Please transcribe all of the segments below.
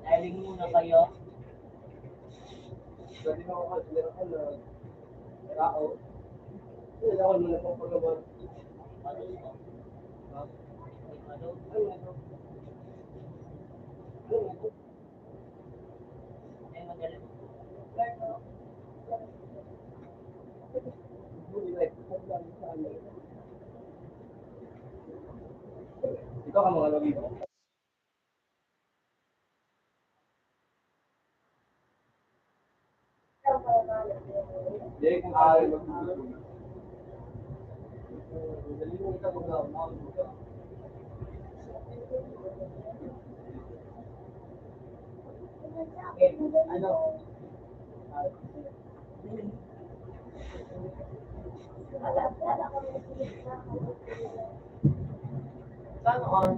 Dialing muna kayo. Ay, madali. Ito ka mga lagi. Jadi kung ayaw mag-gusto. Dali mo ito mag-gusto. Ano? Sana on.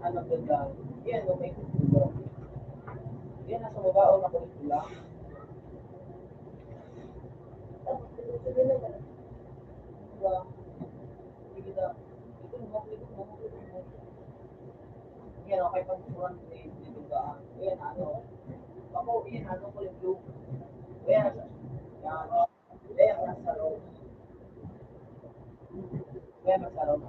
Ano ganda? Yan, okay. Yan, nasa baba o nakulit lang. Yan, okay pag suran dito ba? Yan, ano? Ako, yan, ano ko yung blue. Yan, yan. Yan, nasa loob. Yan, nasa loob.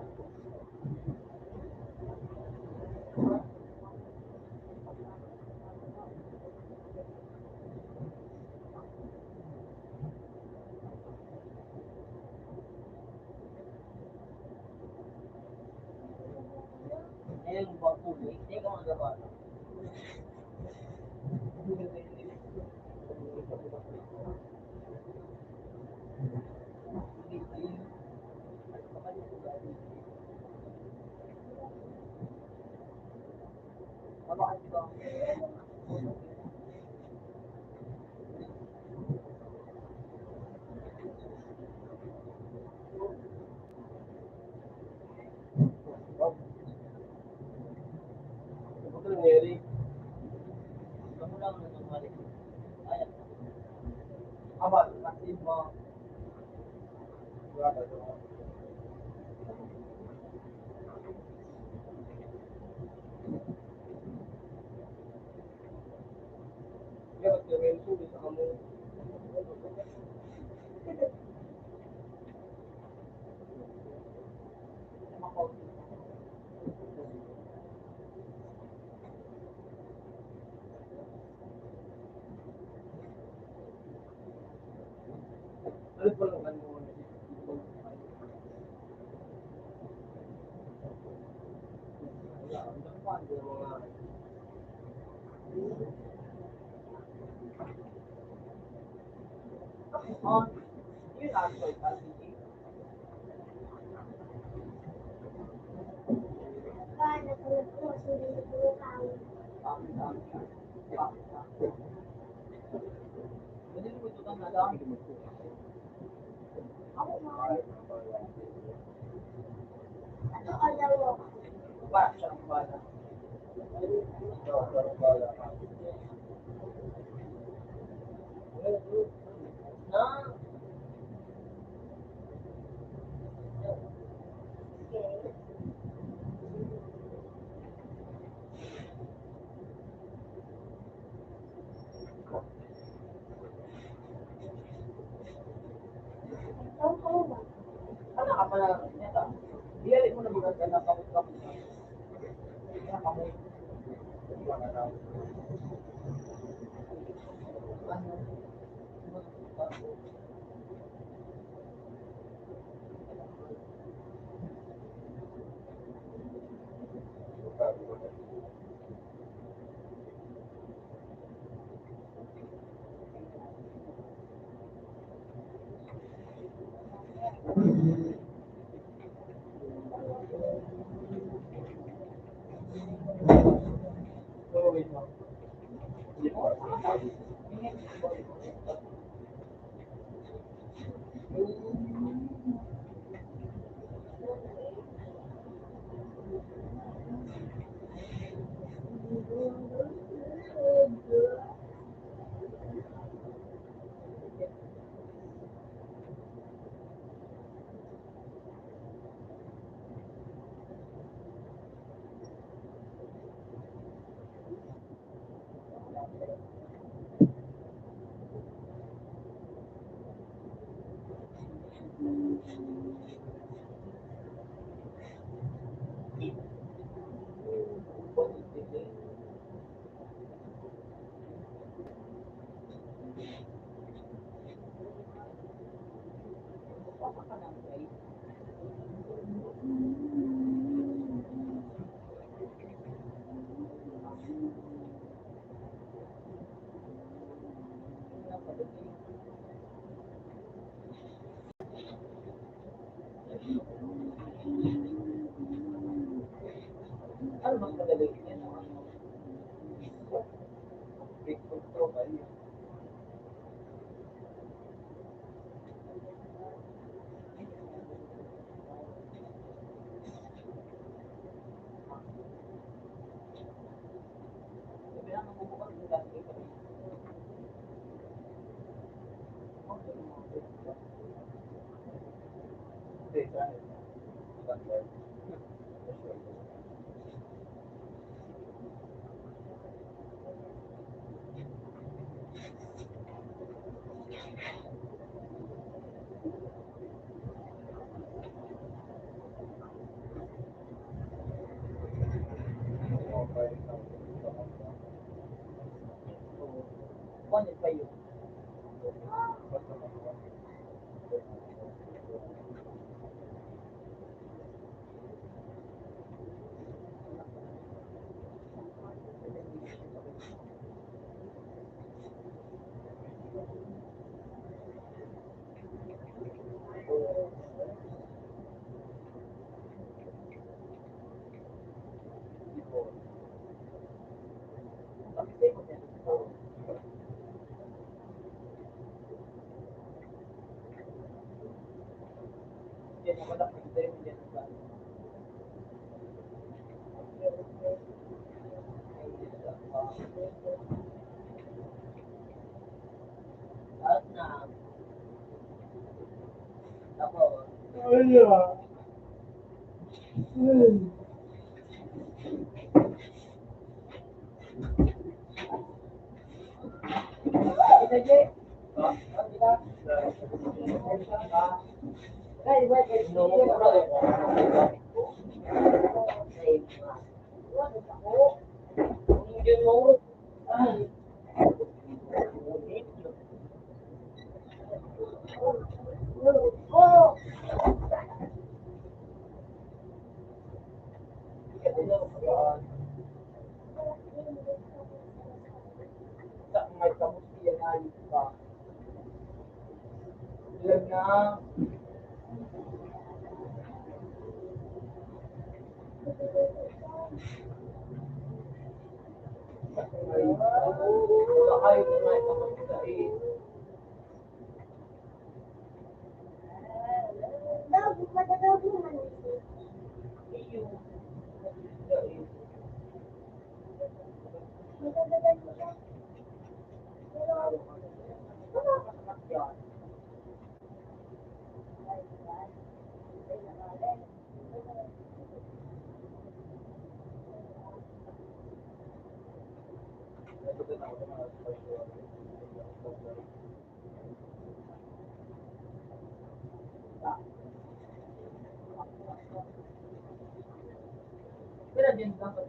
Yan, yung bang kulay. Hindi ka magawa. Mabakit ko. Ano ka nangyari? Kamu lang nangyari. Ayan. Aba, kasi mo. Wala ka. Ya, gawin ko sa kamu. Ano pa lang mo? On. Yun actually, Ano ka pala? Iyalik mo na bukas ka na kamot-kamot. Kaya kamot. So, wait lang. Ano mas madali yan? Big control ba yun? Sabi lang, mabubukas yung dati ko. Hindi, saan? One is pa yun. Yan, wala pa yung yan. At na, ako, wala. Kita je. Kita. Kai buat no mo bro. Yun mo. Oh. Tak mai kamu sian ali pa. Ilan na. Ay, may kamu sa Pero din dapat.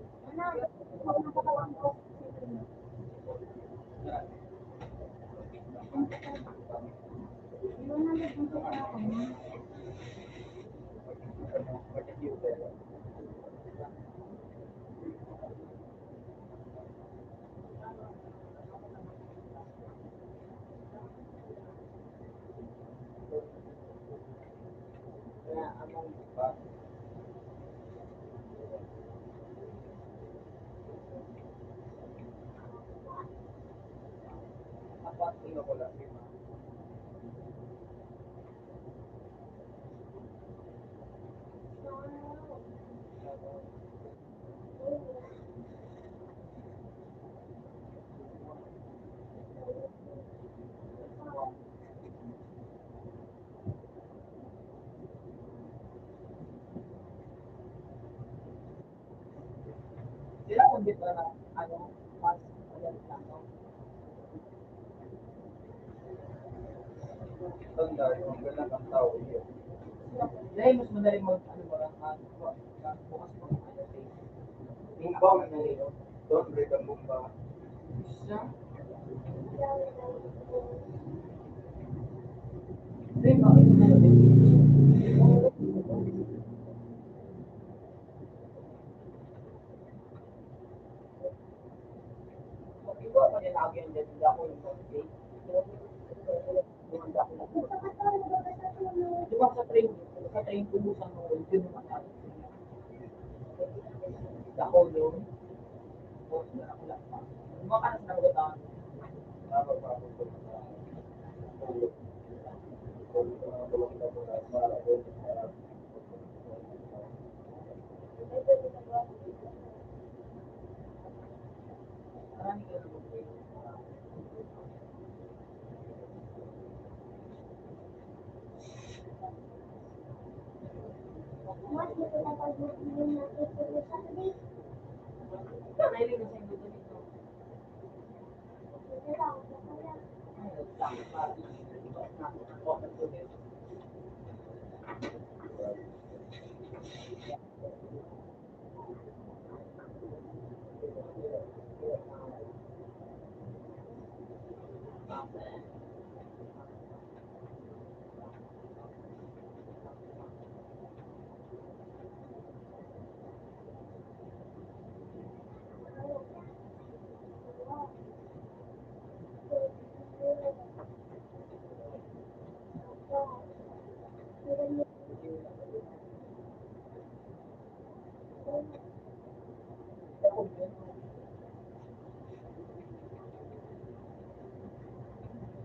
Sino ko lang? Sila kung dito na, mas magalit na, no? Tanda, yung ganang ang tao yun. Dahil mas madaling ba lang, bukas pa ng Bumba, doon, break ang bumba. Siya? Hindi, bakit iba pa din lagi ang dyan, ako yung birthday. Dumanda ako. Di ba sa train tumusan mo, yun naman natin. Ako yun, post na ako lang pa. Makakas na ako taon. Tama pa ako. Marami ka na Nailig na sa inyo dito.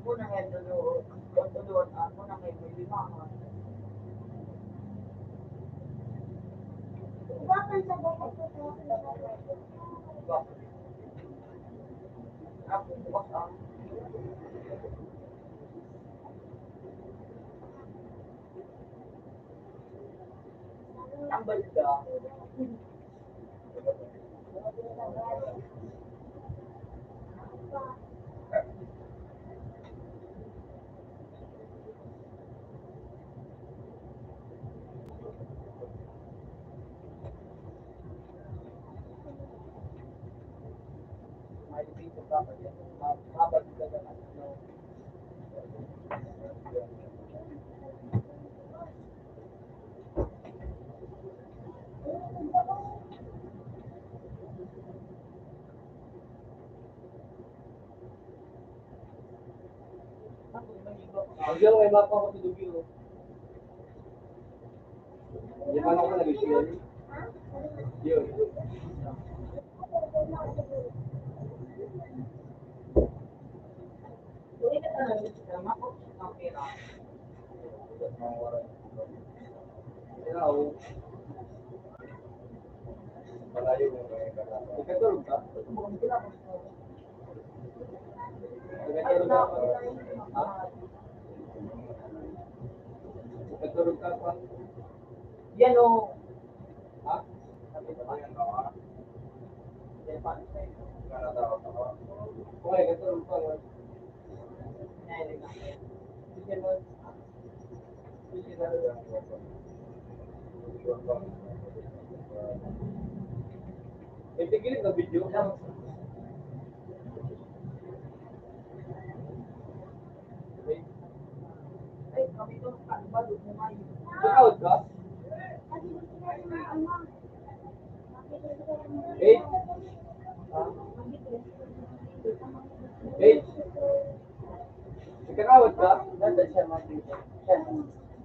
Muna kayo doon, muna kayo may limangan. Ako bukas ang balda. May dito dapat yan. Mabag ka na ano. Ang gano'n may mapa ko sa Dugyo. Hindi pa ako nag-share. Yun. Uy, ka na lang ako ang pera. Ikaw, malayo mo may kasama. Ikatulog ka? Ikatulog ka pa? Ha? Ikatulog ka pa? Yan o. Ha? Sabi ko pa yan o. Yan pa. Kanatawa ka. Okay, ikatulog pa. Nailig na. Sige mo. Sige na. May tigilin na video. Ay, kami ito. Ano ba? Doon mo kayo. Out ka? Eight. Eight. Ikakawat ka? Nasa siya mag-dito.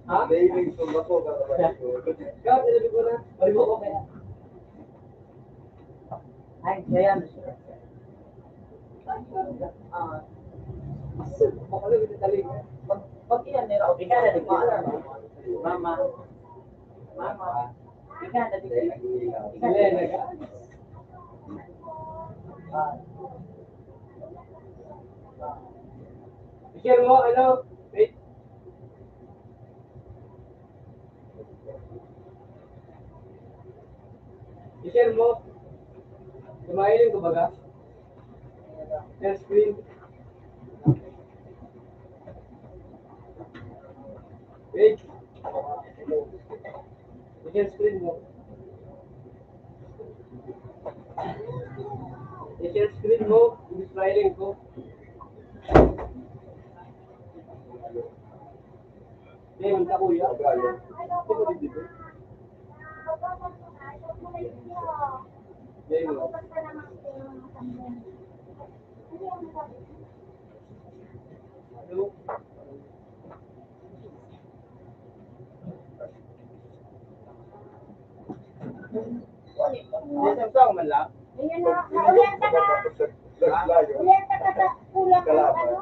Ha? Daily sumba ko ka ba? Kaya sinabi ko na. Bali mo ko kaya. Ay, kaya na siya. Bakalo kita tali. Pag iyan nila, okay ka na di Mama. Mama. Ika na di Ika na share mo, ano? Wait. I-share mo. Sumailin ko baga. Share screen. Wait. I-share screen mo. I-share screen mo. Smiling ko. Eh, munta kuya. Ito ko dito. Hello. Yes, ang man lang. Ayan na, naulenta ka. Ulenta ka sa kulang ng ano?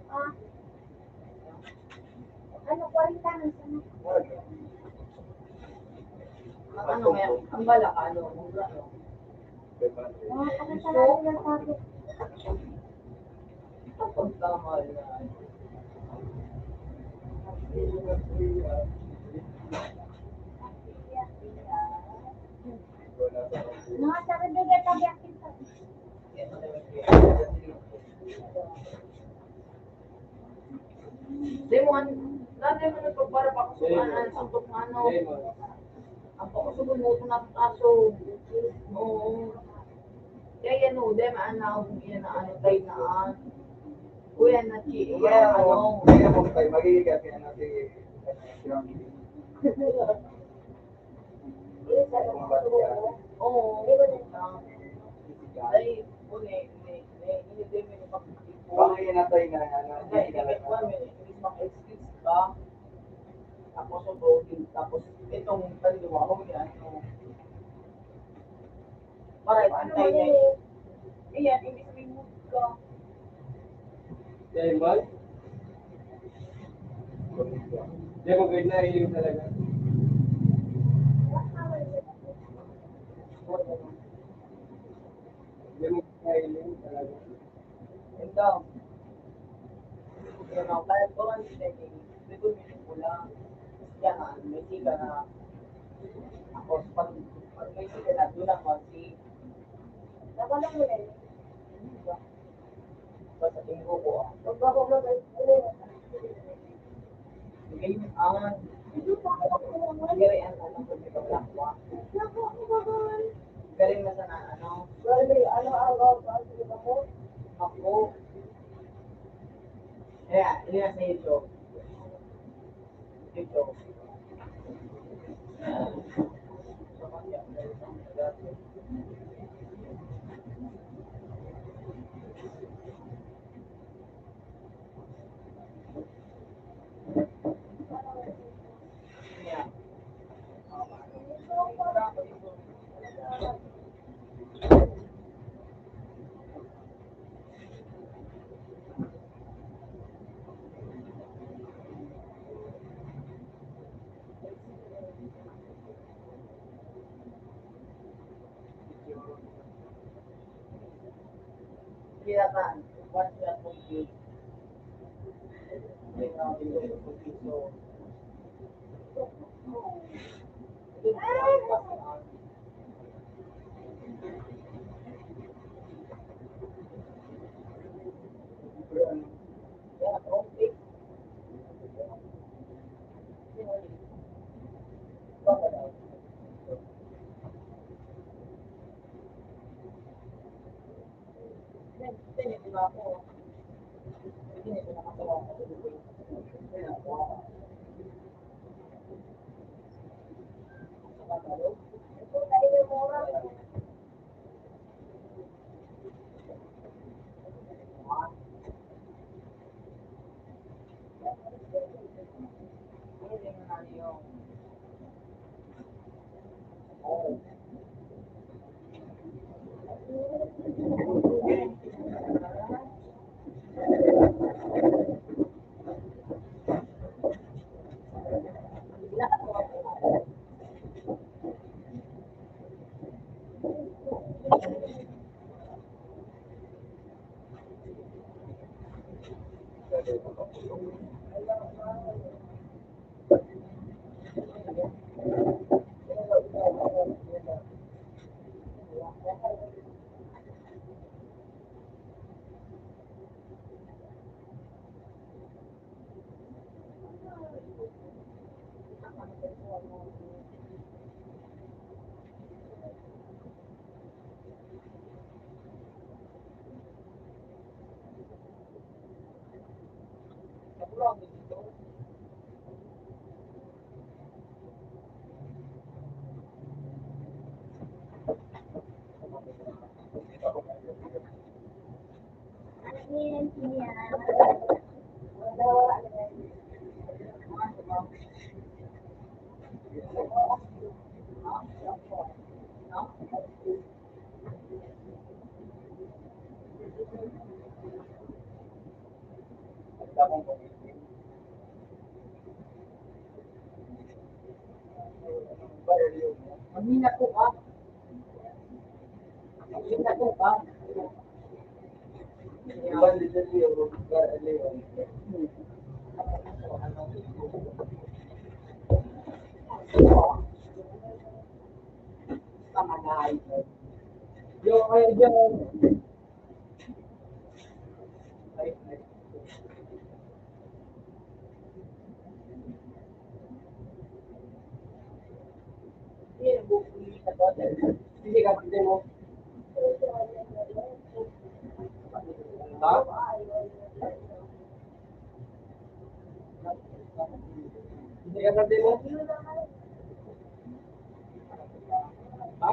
Ah, ano, 40 na sana. Ano kaya? Ang balak, ano? Mga pagkasalanan ng sabi. Ang tama na. Mga sarili ka yakin sa. Di mo, dati mo nagpapara pa ako sa suntok na ano. Ang pakasugon mo ito na aso. Oo. Kaya yan o, di maanaw, yan na ano, tayo na kuya na chi, yan ano. Kaya mo tayo magiging kaya natin Oo. Ay, uni, hindi mo yung pagkakita. bakit natay na ano, Ay, excuse ka. Tapos ang protein, tapos itong taliwa ko yan. Para ipantay niya. Iyan, hindi sabihin mo ka. Dahil ba? Di mo grade na ilim talaga. Di mo na ilim talaga. Ito. Yan ang kaya ko lang din. Dito may pula. Yan ang may sika na. Tapos pag may sika na, doon ang konti. Nakalong mo rin. Basta tingko ko. Huwag ako mag-ulit. Ngayon, gari ang ano ko sa kablakwa. Galing na sana ano. Bali, ano araw ba? Sige ba mo? Ako. Kaya, hindi na sa YouTube. YouTube. Yeah. Kailangan, once you are complete, then you will complete. So, yeah, complete. Then, di ba ako, hindi ko nakatawa ko. Then, ako, sa Tagalog, Ito tayo mo nga. hindi mo na yung, oh, Mahina po ka. Mahina po ka. Iban dito siya, Leon. Kamagay. Yung kayo dyan. Hindi ka pwede mo. Ha? Hindi ka pwede mo. Ha?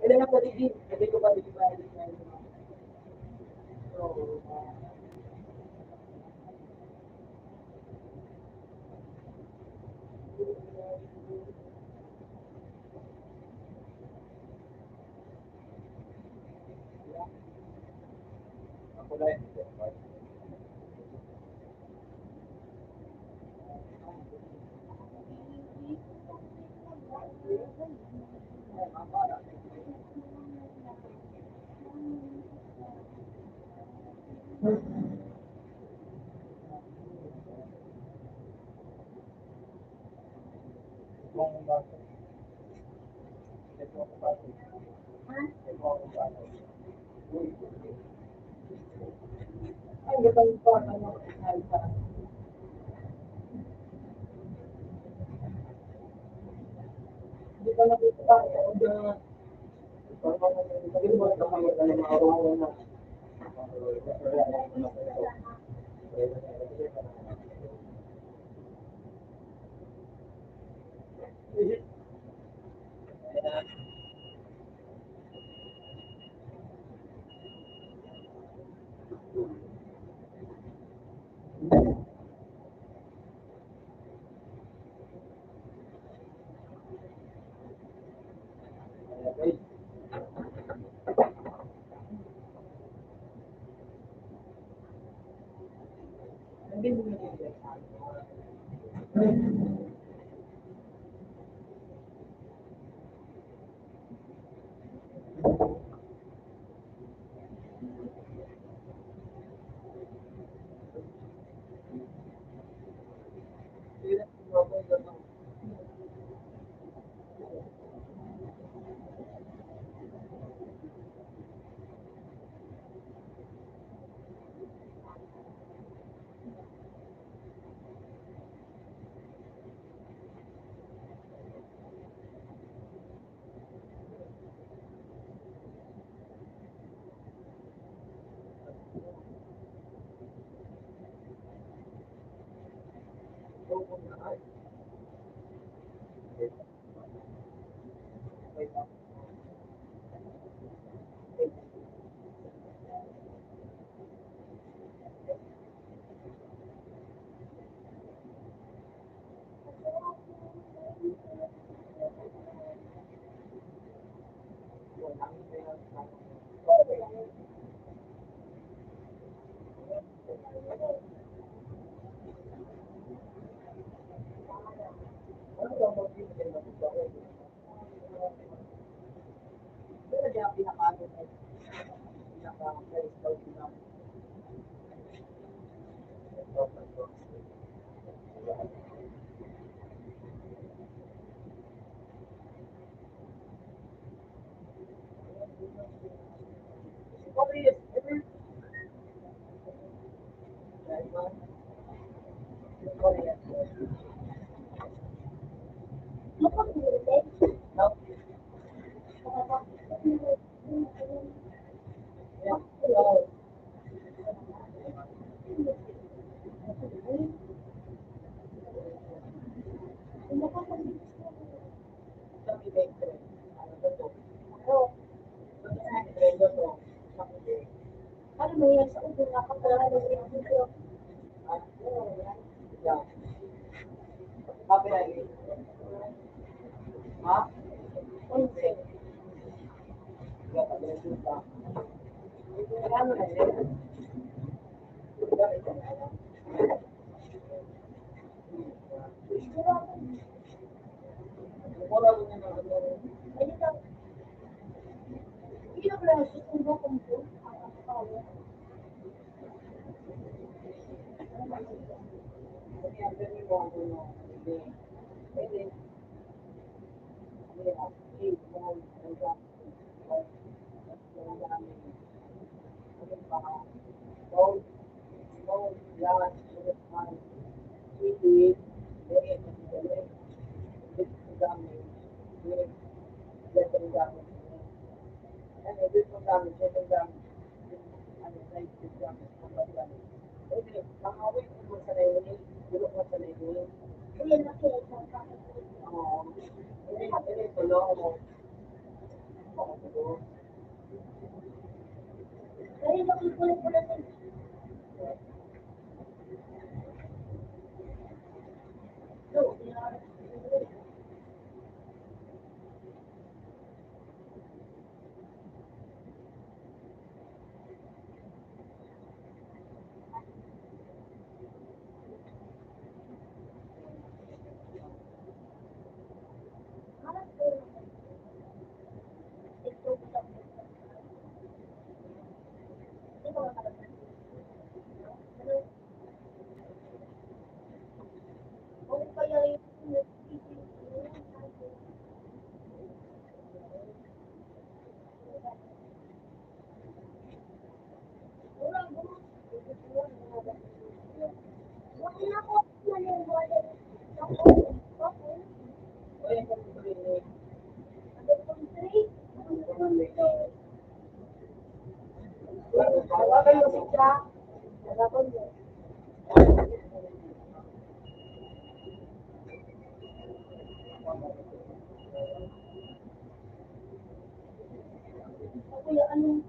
Ilan na pwede din? Pwede ko ba di ba? Ako na yun. Ay, gatang pa. Ano? Hindi ka nakita. Hindi mo na kami na mga na. Hindi mo na Ano mo yan sa ulo na kapag video? Ha? Unse. Ano na yun? Wala mo na Ay, ito. Hindi na pala susundo kung po. Hindi na kaya isang kapit. Kaya nakikinig ko na sa Kuya, anong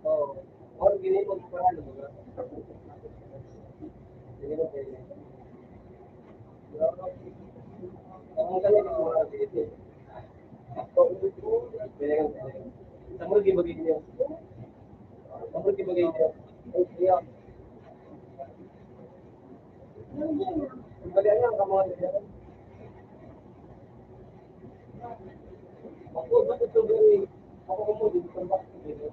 Oh, orang gini mau sekolah dulu kan? Jadi mau kayak gini. Kamu kan yang mau gitu. Kok itu? Beda kan? Kamu lagi begini. Kamu lagi begini. Iya. Kembaliannya kamu ada ya? Aku betul beli. Aku mau di tempat gitu.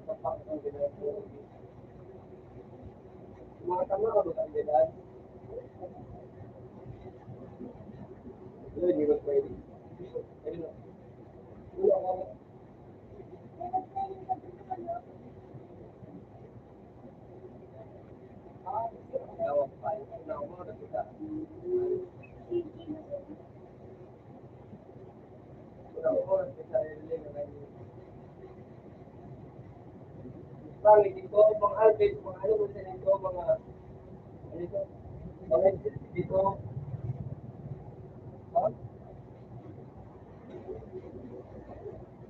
Tempat gitu. Cuma karena kalau bukan beda. Itu di rumah ini. Jadi, udah ngomong. Bang, dito, Bang Alvin, mga ano mo sa dito, mga, ano ito, mga dito, ha?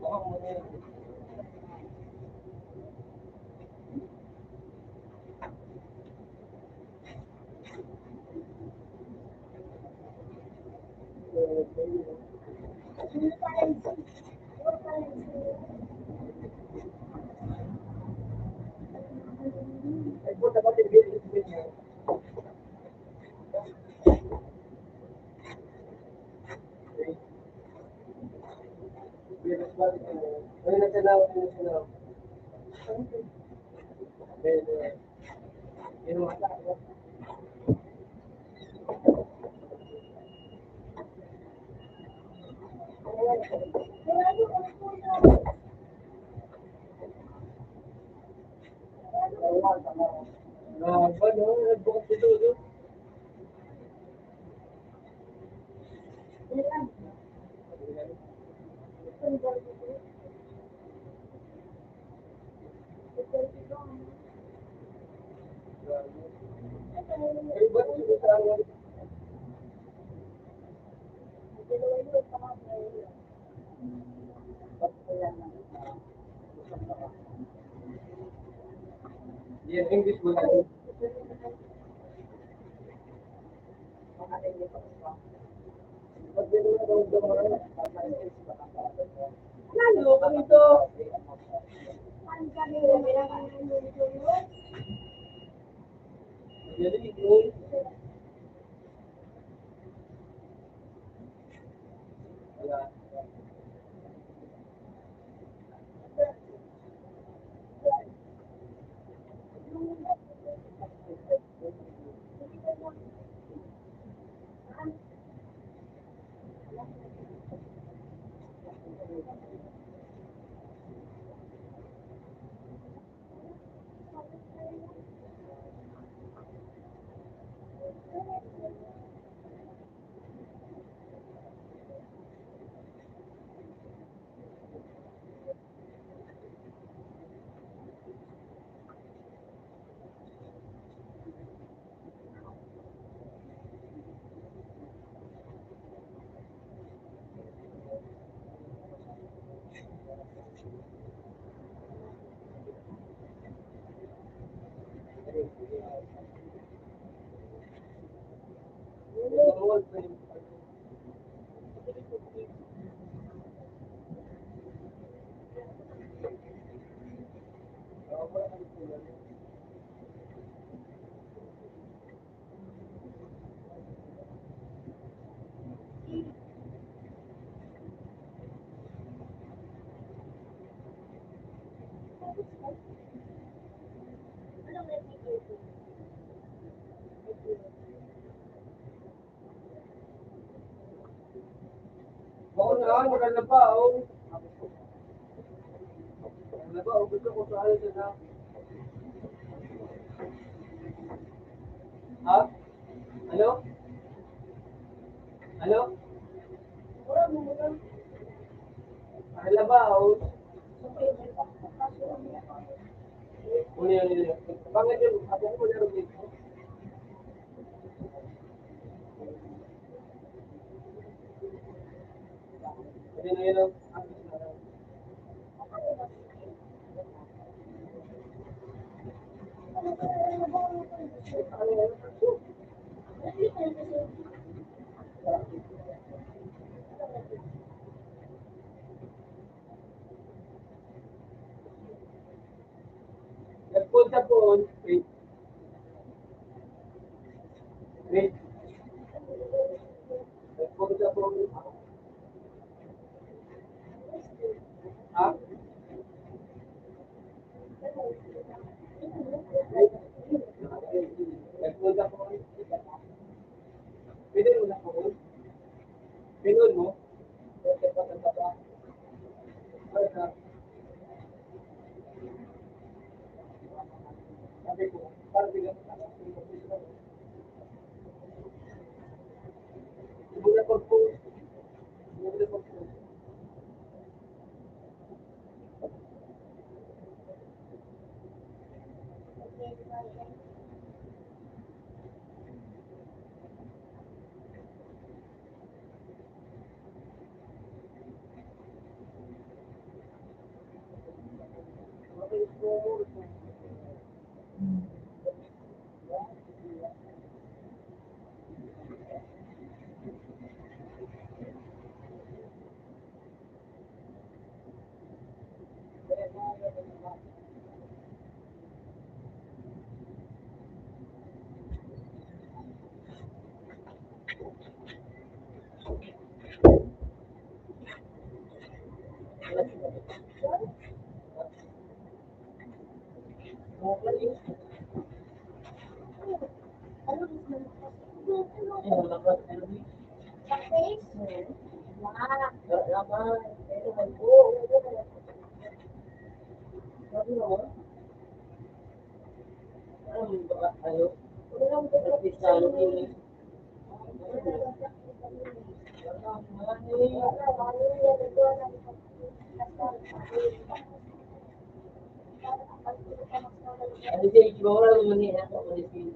Mga mga, ay po, dapat i-video niyo. Ano na sila, ano na sila. Yun ang mata, ano, nagbukas dito, no? Ay, ba't dito sa ano? Yan, English mo lang. Pag yun na daw mga, ano, kami to? Yan, English. Wala. Maganda pa, oh. Maganda pa, oh. Gusto ko sa akin na. Ha? Ano? Ano? Maganda ba, oh? Uli. Bakit yun? Ako ko na rin. Hindi na yun, oh. Nagpunta po, wait. Wait. Nagpunta po. Ha? Nagpunta po. Pwede mo na po. Pinun mo. Sabi ko, parang bigyan mo sa Ibula po po. Ibula po po. Ano siya itsura mo niya ako ulit yun.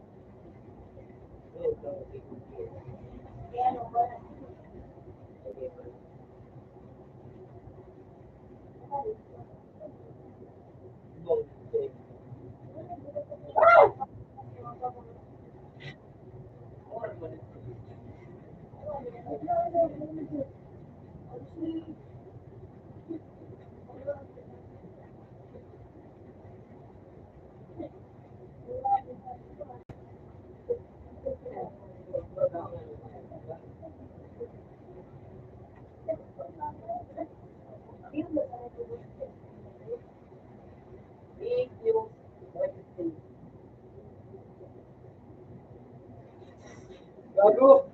Bago.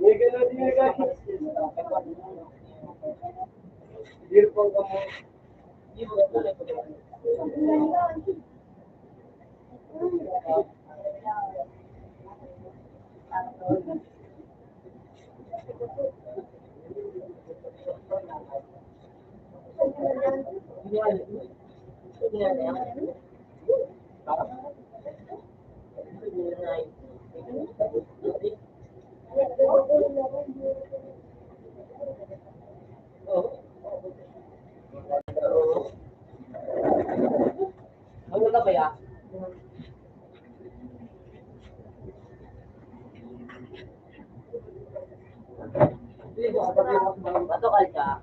May gano'n din yung guys. Dear po ka mo. Bato ka.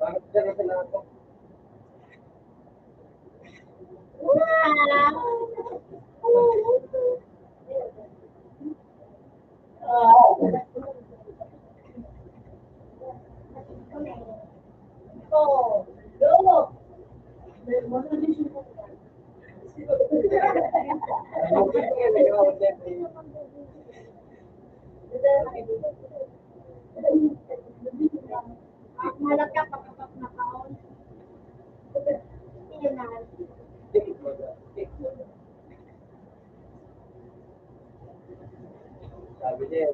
Bakit dyan na sila ako? Sabi niya,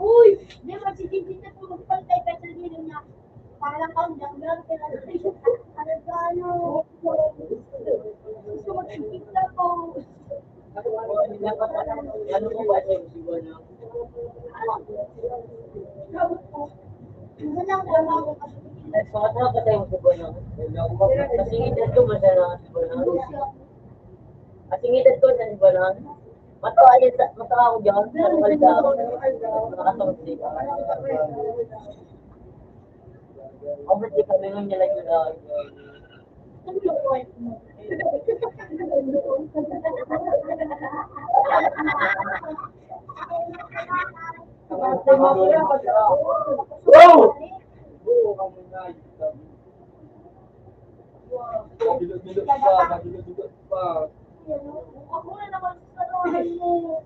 Uy, di ba si Jinjin na tumagpantay ka sa dilo niya? Parang ang janggal ka na ano, gusto magkikita ko. ano mo ba siya? Siguro na. Walang wala ko kasi. Pakatawa ka tayo sa buwan kasi ngidad ko masarang sa buwan. Kasi ngidad ko sa buwan. Matawa ako dyan. Matawa ako. Nakasawag siya. Obviously kami nung nila yun. Ano yung point mo? Wow! Nagilot-gilot pa. Ako na naman sa karoon mo.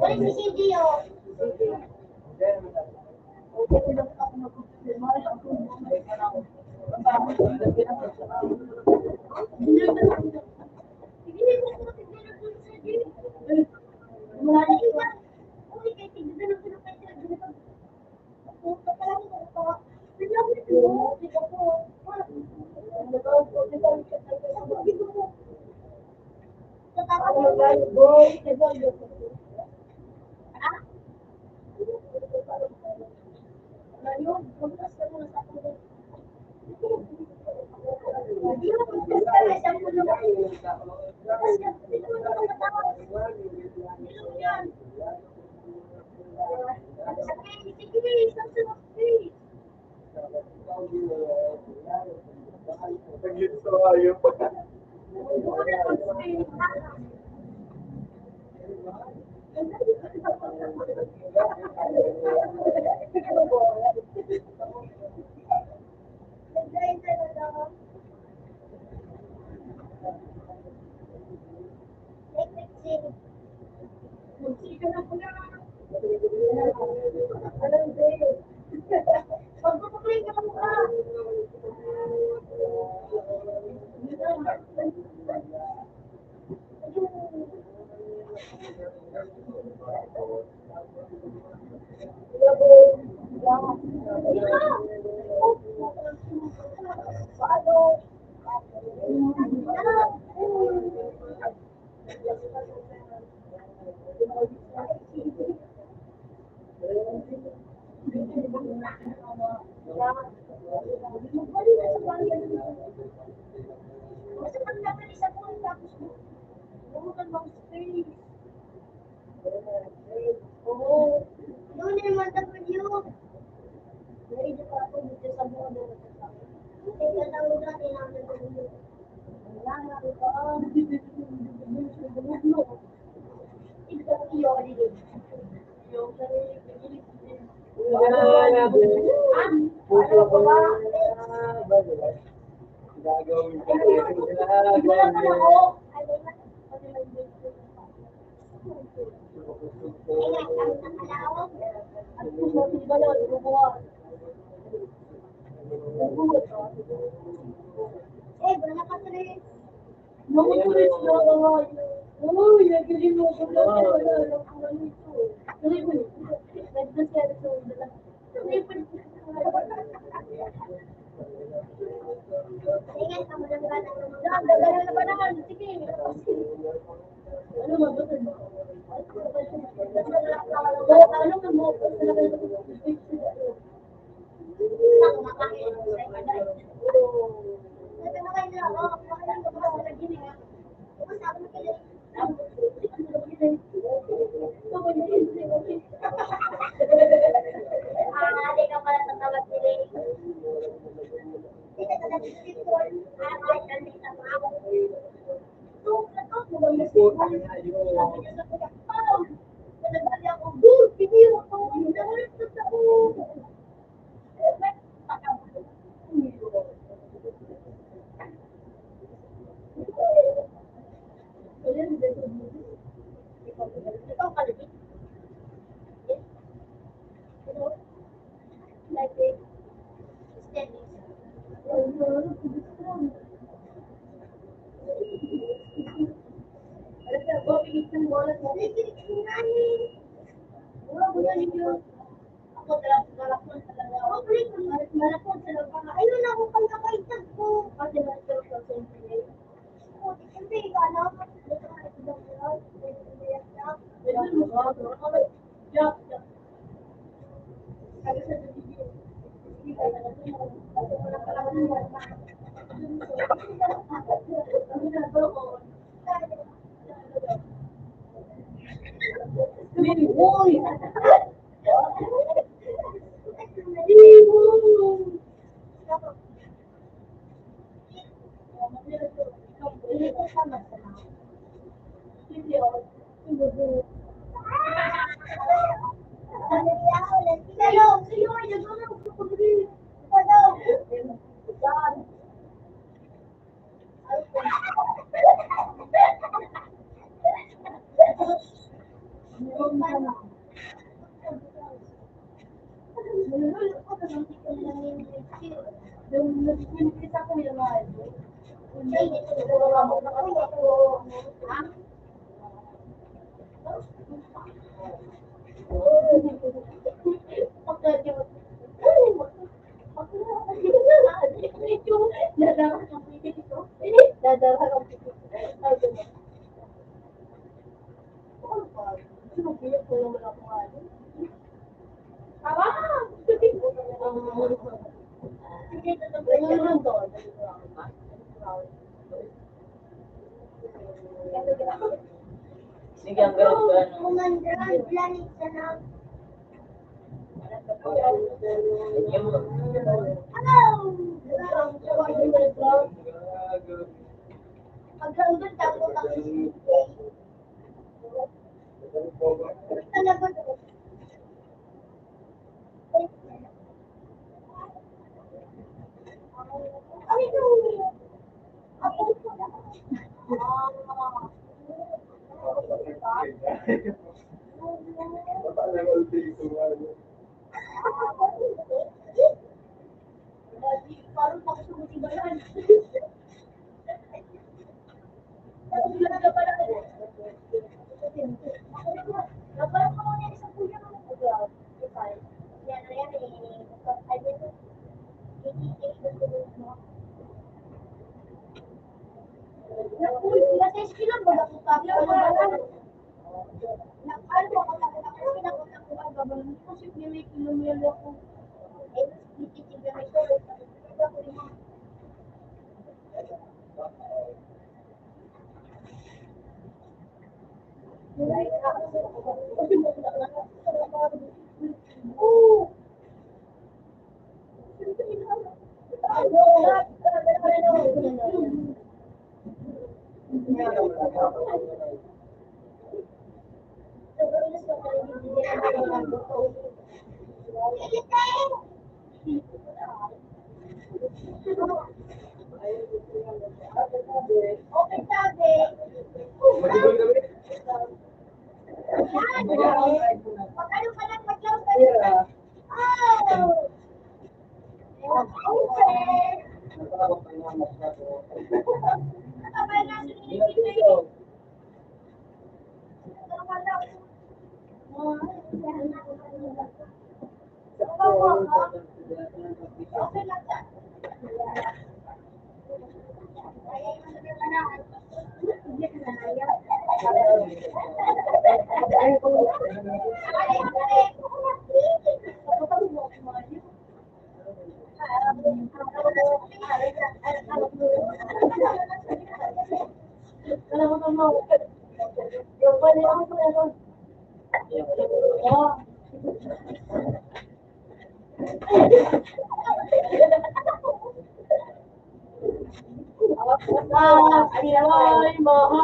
Wala si Cindy oh. Dadala ka. Ay, ganun. Ano ba? Sinupilip ko naman ako ano. Sige, tatanggalin mo doon. Sige, ang ganun ka, ano. Kumandran, planet sa na. Yung Hanggang doon, tapos ang talaga doon. Ano yun? Ako ko na. Parang makasumusigayan. Nagsulat ka pala. Nagparang ka muna isang puya mo. Yan na yan eh. Ay, dito. Nasa iskilan ba na puta? Nag-albo ako na pinakot ako ang gabang kasi may kilomelo ako. Eh, tititigyan may tulog. Okay, sabi. Pag-ano ka lang, mag-love ka lang. Oh! Ay, mahal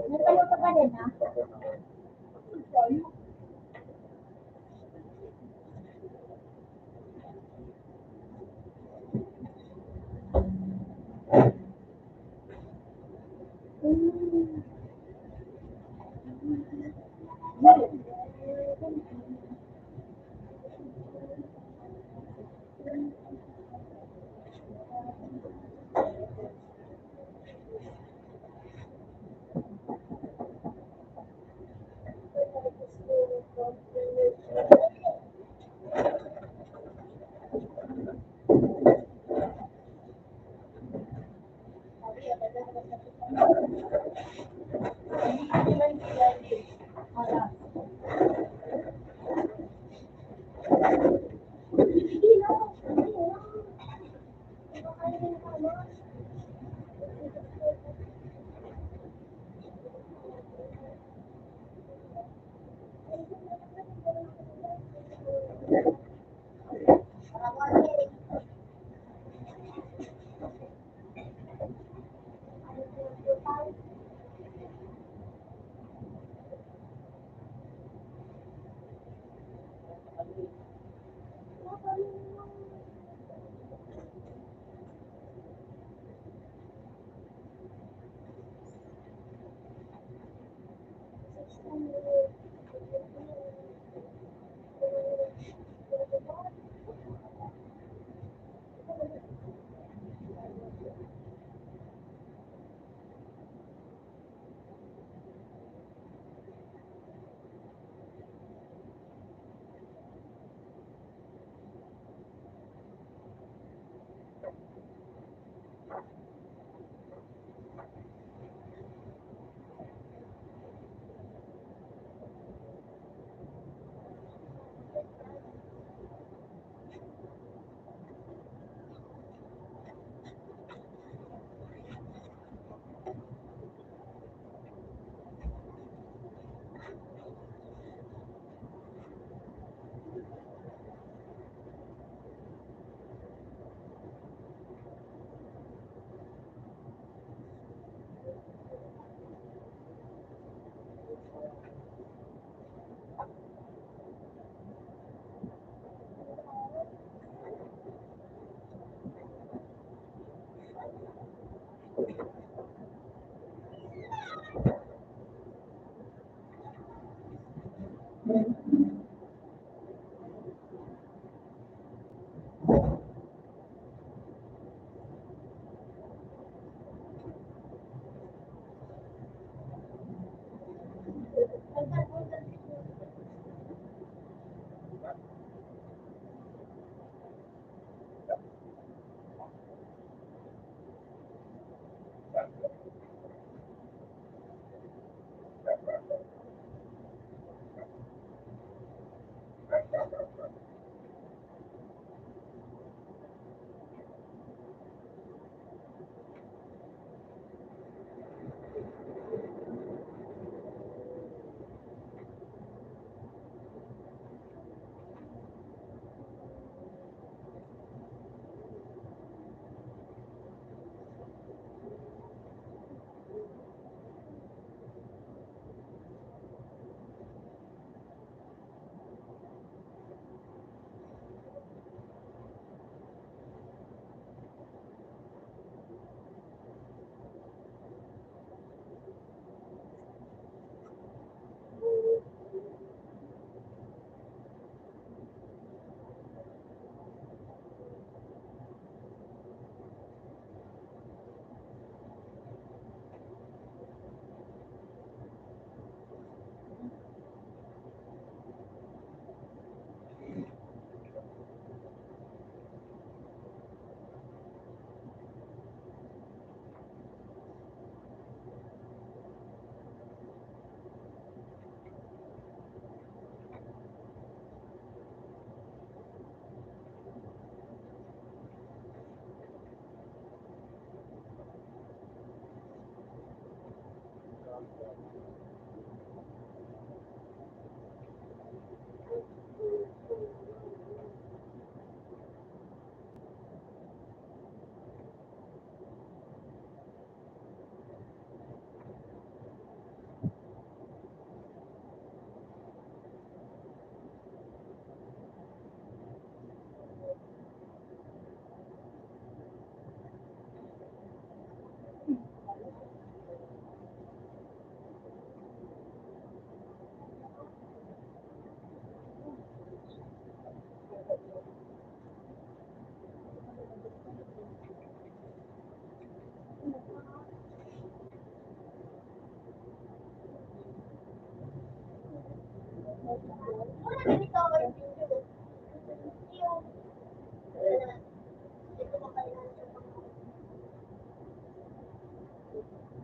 Nagkaluto ka din, ha?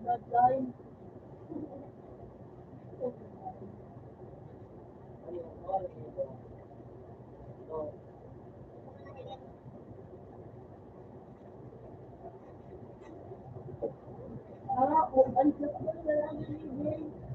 Bloodline. Ang sarap ko na lang yung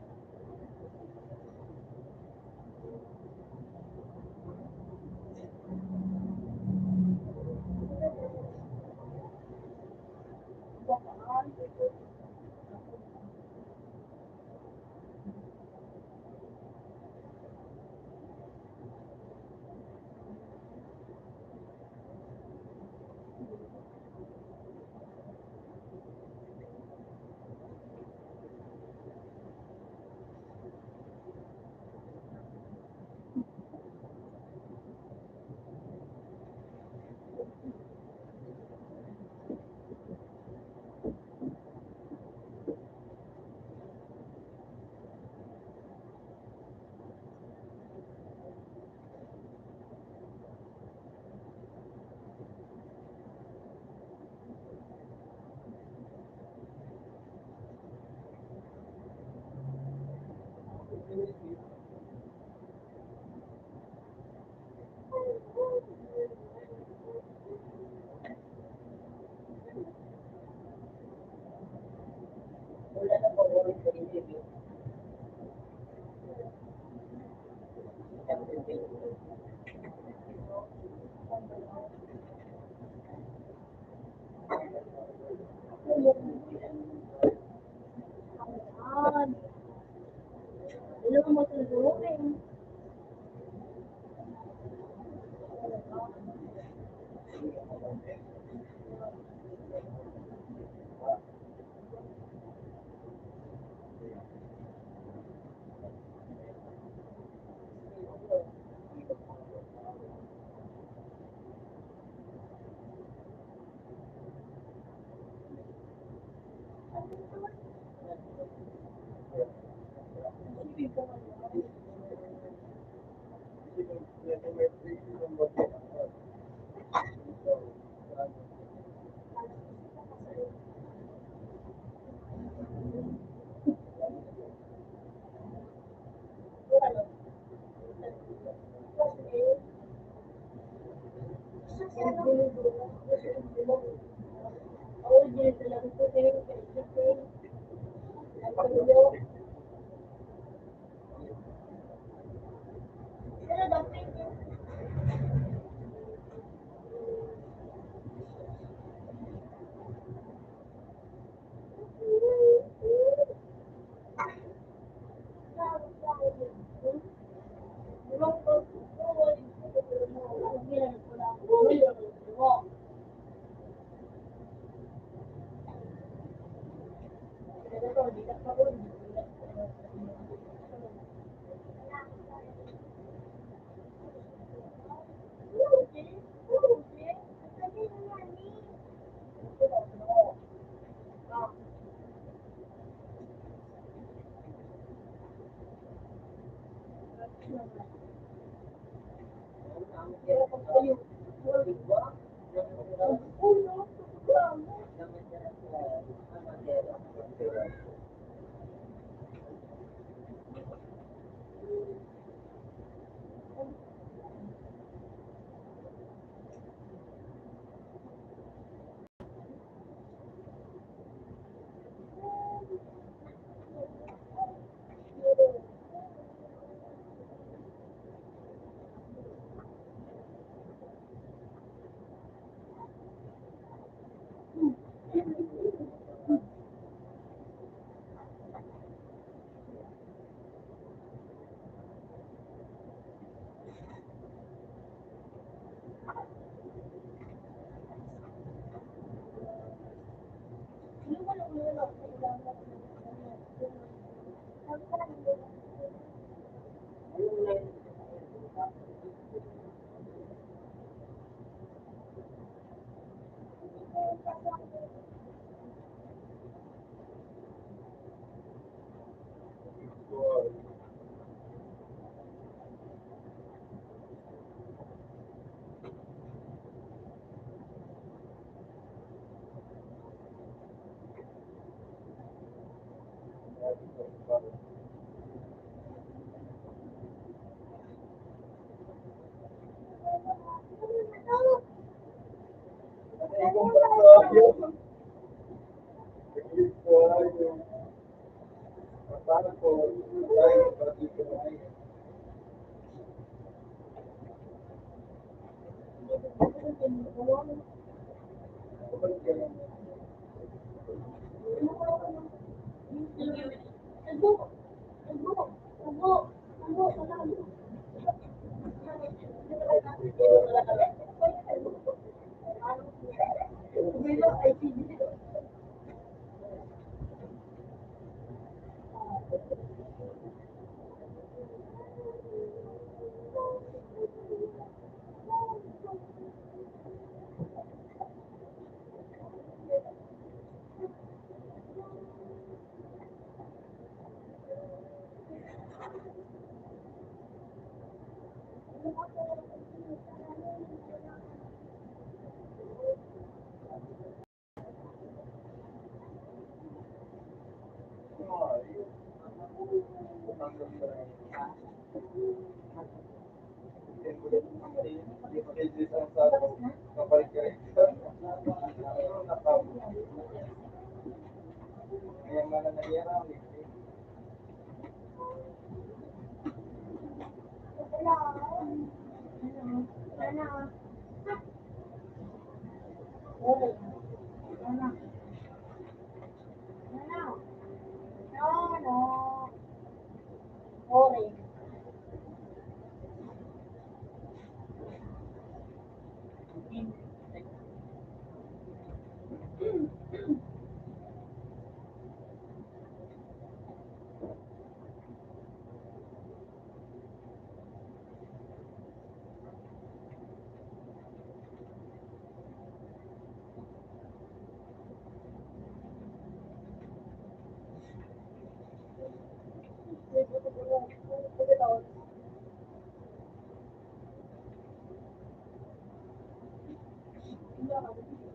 Pwede mo.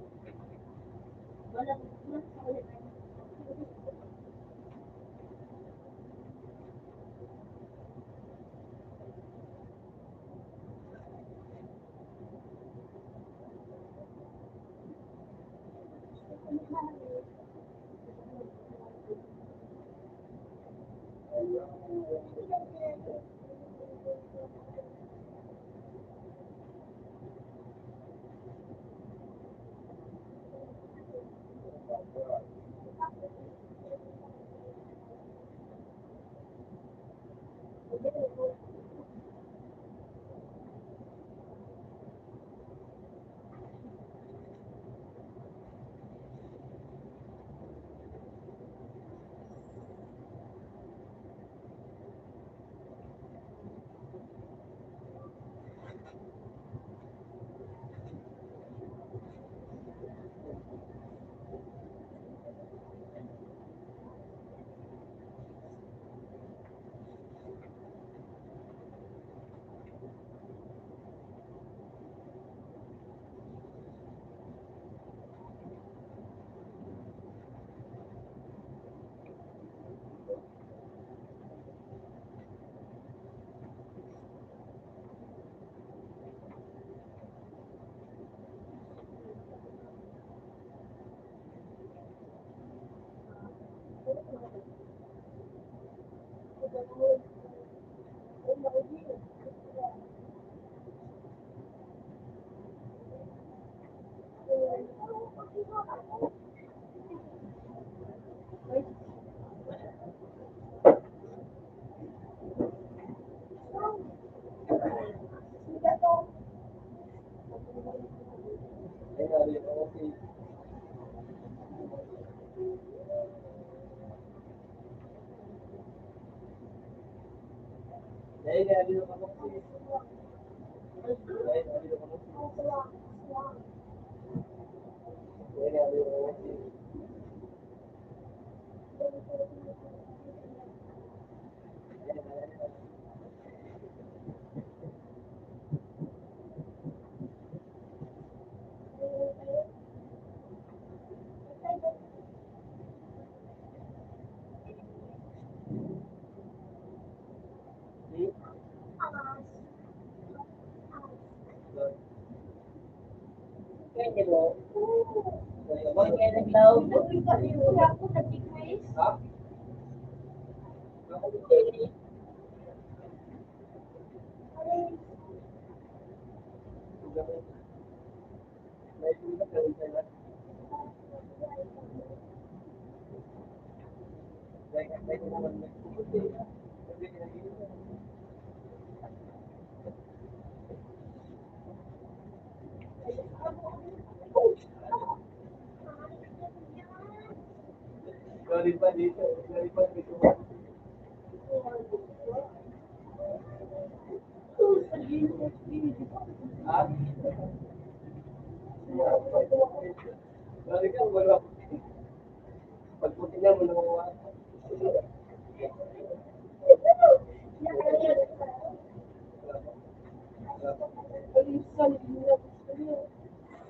Kaya naglaw.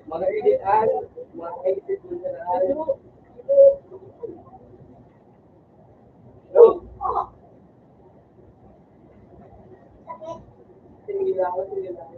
Mga edit-an, mga edit mo na ano. No? Sige lang, sige lang.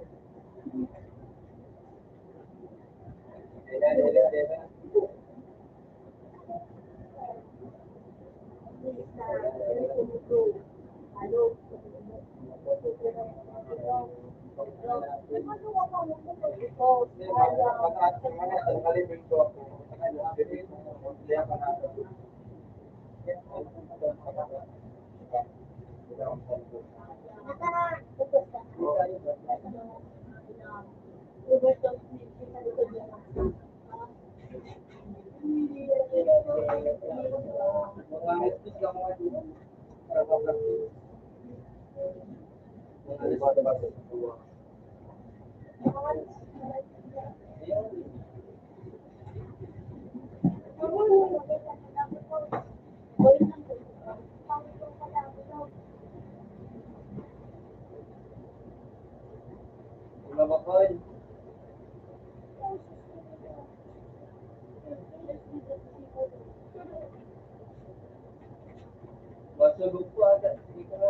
Masugod po agad. Hindi ka na.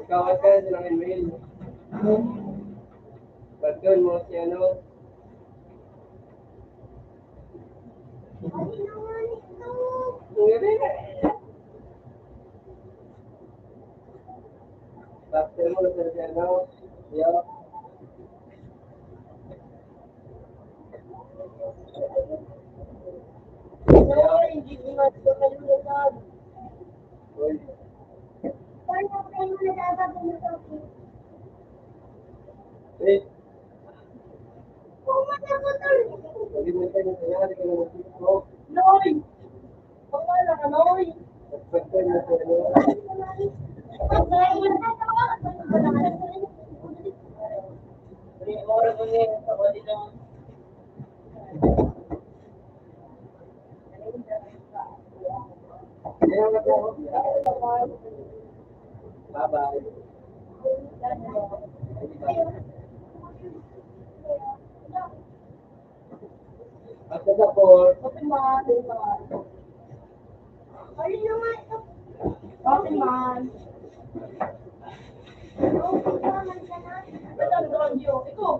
Kawat ka silang email. Ba't doon mo si ano? Bakit mo na si ano? Yeah. Wait. Lagi mo tayo na nangyari ka naman dito. Noy! Pagkala ka, Noy! Ba't doon mo si ano? Oras mo niya sa kodi lang. Kaya nga po. Bye-bye. At sa po, Open man. Open man. Ito, Ronjo. Ikaw.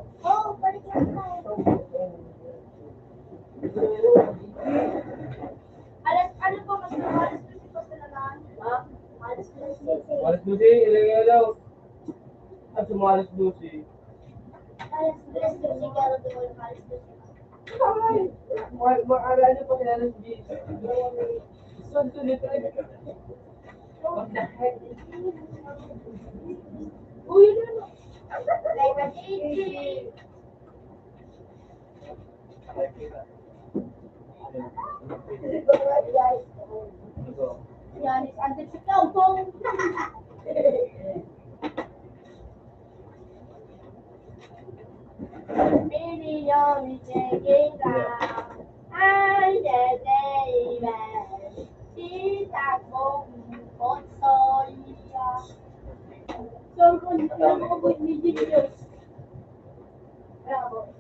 Ano po, mas mahalas ko si Pastelanan? Ha? Mahalas ko si Malas Lucy, ilaw-ilaw. At sumalas Lucy. Mahalas ko si Garo de Boy, mahalas ko si Ay, maalala pa kaya ng G. Sunto nito ay. What the heck? Uy, yun ano? Like a DJ. Yan, it's antes sa kampong. Mini young taking down. I said, baby, she's a good soy. So, kung alam mo kung hindi Diyos. Bravo.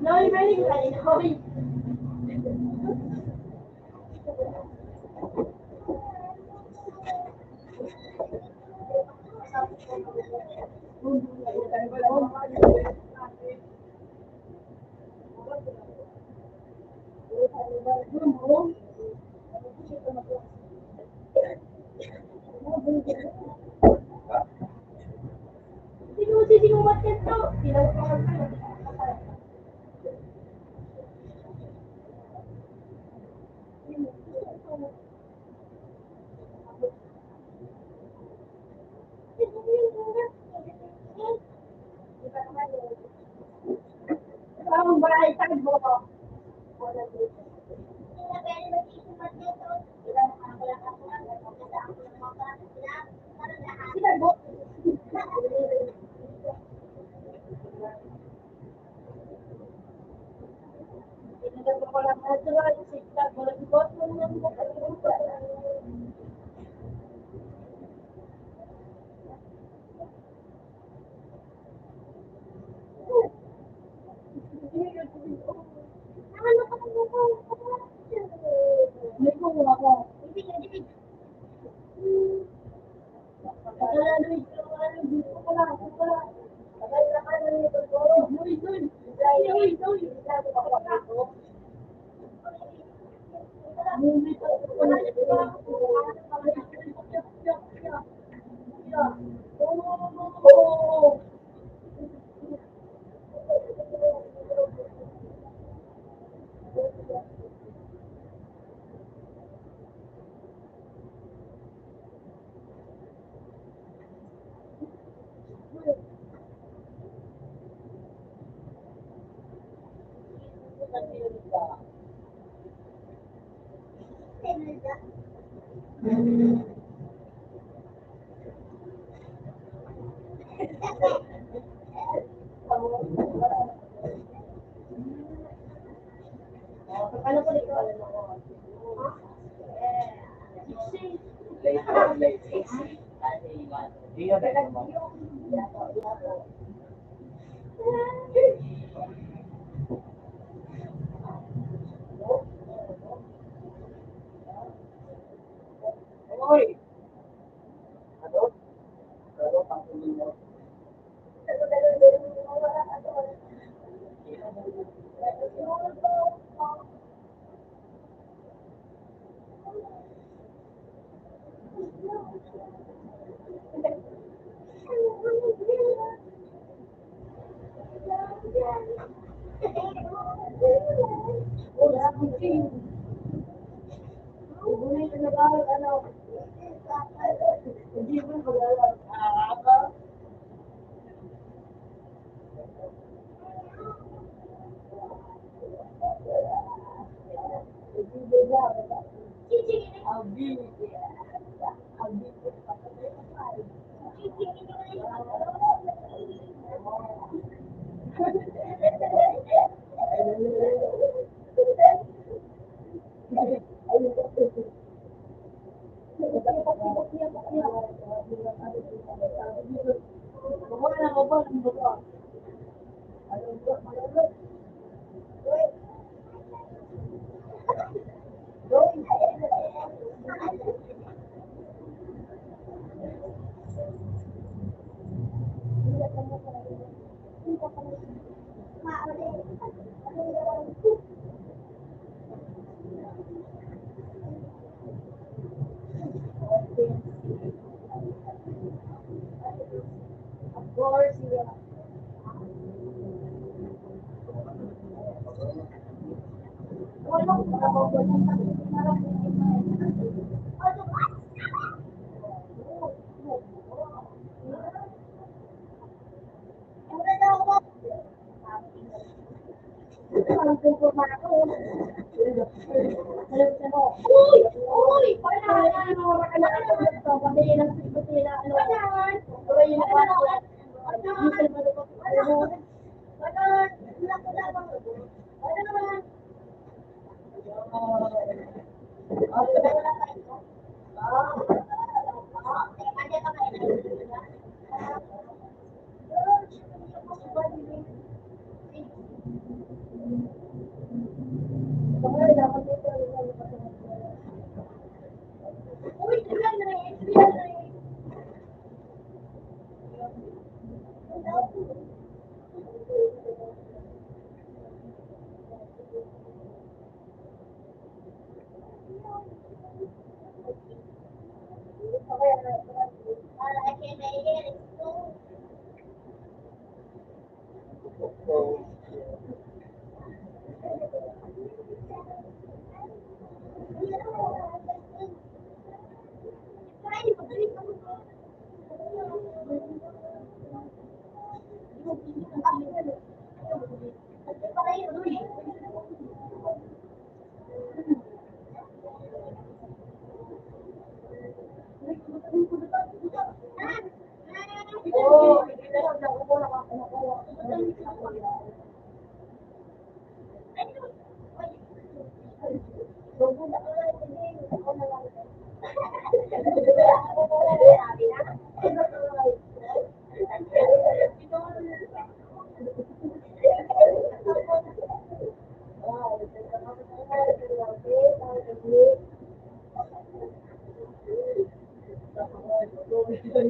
Noy, ready ka rin, Noy. Ako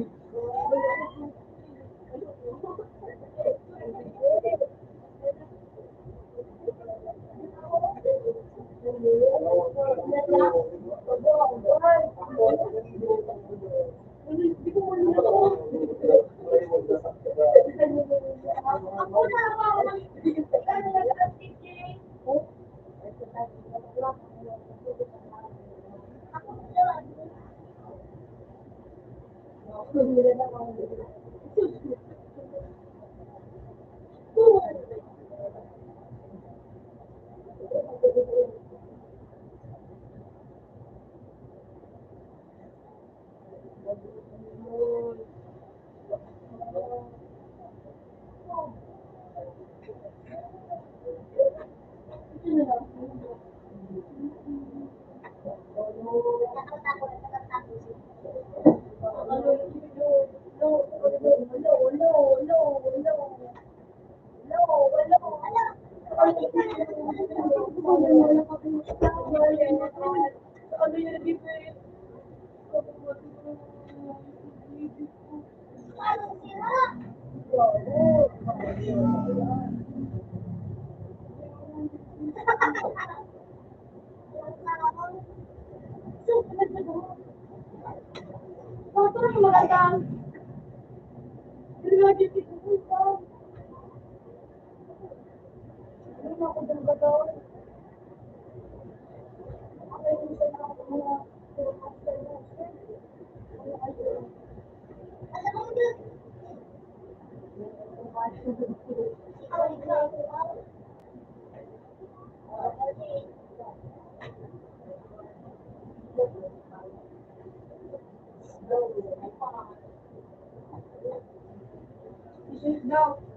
na ako.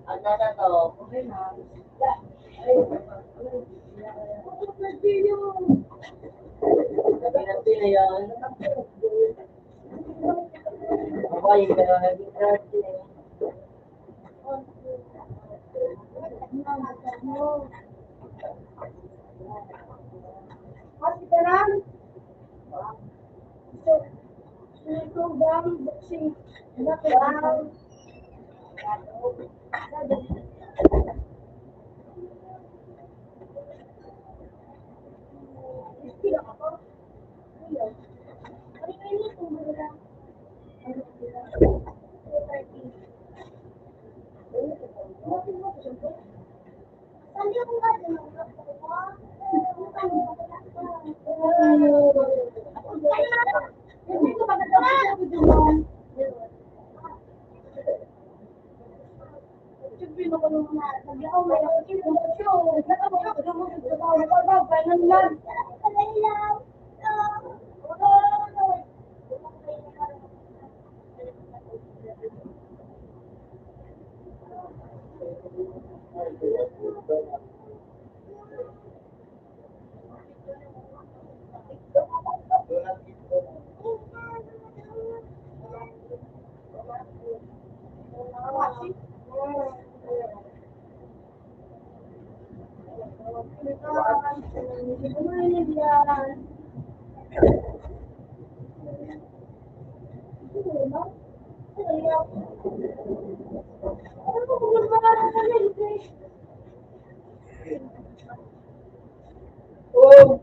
Ang nasa to, ang nasa to, sabi na yan. Okay, pero naging crush na yan. Hospitalan. So, boxing. Background. Oh.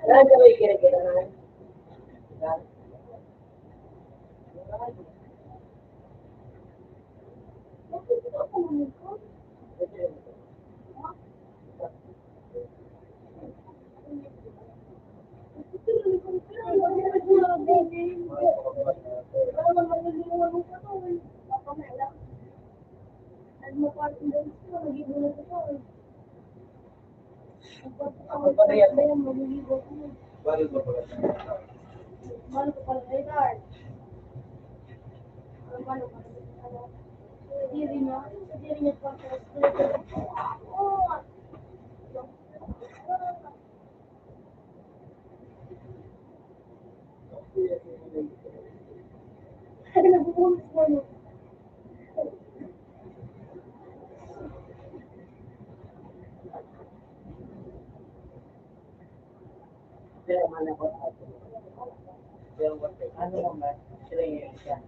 Saan ka ba kira-kira na? Ako pa rin yan. Balik ba pala? Pero man ako. Pero ano naman? Sila yun siya.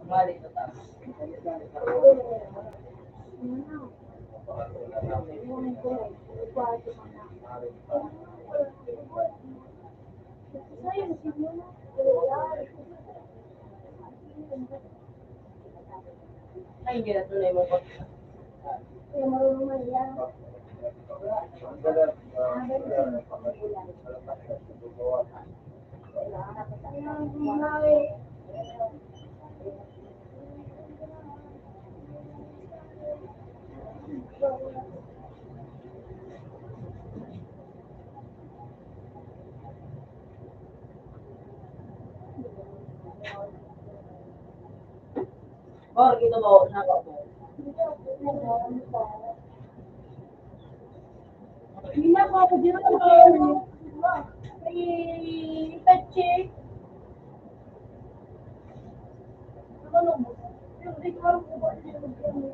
Balik na tayo. Ay, hindi na tunay mo ko. Oh, kita bawa na ako. Hindi na ako dito kay Tachi. Ano mo? Yung di ko ko ba siya magkano?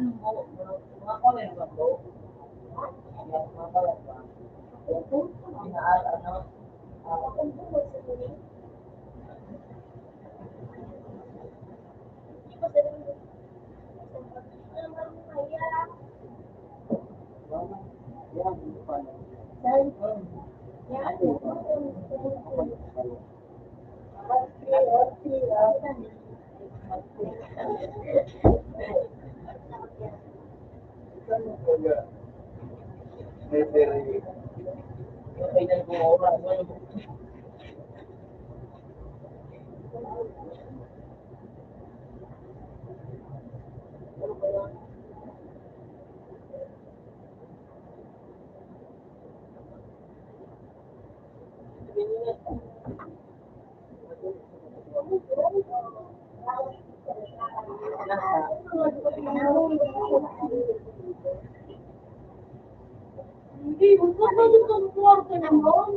Ano mo? Mga comment ba po? Mga comment ba? Inaal, ano? Hindi, huwag mo ba itong kwarto naman?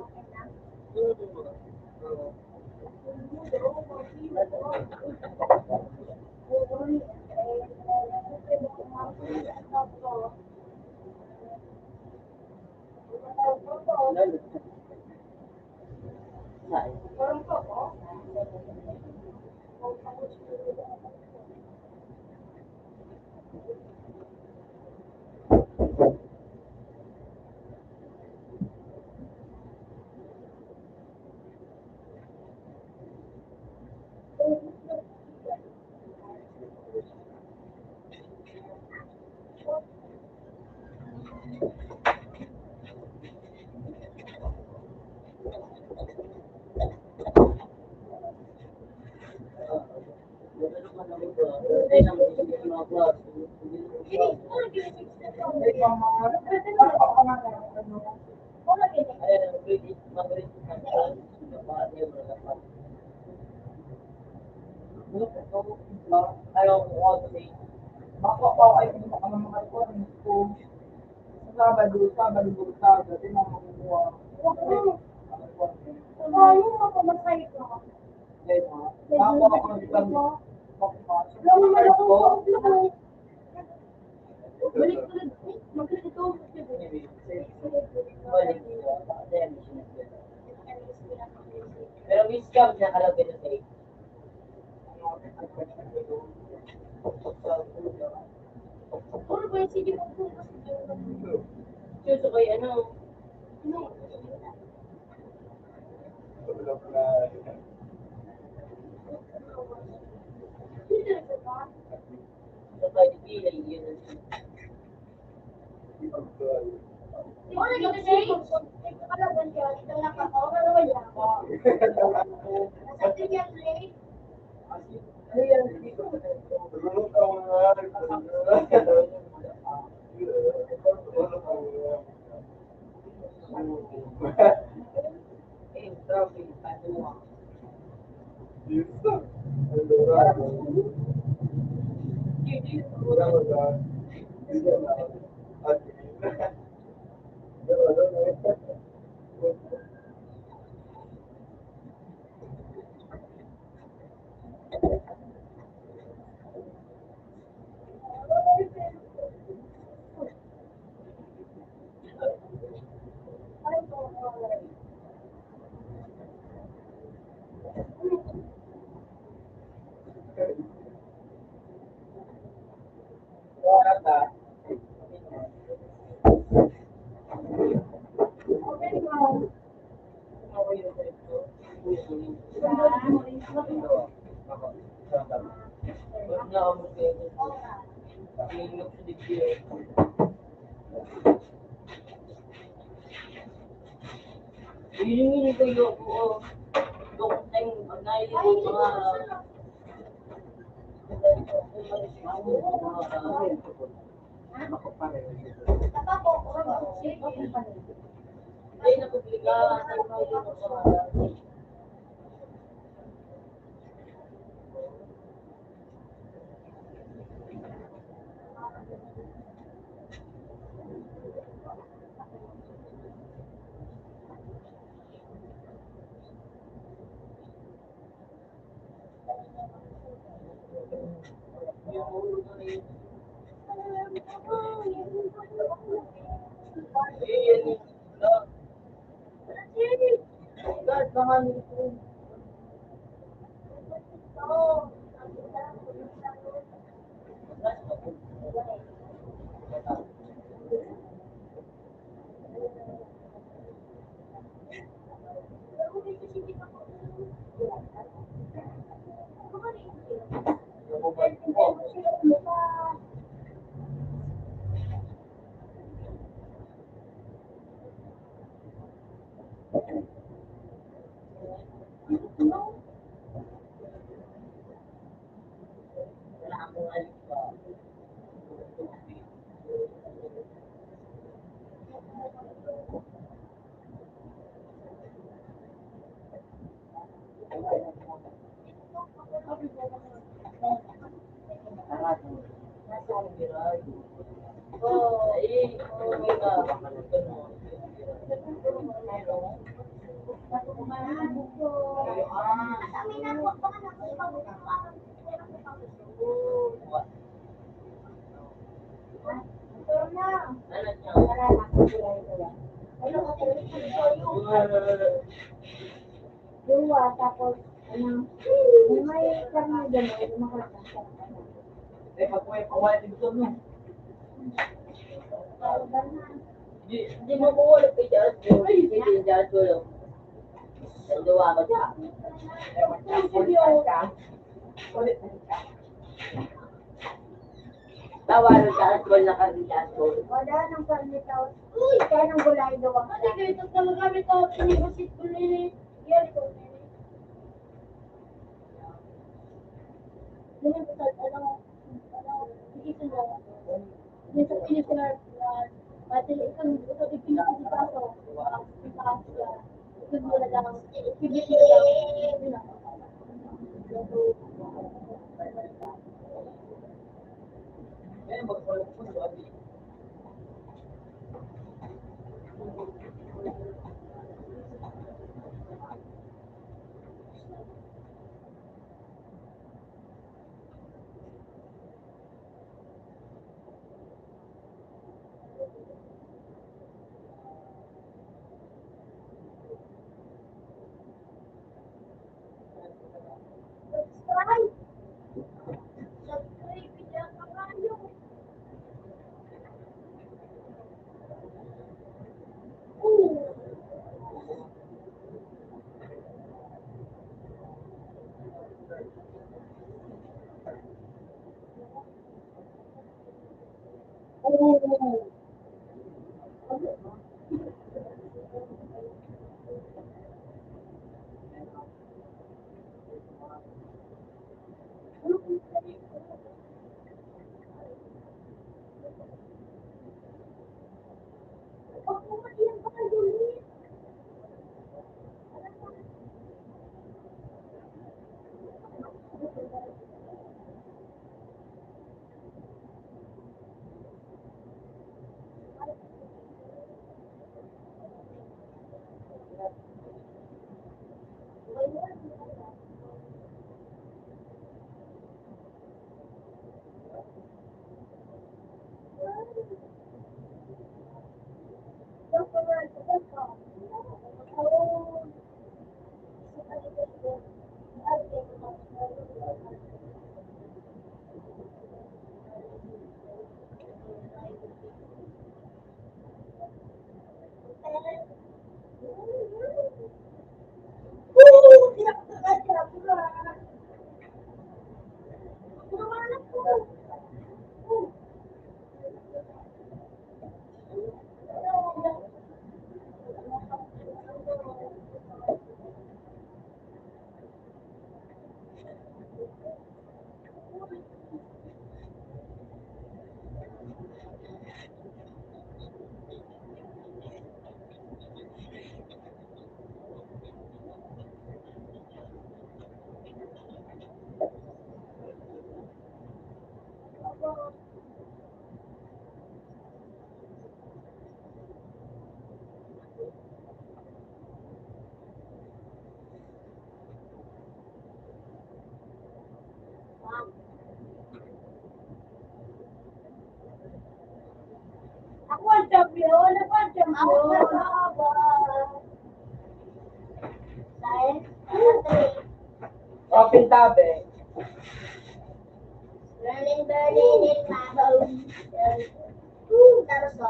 Ayaw ko kasi. Sabado, di mo makukuha. Ayaw mo mapamasay ka. Nakuha ko ng isang Alam mo, malaki ko. Balik ko na. Magalit ito. Pero miss ka, nakalagay na sa'yo. Puro ba yung sige mo po? Gusto ko yung ano, sa pagpilay, yun. Wala yung say. Kalaban ka. Ito lang ako. Wala ako. Nasa tingin late. Yun ko yung doon tayo magnayin yung mga ay napublika sa mga Dua, tapos, may karne doon, makakasya. Eh, pag may pawala dito, no? Hindi mo kukulit kay Jasper. Kay Jasper lang. Nanduwa ko siya. Eh, magkakulitan ka. Ulit ka. Tawaran ka at wala ka rin Jasper. Wala nang karne tao. Uy, kaya nang gulay daw ang Kasi ganito talaga may tao pinibasit ko nila. Yan ko nila. Ganyan ko sa iisin mo. Yan sa pelikula na pati isang ipinakasikaso. Ikot mo na lang. Ikibit mo lang. Yun lang. Eh, magkulog po, sabi. subscribe. Subscribe, bilang kayo. Ako ang champion, ako ang champion. Dahil, Open tabi. Berlin, in my home. Tapos ko.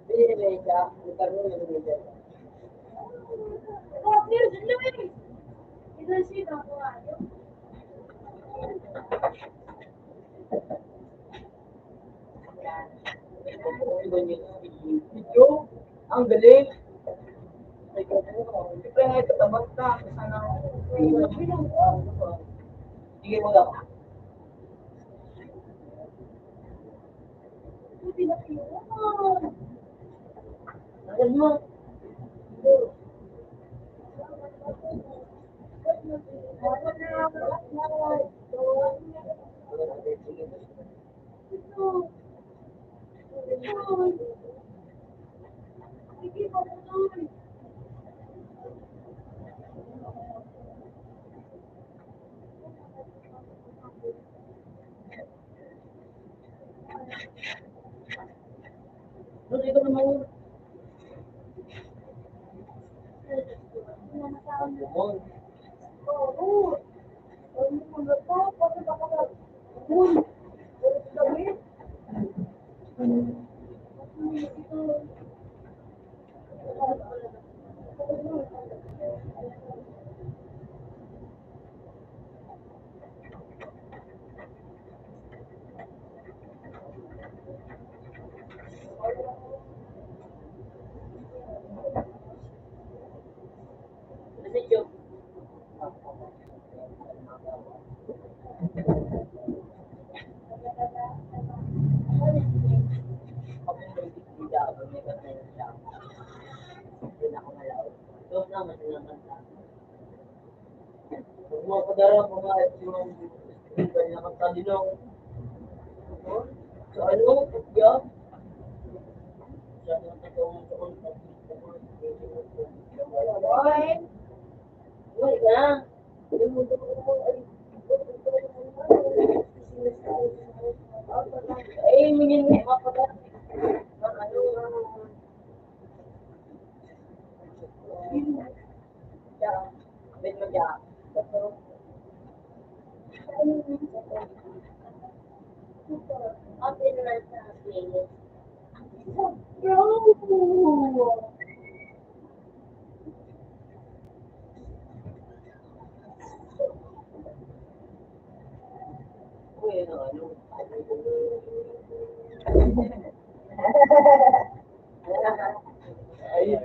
Hindi na siya. Nagkaroon ng media. Oh, here's the Louis. Ito si Ako Ayo. Iba niya. Video. Ang galing. Siyempre nga ito, tabas ka. Sana, sige mo lang. Alam mo, doon ikaw naman. Yun. Kasi yun, ako yung hindi ako, may kanta yun siya. Hindi na ako malaw. Doon naman silang kanta. Huwag mo ako darang mga yung na kanta dinong. So ano, yeah. Siya yung tatawang sa kanta. Uy ka. Eh, mingin mo ako ba? Ano, yeah. Bet mo siya. Open na sa playlist. Uy, ano. Ayun.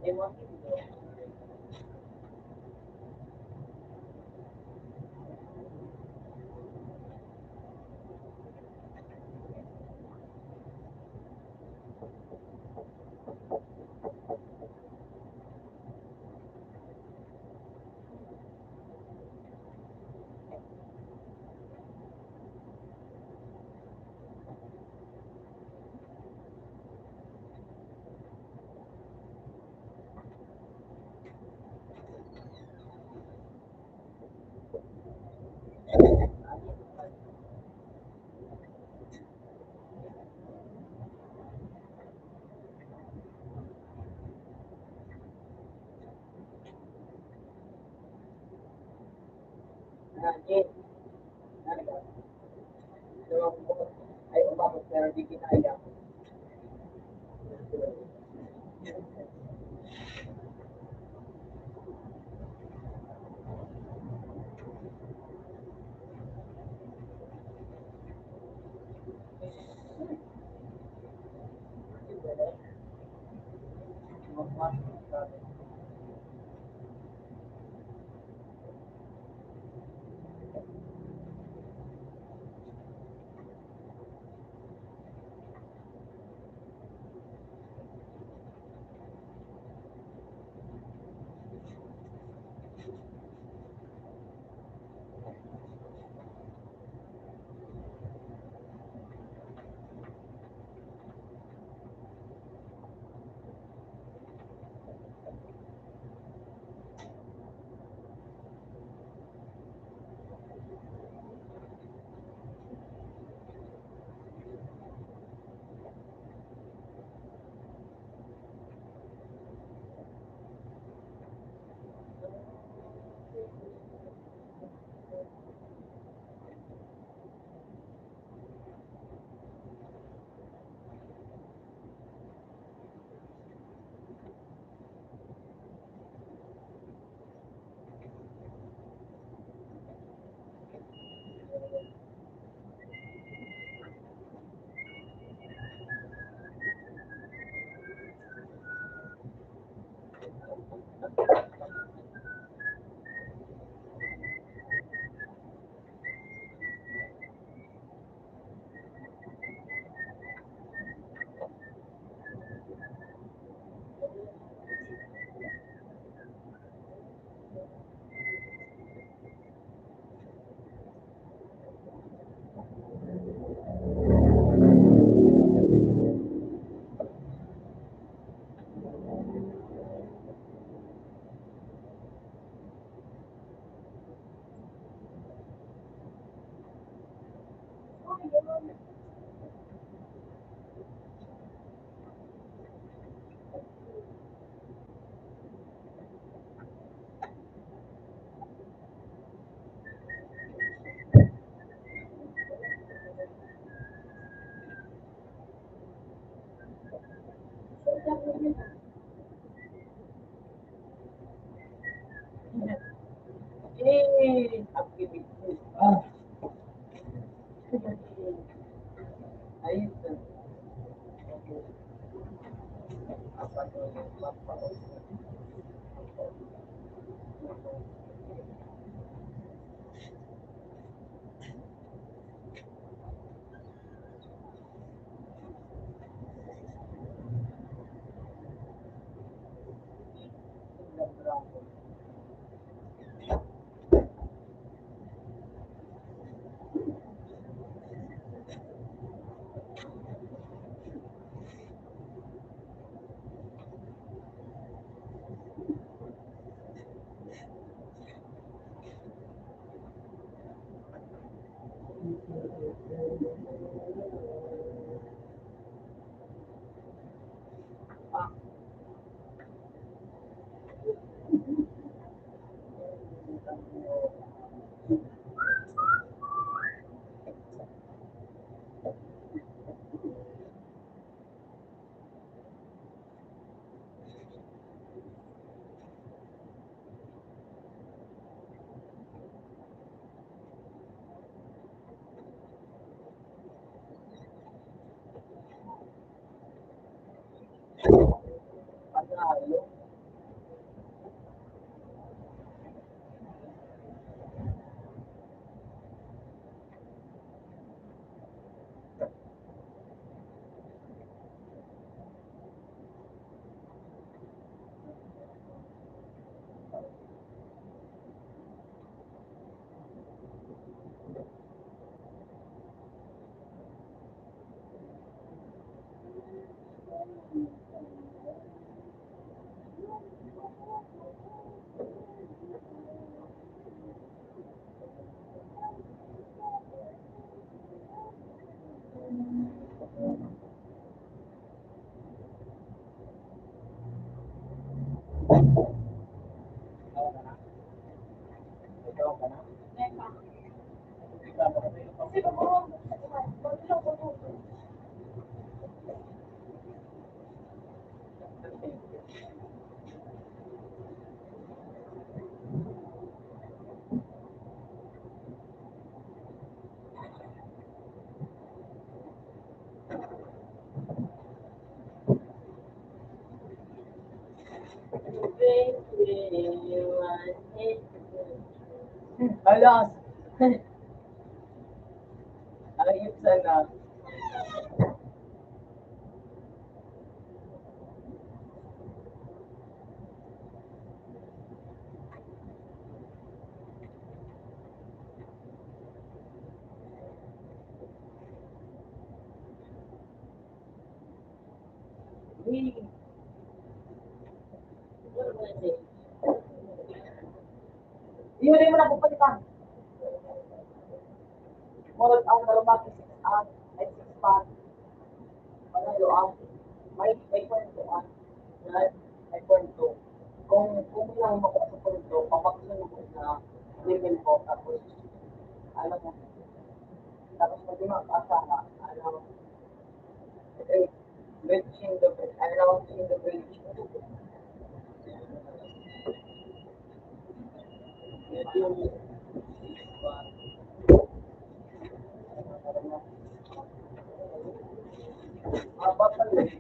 Ewan ko. Jen. Ay, umabot pero di kinaya. Activity. Ayun. Okay. Apa tuh? Apa? Panalo. Ikaw ka na? Kasi kung wag lang ko Alas. Ayun sana. Hindi mo na pupalitan. Murag ang narumaki ay 6 pa. Panalo ang may point to ang may point to. Kung lang mo sa point to, pamaksin mo na level ko tapos alam mo. Tapos pag di makasama, alam mo, reaching the bridge, announcing the bridge. Medyo, apat na rin.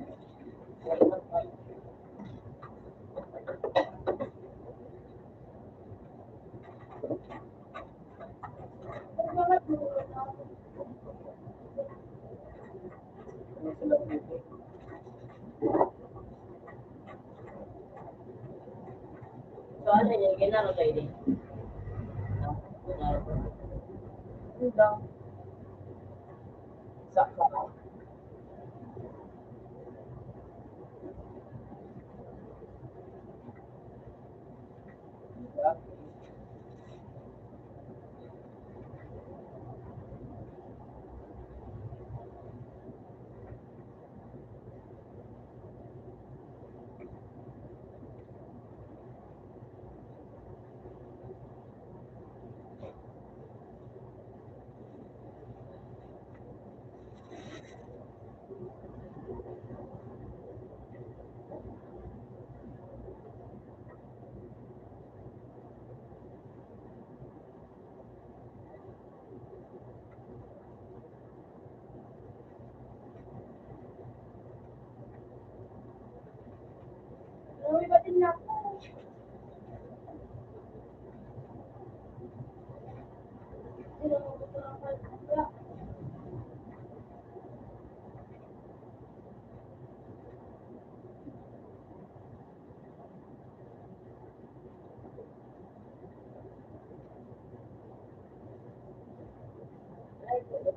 So, ano yun? Ginaro kayo din? Ginaro. Sakto.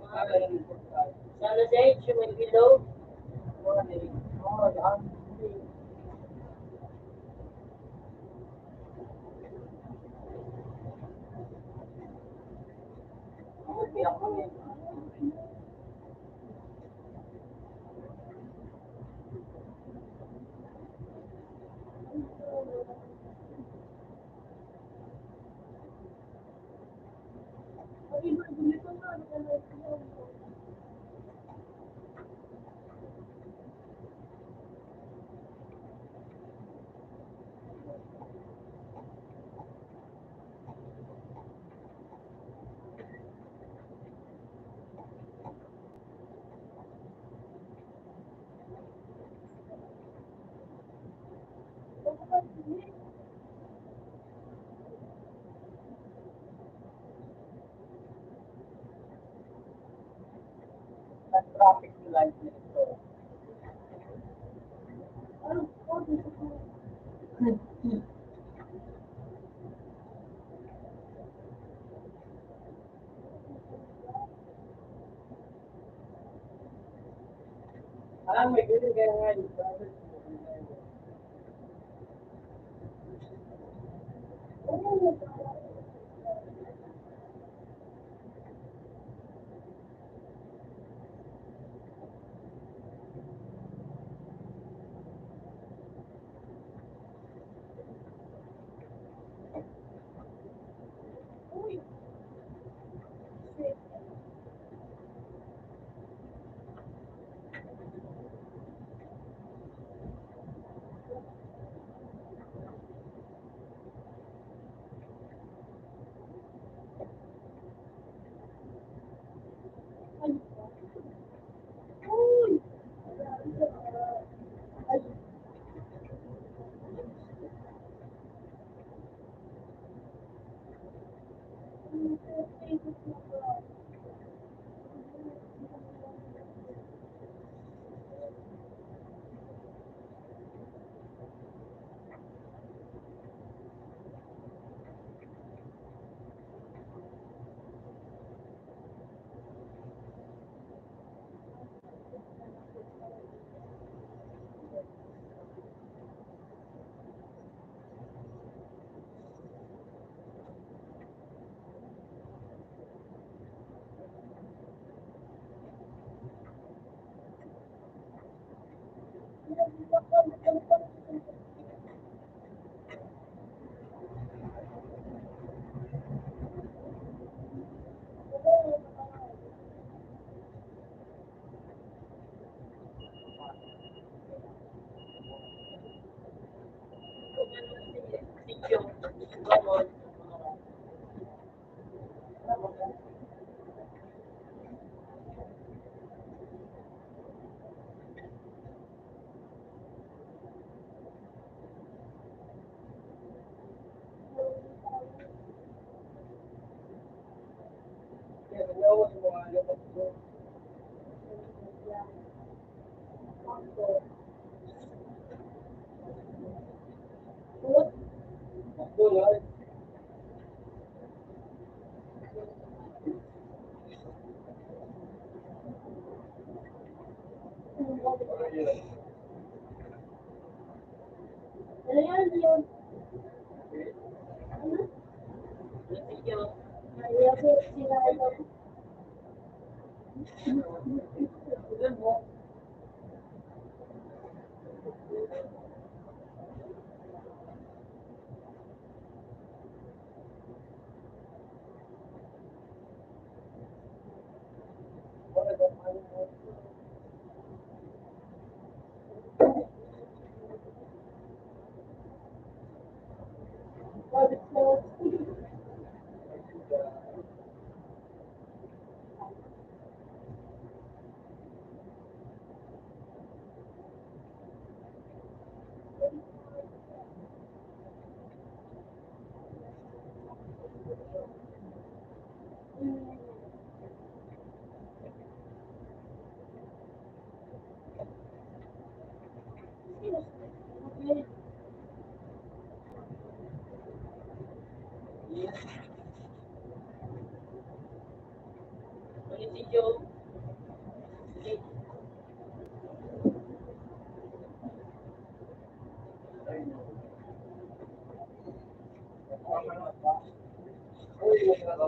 Sana sa yung may below. Traffic light nito. May ganun kaya nga yung traffic.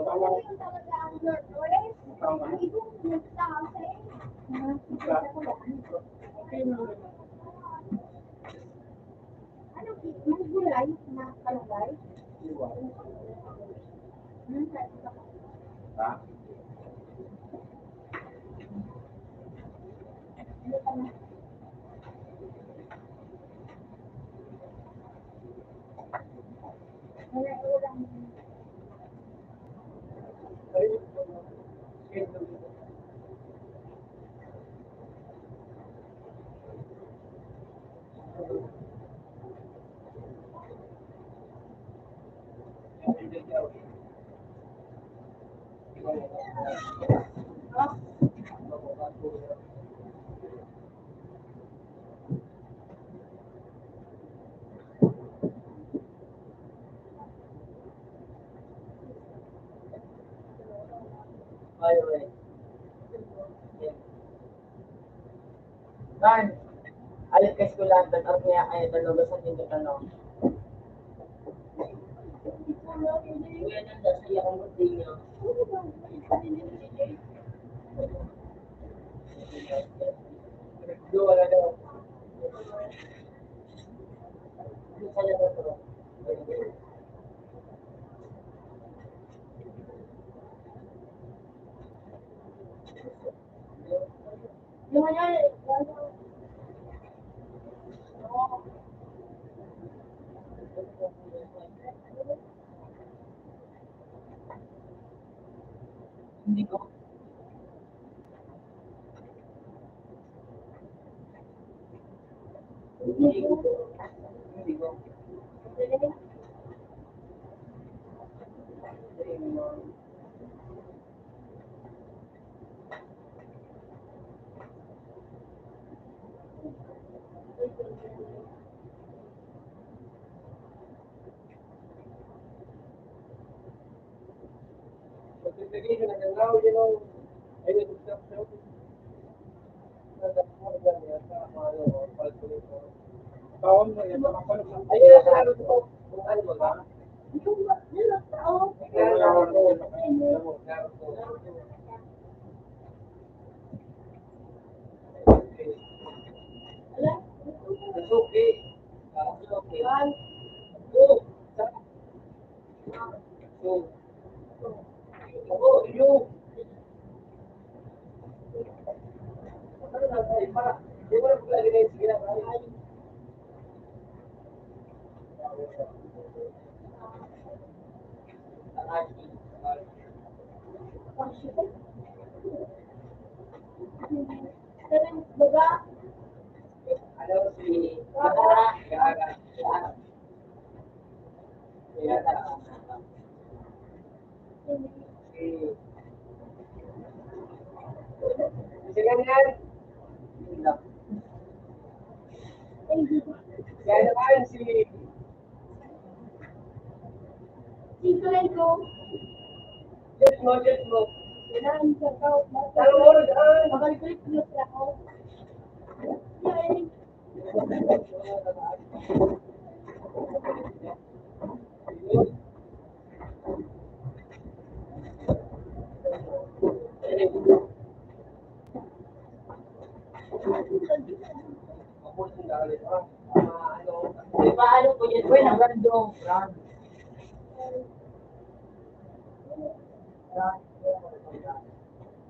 yung talaga ang your choice. Ang ibong nagsasabi. Anong yung gulay na kalagay? Ha? Wala ulang. By the way. Kan, alit ka eskulatan at niya ay talugasan din ka no. Kuya nanda sa iya kong buti niya. Dua wala daw. Isa na daw to. Yung ano, Hindi ko. Hindi ko. Hindi ko. Notification and now you know any stuff Kawan mo yan, makapalag lang. Ayun, ano to? Kung ano ba? yung nilot tao. Wala. It's okay. It's okay. Go. Go. Oh, you. Ano na tayo? Para, di mo na paglalagay na yung ginagawa. Pero baga, Ano si Gaga? Gaga. Si ganyan. Yan naman si secret ko, Jet mo, Jet mo. kailangan sa tao. Talo mo rin dyan. Makal-click na siya ako. Yay! Paano po yan? Well, nagandong.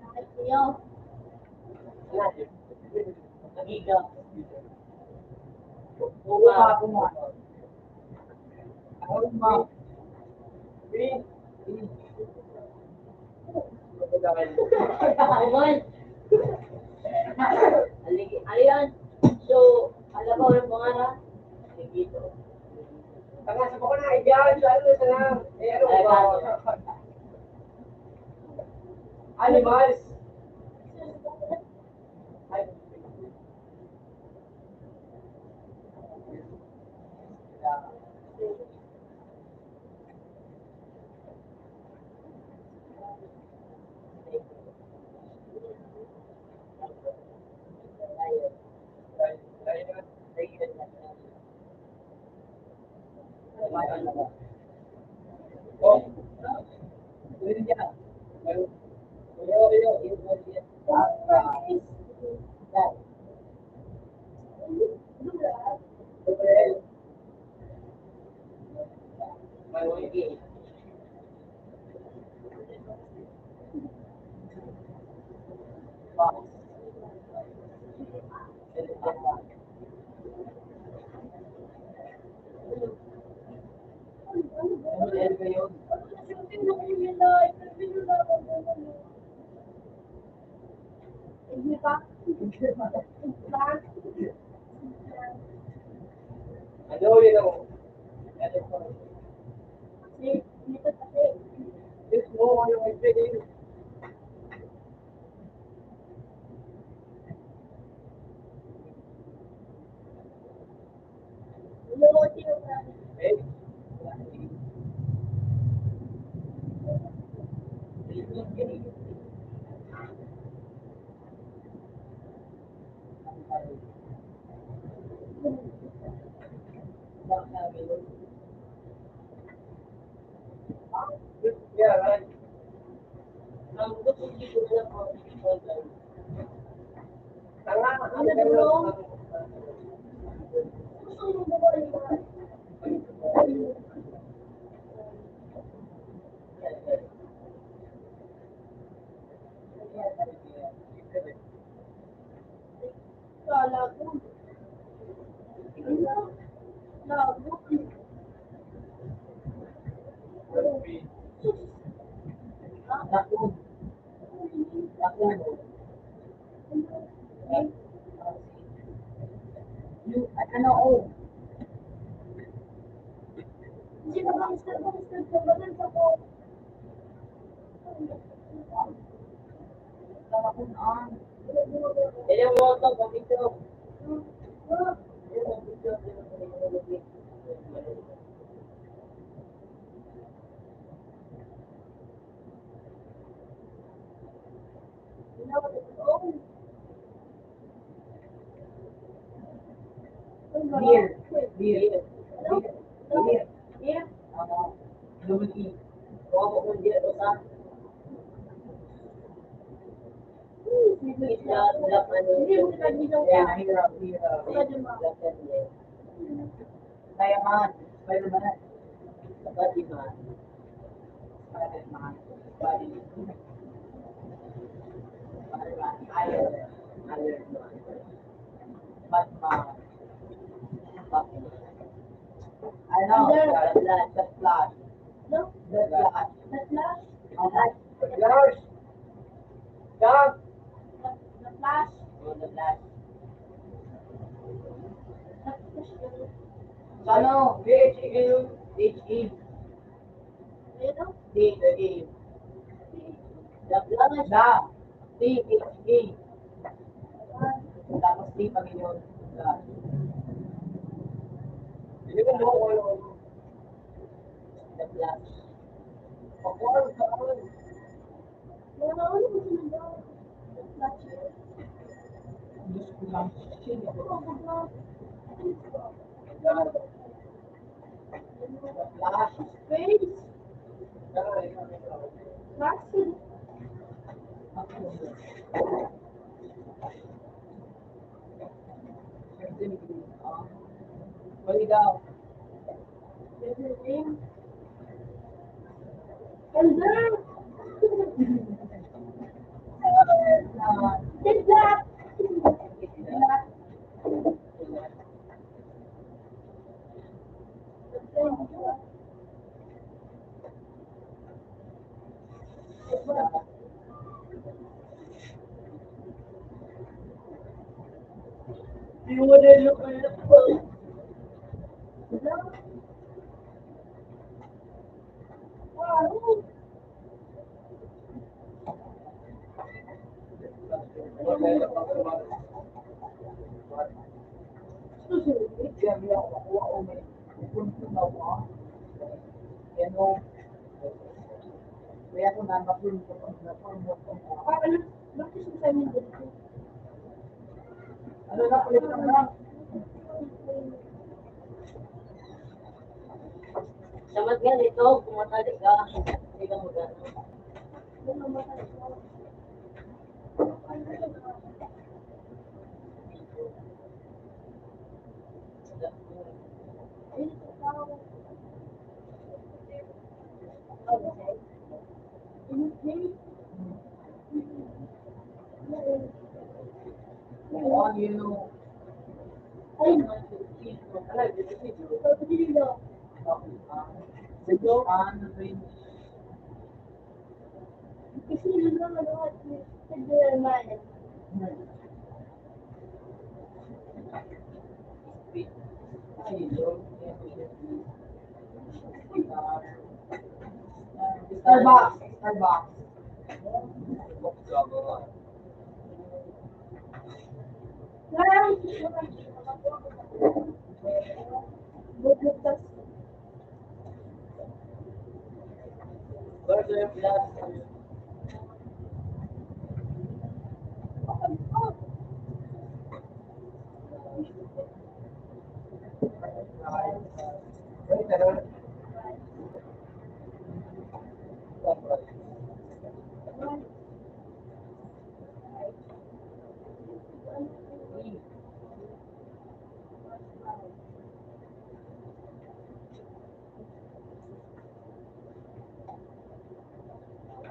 Bakit niyo? Nagiga. Buka. Buka. Alma. Green. Awan. Aliyan. So, alam mo ang pangalan? Dito. Tanga sa ko na ideal sa ano sa lang. Eh ano ba? Animals. Ay. Oh. Pwede niya. Hindi pa? Ano yun ako? Hindi pa kasi. Yes, mo, ano yung pwede. Eh? Yeah, right. Tanga, ano Ano kayo? daw? Gusto mo bumalik ka? Kala ko. Lago. Ano, oh. Hindi ka ba gusto ka ba dun sa ko? Yung moto, pag-ito. Beer. Beer. Beer. Beer. Lumaki. Huwag ko hindi ito sa black ano. Hindi mo ka gilaw Yeah, ka. hirap, hirap. Black and red. Diamond. Spider-Man. Batman. Spider-Man. Spider-Man. Iron Man. Iron Man. Batman. Batman. Ano? The Flash. No? The Flash. The Flash? Okay. The Flash. Dog. The Flash? Oh, the Flash. The Flash. Ano? D-H-E. D-H-E. Ano? D-H-E. The Flash. Da. D-H-E. Tapos D pag yun. Flash. Hindi ko mo ano. The Flash. Pakuan ka ano. Wala ano mo sinunod? The Flash. Diyos ko lang. The Flash. Space. Flash. Huli daw. Everything. And then. The Black. Black. You wanna look at the phone? Wow. Kaya kung nabakul ko na Ano? Bakit siya sa amin dito? ano na ulit lang lang. Sa mat ganito, pumatali ka. Hindi ka magano. Oh, you know. Ano rin? Kasi yun lang ano at sa German. Starbucks. Starbucks. Burger plus.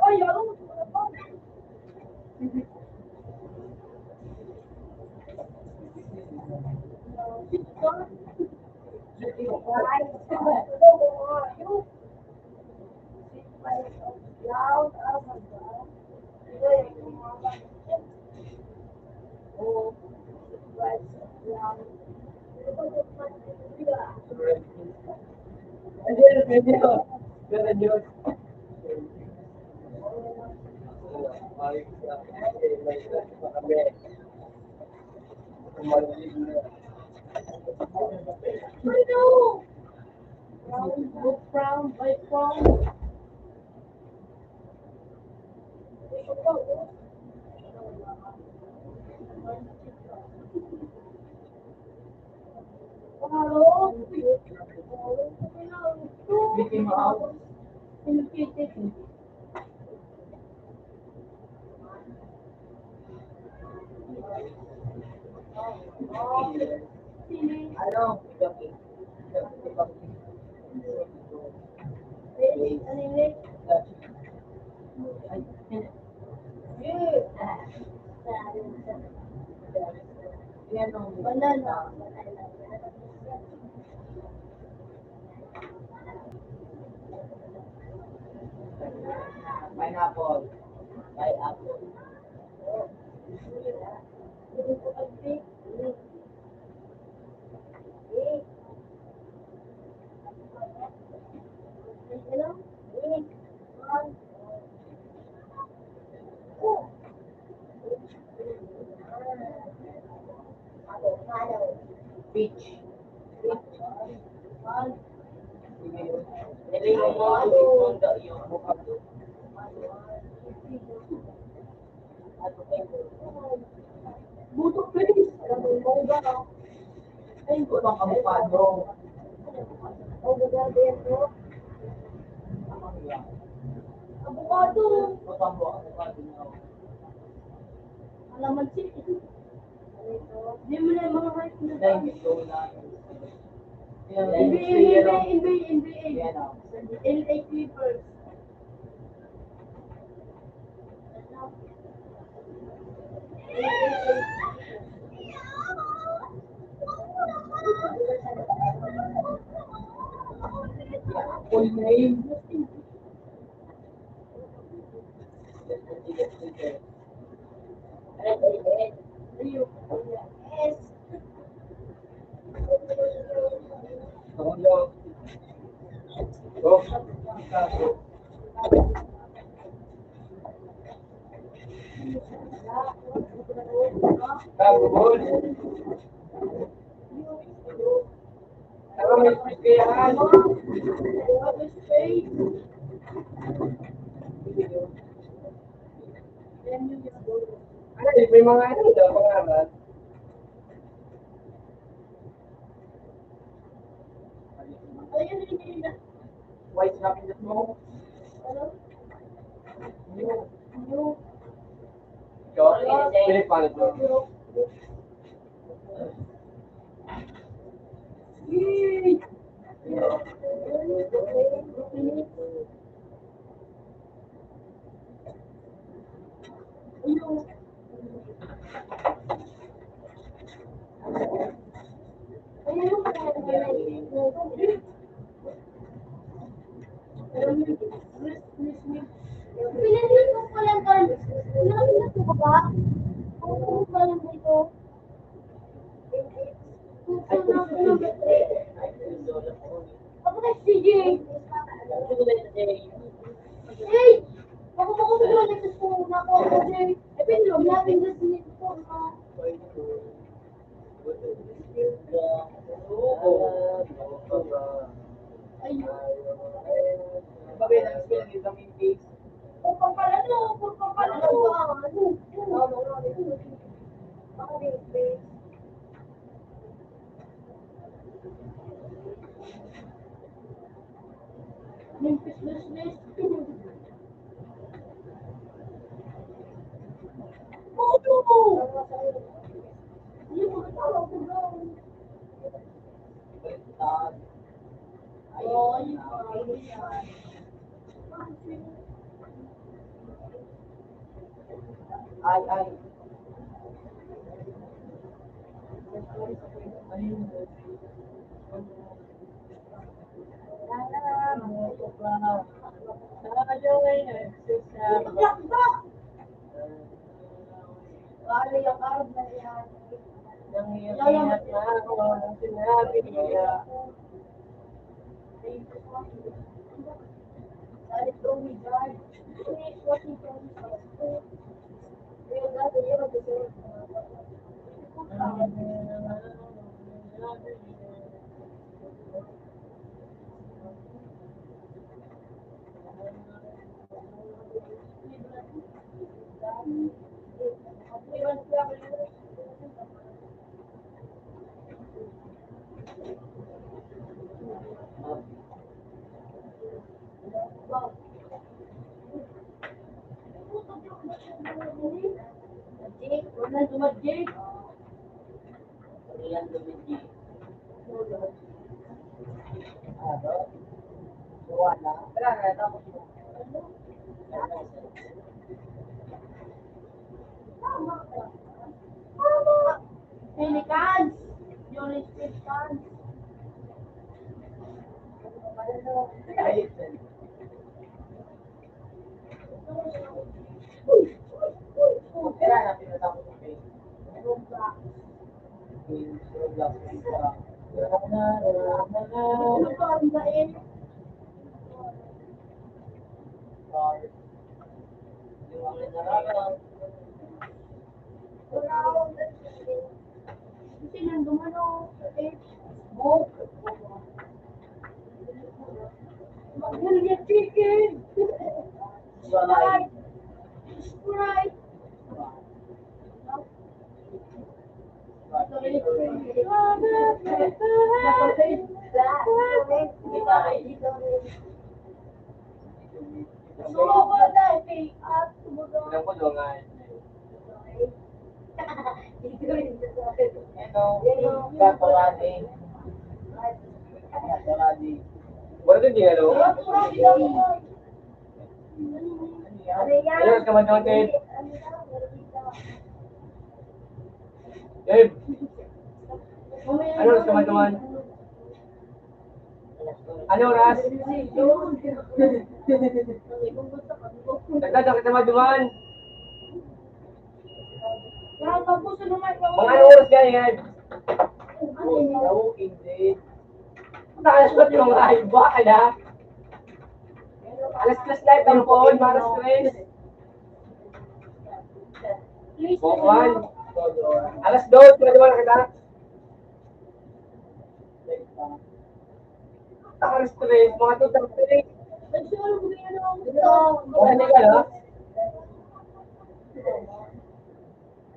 Oh, yun. Brown, white brown. Mickey Mouse. Ano? Yan ang Banana. pineapple. Pineapple. Peach. Nilay mo mo yung avocado. Buto please. Ay, ito ang avocado. Avocado. Ito ang avocado niya. Alaman city. Hindi mo na yung mga height na Dahil ito lang. NBA. Yan o. LA Clippers. Full name. May mga ano daw pangalan. Ayun, hindi na. White na pinat mo. Ano? Pilit pa nito. Pinansin ko pa lang kan. Pinansin ko ba? Oo, pa lang dito. Ako na si CJ. Hey! Ako ba kung ano nagsasabi na ako ako, Jay? Eh, pinlog namin na sinito ko na. Ayun. Bakit ang spell ng vitamin B? Kung pala no, kung pala no. Business. Oo! Hindi mo katawag ko daw. Oo, yun. Ay. Yakba! Ano yung arab na yan? Dahil ito may guard. Jake. Pelicans. Yung Pelicans. Kasi nandun ano, smoke. Magulya chicken. Sprite. Ilang ko doon nga. Gatorade. Wala din di ano? Ayun, kaman-kaman, Dave. Dave, ano oras kaman-kaman? Ano oras? Dagdag ang kaman-kaman. Mga ano oras ganyan? Hindi. Nakalasot yung live ba? Kaya? Alas-alas live ang phone, para stress. Bukuan. Alas 2, pinagawa na kita. Alas 3, mga 2-3. Ano ka na?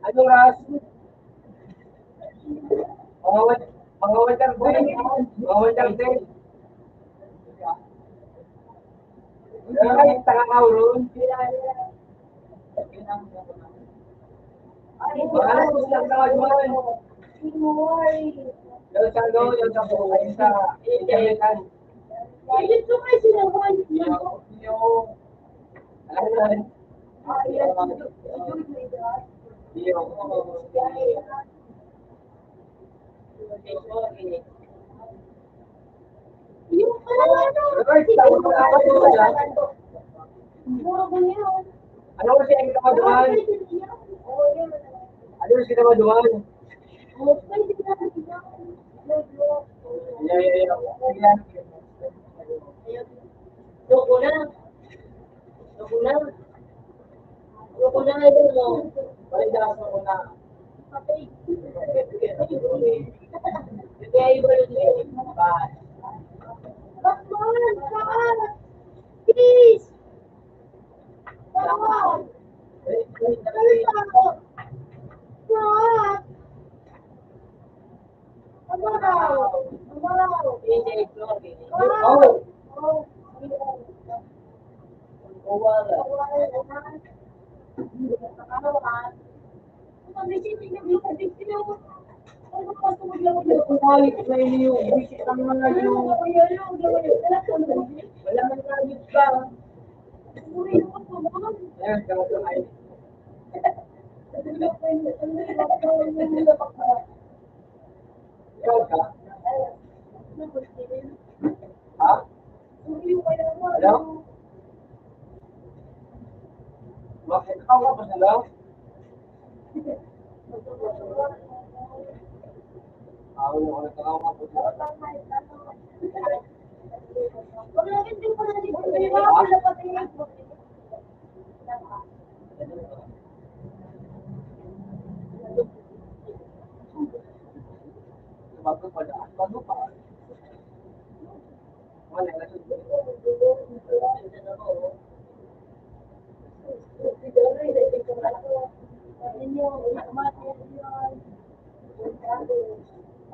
Anong oras? Mga 1:30. Mga 1:30. Ay, tanga ka ron. Wala ko silang tawad mo. Yung sa ano, yung sa buhay sa American. Dito kayo sila one. Yung, alam mo na, yung, Yung Robert, tawag mo na ako dito, ha? mura ko yun. Ano kasi ang tinawaduhan? Ano yung tinawaduhan? Yeah. Loko na. Loko na. Loko na nga yun mo. Palidas mo na. Kaya iba yun eh. Bye. Bakman! Saan? Please! Bakman! Salita ako! Saan? Amaraw! Amaraw! Hindi, ito. Amaraw! Oh, Wala. Kumalit na yung visit ang mga yung wala man nagit ka. Ayan, kaya ito ay. Ikaw ka? Ha? Hello? Bakit ikaw ka ba sila? Ako na ako nagkakawa po sila. Bago pa daan. Bago pa. Wala na siya.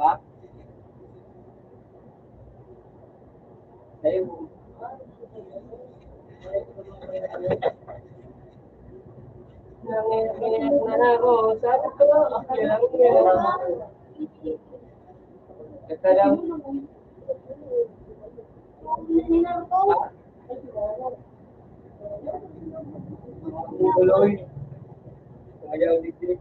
Ha? Ayun. Nangyayari na ako. Sabi ko, okay lang yan. Ito lang. Tuloy. Ayaw dito.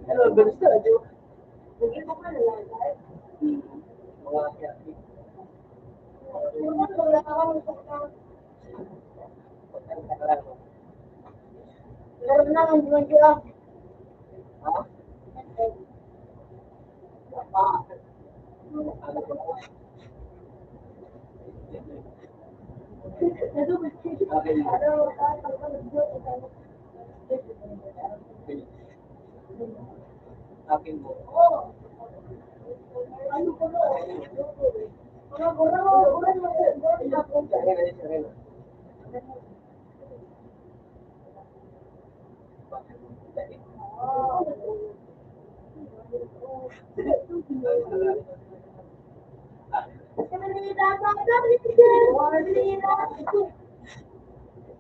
Ano, gusto na dito. Mga kiyaki. Meron na ang juwan-juwa. Ha? Akin mo.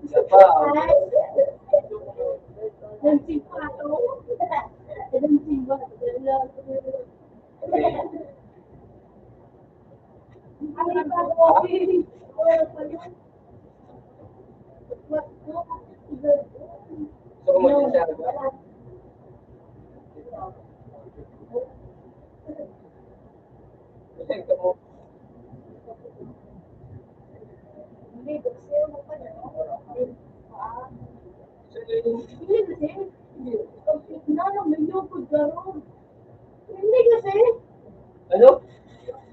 Isa pa. So, mag-isa ba? Kasi ito mo. So, Hindi kasi. ano?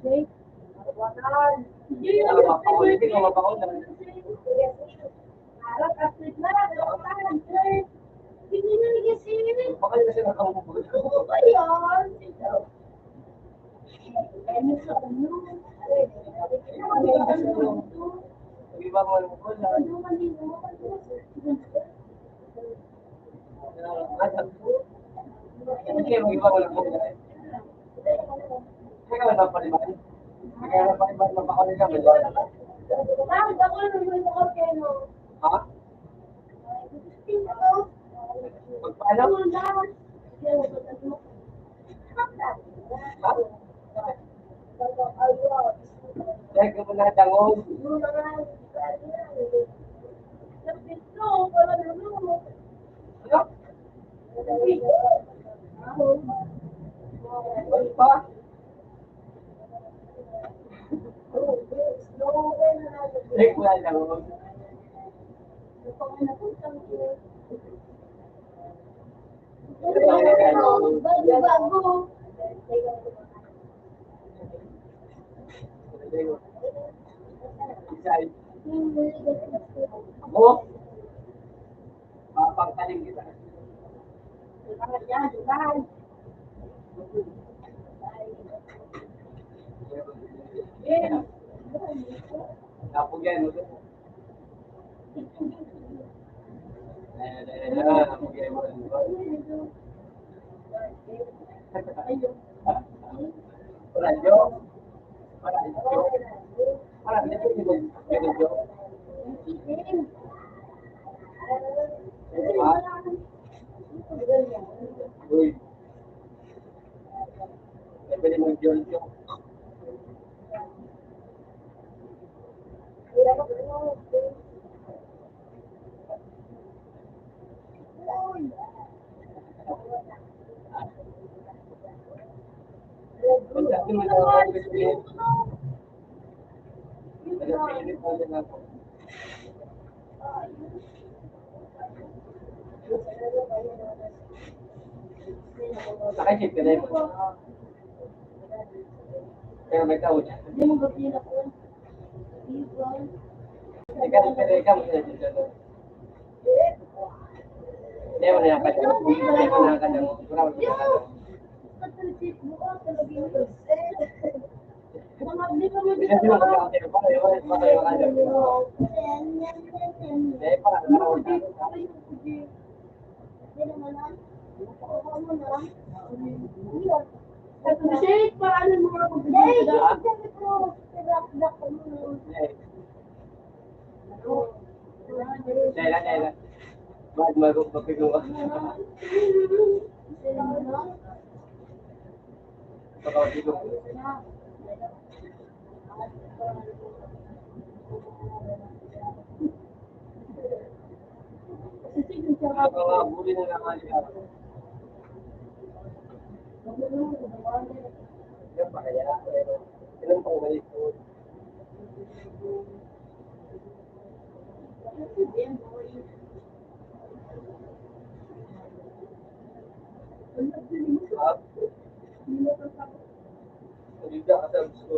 Hindi Hindi ka mapakaon. Harap atlet na, dapat sir. Hindi na kasi. Baka kasi nakamubog. Ano ba yan? Ano sa ano? Iba mo lang ko na. Hindi kayo iba mo lang ko na. Kaya ka napaliban. Kaya na pa iba na pa kanila. Bakit ako naman ako kayo, no? Ha? Magpaalam? Ha? Dahil ka mo na dangog. Ano? Ano pa? Dahil mo na dangog. Isay. Ako? Papangkaling kita. Napugyan mo doon. Napugyan mo doon. Radyo? Radyo? Radyo? Uy. Pwede mo yung nakikip ka na yun. Pero may tao dyan. Hindi mo gawin ako. Ikaw mo sila dyan. Hindi mo na yan ka dyan. Hindi mo na ka dyan. Wala mo sila ka dyan. Kasi mo ka dyan. Para yung ka dyan. Hindi, para ka dyan. Shake, paano mo ako Dahil. Bakit magpapagawa? Pagkakapagawa. Pagkakabuli na lang kanya. Yan pa kaya? Ilan pang mali po? Hindi ka kasabs ko.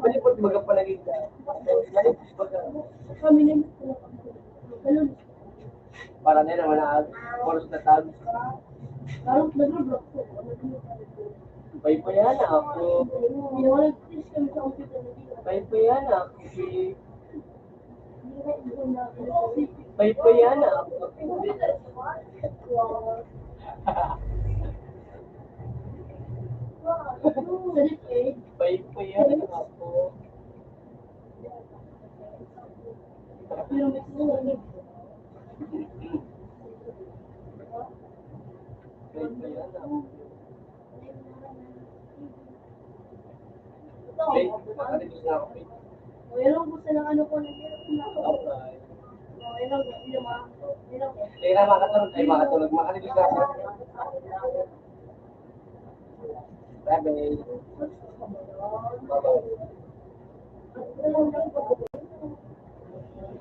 Malipot magapalagay ka. Malipot baga. Para nila wala oras na tag. Paypayan ako. Paypayan ako. Paypayan ako. Paypayan ako. Meron gusto ng ano ko na Kaya makatulog ay makatulog. Makalibig ka ako. Bye-bye.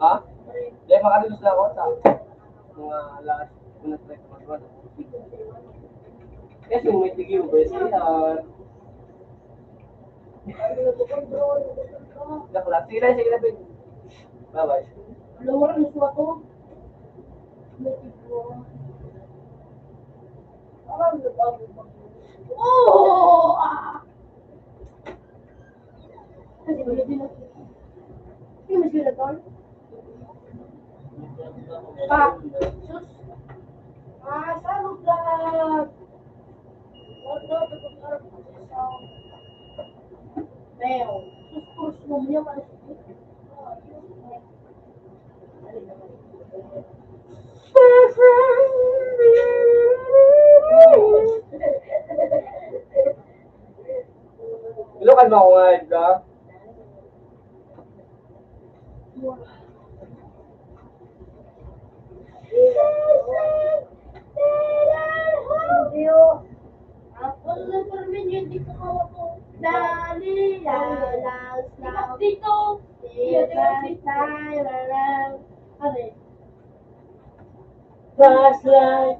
Ha? Hindi, makalibig na ako sa mga alas. Unang strike naman ko. Kasi may tigil ba siya? Naklat. Sige na, sige na. Bye-bye. Lower na suwa ko. Oh! Kasi ko din ako. Hindi mo sila tol? Pa! Sus! Salud lang! Niyo ka. Ilokan mo ako nga, Edgar. Flashlight.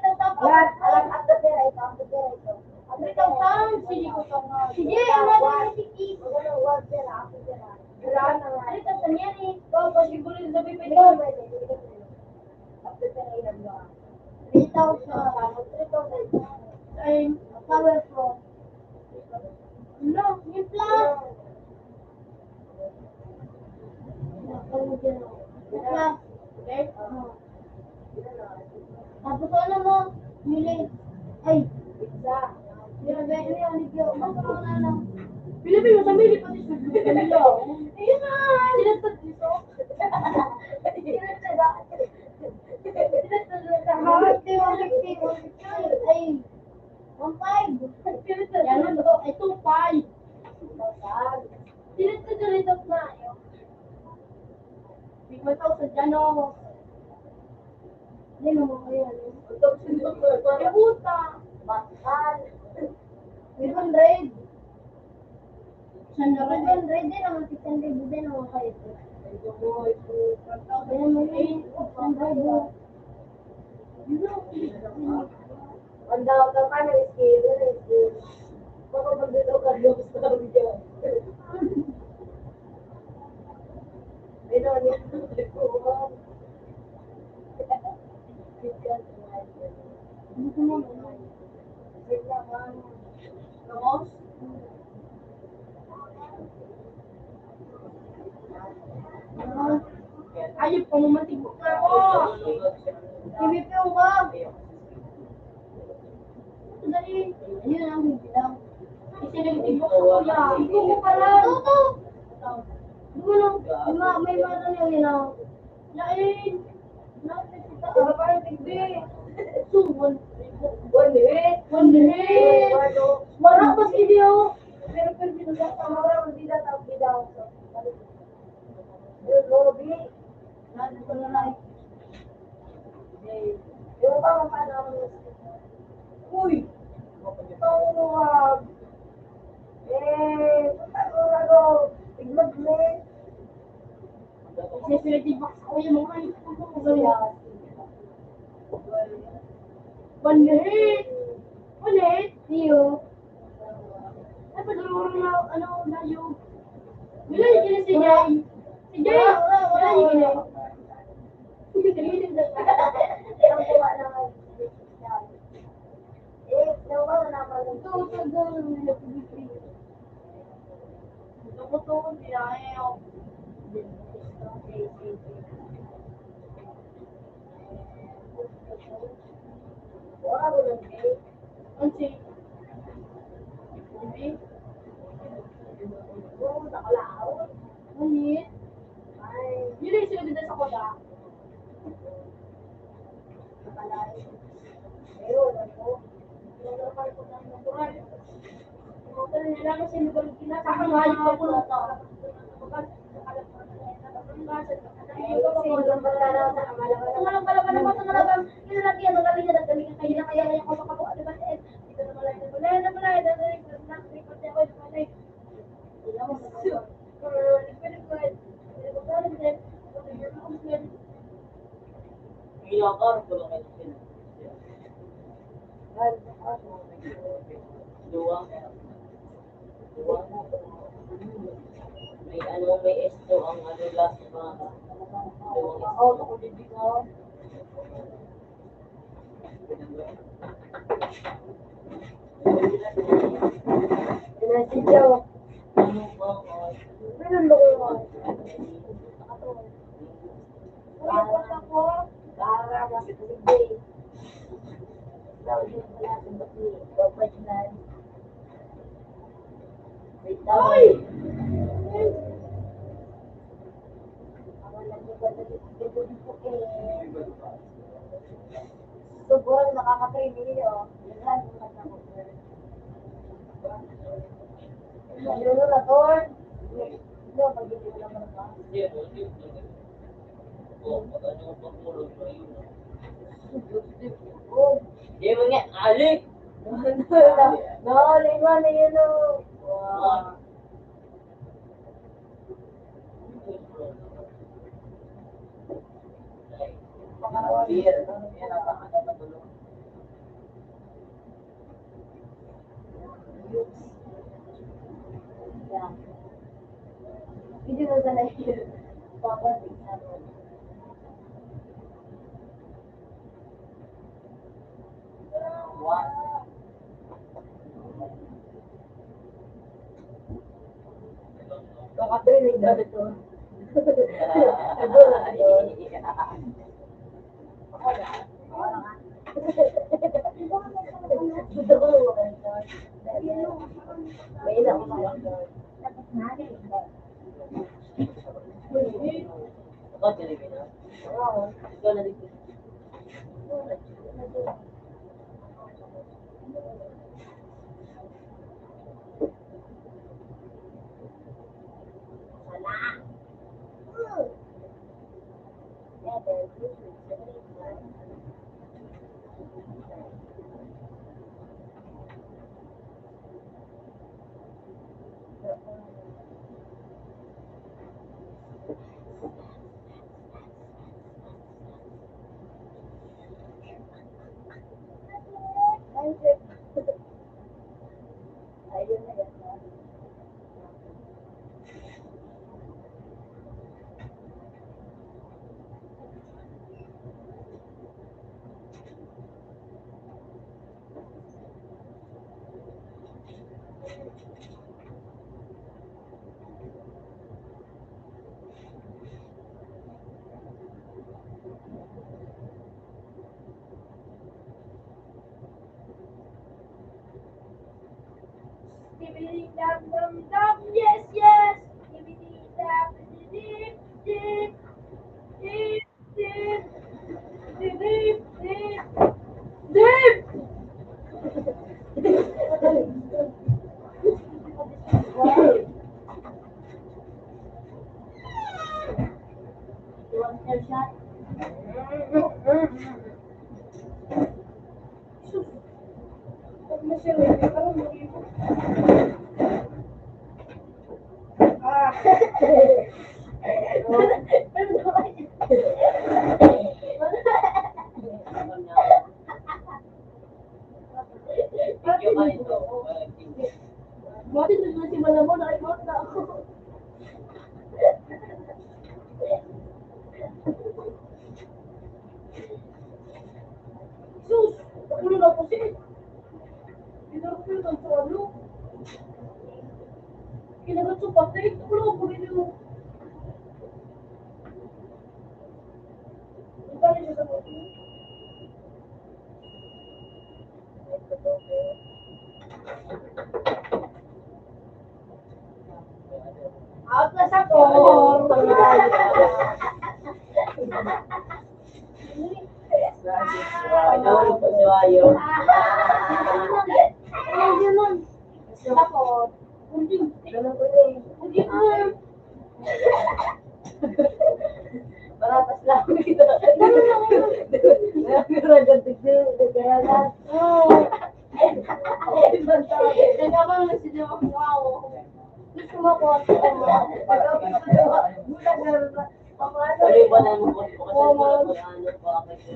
Alam at the pera ito, ang pera ito. Sige, ang nalala si Kiki. Wag pera, ako pera. Ano ka sa niyan eh? Siguro yung sabi pa ito. After pera ilan ba? 3,000. Ay, power from. No, yung plus. Plus. Okay? Tapos ano mo? Mili. Ay, pizza. Binabili yung video. Masarap na lang. Pinabili mo sa mili pati sa video. Ayun na! Sinatad dito. Happy 150. Ay, 1.5. Yan na to. Ay, 2.5. Sinatad na rin ito na. Bigman tao sa dyan o. Hindi naman kayo. Ay, puta. Bakal. 300. 600 din naman. 600 din naman kayo. Kaya mo yun. 600. Ang daw ka pa na skill. Baka magdito ka yung sabi dyan. Pero yan. Ayop ko naman tigok na ako. Ibipyo ka. Dali. Ayun ang bilang. Kasi nag-tigok ko kuya. Tigok ko pala. Toto. May mga lang yun. Lain. Iba parang tigbi. So, 1 minute. Marap pas video. Pero pinagdata sa mga hindi data video. Yung lobby. Nandito na lang. Yung pa mga paano. Uy. Tawag. Ano. Tigmaglit. Kasi pinagdibak ko yung mga ito. 1 minute. 1 minute. Iyo. Ay, pag-alawang na, na yung... Wala yung gina si Jay. Si Jay! Wala yung gina. Ang kuha naman. Nawa na naman. Ito ko to, dinayo. Wala ko lang eh. Ang si... Hindi. Oo, nakalaaw. Ngunit. Yun yung sila dito sa koda. Nakalaaw. Meron ako. Nagkakal ko ng natural. Pero nila kasi kinakahayip ako na ito. Iyakar ko lang ito sila. Luwang. May esto ang last mga luwang esto. Ako dito ko. Pinasidyo. Ano ba? Meron ba ko? Parang ako. Parang kasi hindi. Daw din pala sa bati. Dapat na. Ay! Siguro nakaka-3 million. Yun na to. Hindi, pag-ibig naman ba? Di mo nga, alik! Lima na yun o. Wow. Beer. Yan ang makakatulong. Hindi ko sanay. Papating na mo. Kakatuloy na ito. May ilang Tapos na rin. ako, talaga na. Ikaw na dito. Ayun na yan. Dum, yes, yes. Dum, dip, dip, dip, dip, dip, dip, dip. You want a shot? Video ka nito. Bakit nagsimula mo? Nakikot na ako. Sus! Nakulo na po siya. Pinarapil ng solo. Kinagat sa patay. Nakulo po rin yung... Ibalik siya sa mga. Out na sa core. Ano, pagkawayo. Ayun yun nun. Tapos, kunting. Kunting nun. Paratas lang dito. Pero gantigil, gagayanan. Oo. Nagkabang na sila ako. Wow. Gusto mo ko ako. Wala ba na mo po kasi wala ko ano pa kasi.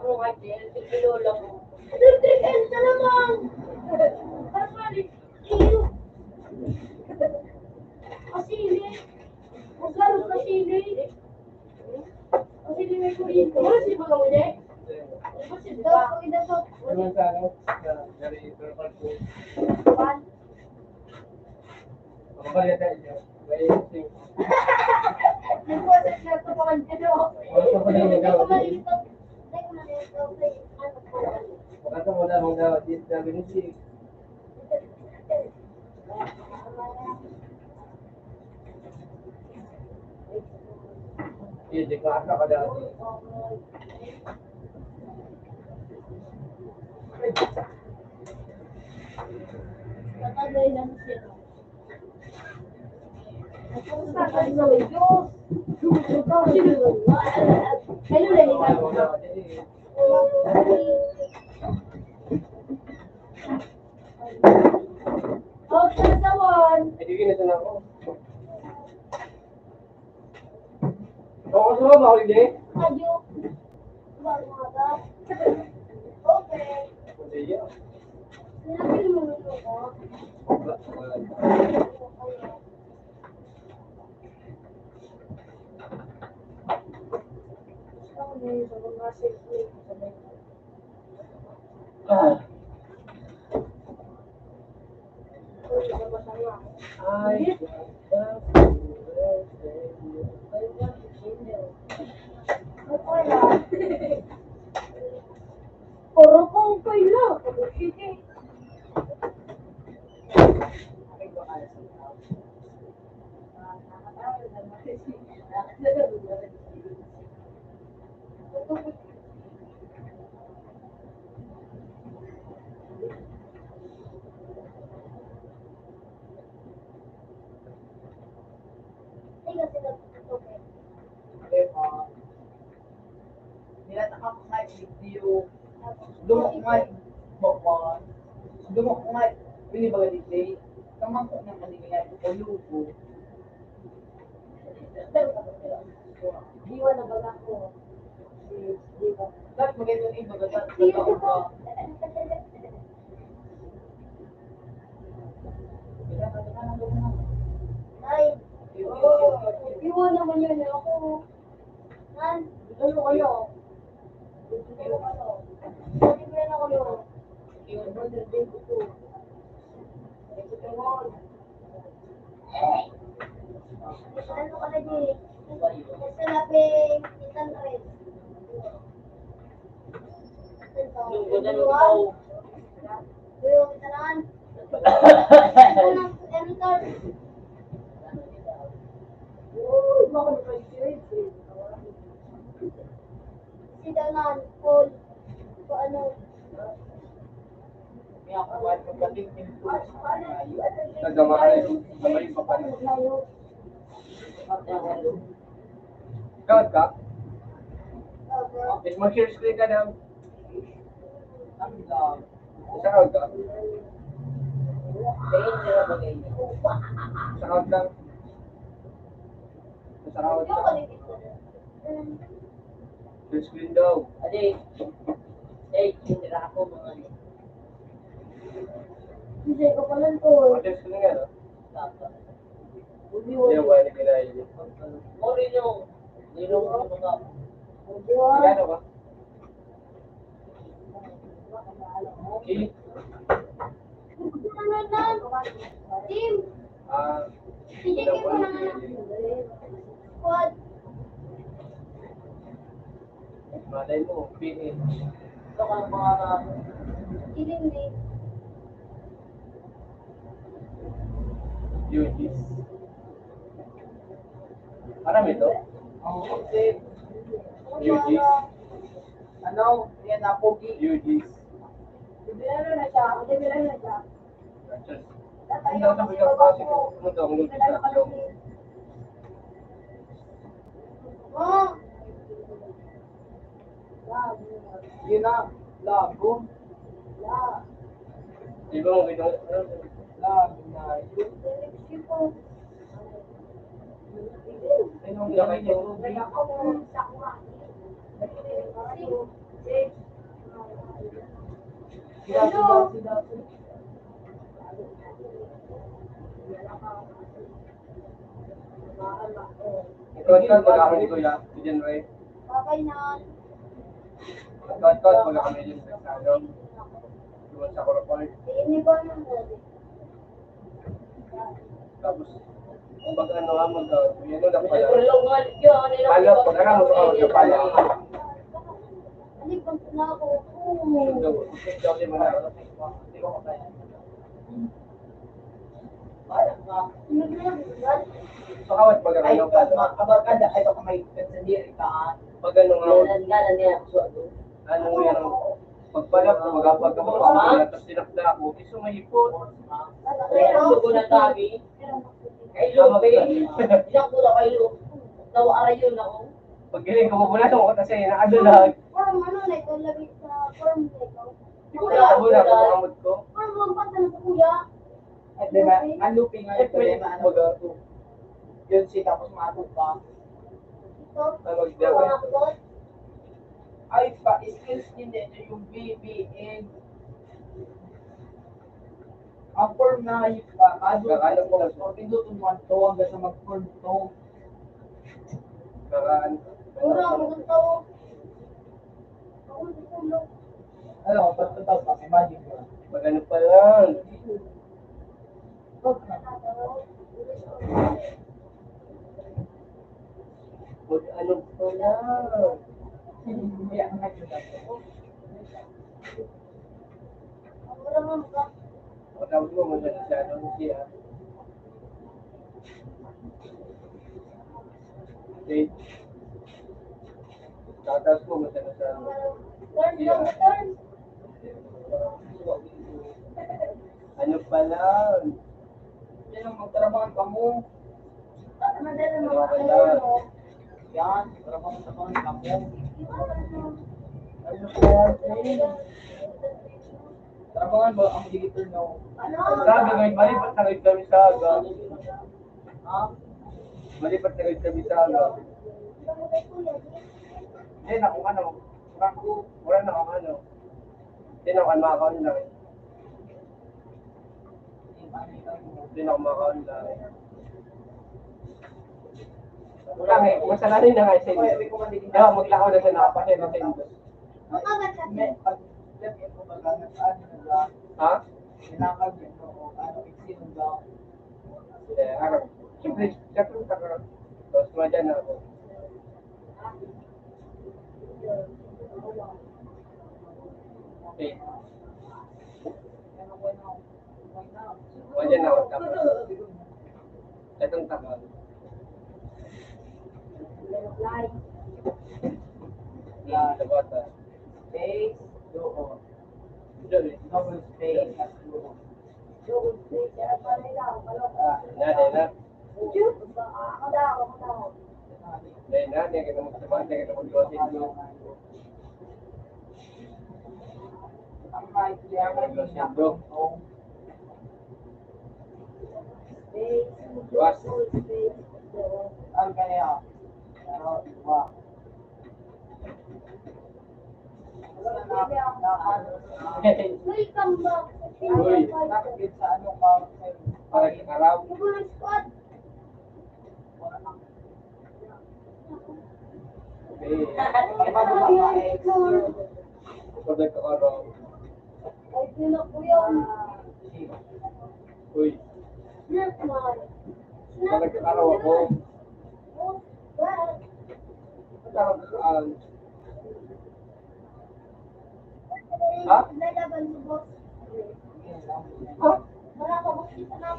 Ano nga din, tigilola ko. Nagtikin ka naman. Parang mali. Iyo. Kasili. Maglalos kasili. Kasili may kurito. Ano si mga muli? Kasi daw, pag inatot. Ano sa ano? Dari verbal ko. Pan. Makabalya tayo niya. May sing. Nagwasak na ito mga dito. Ano pa rin yung daw? Malilito. Hindi ko malilito. Ano po? Makata mo na mong daw. Di sabi ni si. Iya, di klasa ka daw. Tatagay lang siya. Tatagay sa may Diyos. Hello, Lelina. Out na sa one. Hindi kinito na ako. Oo, gusto mo ma-holiday? Adyo. Bago nga ba? Okay. Holiday. Nilapin mo rin ako. Ako na yung sabi nga sa Ay, Puro kong kayo. Sige. Tingnan sila dito. Diba? Nilatak ako nga video. Dumok nga. Bawa. Dumok nga. Pili ba ganit kamang ko ng kanina ko lupo. diwa na baga ko. Diwa. Dahil maganda yung iba gagat. Dito po. Ay. Iwan naman yun ako. Nan, ano kayo? Ano kayo? Pwede ko na kayo. Ano ka na di? Kasi laping itan rin. Yung ganda ng tao. Yung itanan. Ito ng editor. Uy, baka na kayo si Danan, Paul. Paano? Kaya ako ba magdating yung Nagdamahal. Sabay pa pa rin. Ikaw ka? Is mag-share screen ka na. Isa out ka? Isa out lang. Isa out lang. Share screen daw. Adi, tindira ako mga ni. Hindi ko pala to. Share screen nga no? Hindi Hindi na ba hindi pinahili? mo rin yung nilong ko mga Magkano ba? Okay. Team, sige Ilang ko buwan na na nga. pinahili? Squad. Malay mo, PA. ito ka mga Ilindi. UGs. Marami to? Ang concept. UGs. Ano? Yan na pogi. UGs. Bilalo na siya. Bilalo na siya. Hindi ako sabi ka kasi kung ito ang luto sa akin. Oh. Yun na. Lago. Di ba mo kita? Lago na yun. Anong gawin niyo? Sida. Ikaw mag-ako ni Kuya, si Jen Ray. Babay na. Ikaw mag-ako ni Jen Ray sa ano? Doon sa Corapol. Ini ba nang dali? Tapos, pag ano nga yan na pala. tulong nga yun. Pala, pag ano mo sa pala. Ani bang na ako? Daw din mo na. Hindi ko kaya. So, kawat pag Ay, ano, abag ka ay baka may sandiri ka. pag ano nga, Galan niya ako sa ano yan, pagpalap, magapag ka mo, tapos tinakda ako, iso mahipot. Pero ko na tabi. Kay Lupe. Ilang ko na kay Lupe. Tawa ara yun ako. Pag giling ko, mabulan ako kasi nakadulag. Form ano na ito labi sa form nito. Wala ko na, pagkakamot ko. Form mo pa sa kuya. At diba, ang looping nga yung problema, ano ba? Yun si tapos matog pa. Ito. Tawag daw. Ay, pa, skills din dito yung BBN. ang form na Kakaalam ko lang. or pindutin mo ang to hanggang sa mag-form to. Karaan. Mura, maganda tao. Ako natutulog. Ano, pagkataw pa, imagine ko. Magano pa lang. Ano pa lang. Kaya ang height nila. Mura nga mga. O tawag mo magano siya. Ano siya? Okay. Tatas mo magano sa Turn lang na turn. ano pa lang. Yan ang magtrabaho ka mo. Madala Ano mga pa kayo. lang. Yan, trabaho ka mo. Ano po yan? Trabaho ba ang digital no? Ano? Sabi ngayon, malipat na kayo kami sa aga. Ha? Malipat na kayo kami sa aga. Hindi na kung ano. Wala na kung ano. Hindi na kung maka-online. Hindi na kung maka-online. Wala nga, masalanin na nga sa inyo. Kaya maglakaw na sa nakapasya na sa inyo. Makagat ka. May pag-step yun ko baga ano nila, Ha? sinakag yun o ano, iksinong daw. Eh, harap. Siyempre, siyempre ka. Tapos madyan na ako. Okay. Madyan na ako. Tapos, itong takal. Yan. Sa bata. Space, doon. Diyan eh. Double space, at doon. Nanay na. Nanay na, hindi ka na magsamaan, hindi ka na mag-iwasin mo. Ang height niya, may siya Bro. kung Iwas. ang kaya. Pero, wow. Uy, kambak. Uy. Nakakit sa ano ka, Para sa araw. Ibulong squad. Okay. Iba ba ba eh? Sabi ka araw. Ay, sino ko yun? Uy. Snap man. Sabi ka araw ako. Oh, what? Sabi ka araw. Ha? Lalaban mo, boss. Ha? Wala ka boss dito na.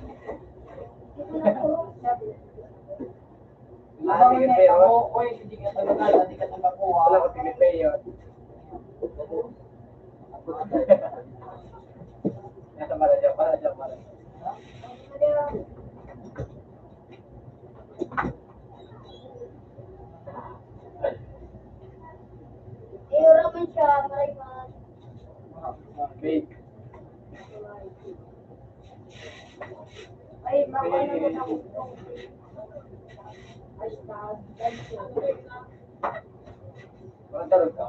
Ito na po. Ibang net ako, oy, hindi ka talaga, hindi ka talaga kuha. Wala ko tinipay yun. Nasa para dyan, para dyan, para. Iyura man siya, maray man. Wait. Ay, makano mo na ko. Ay, stop. Parang talog ka.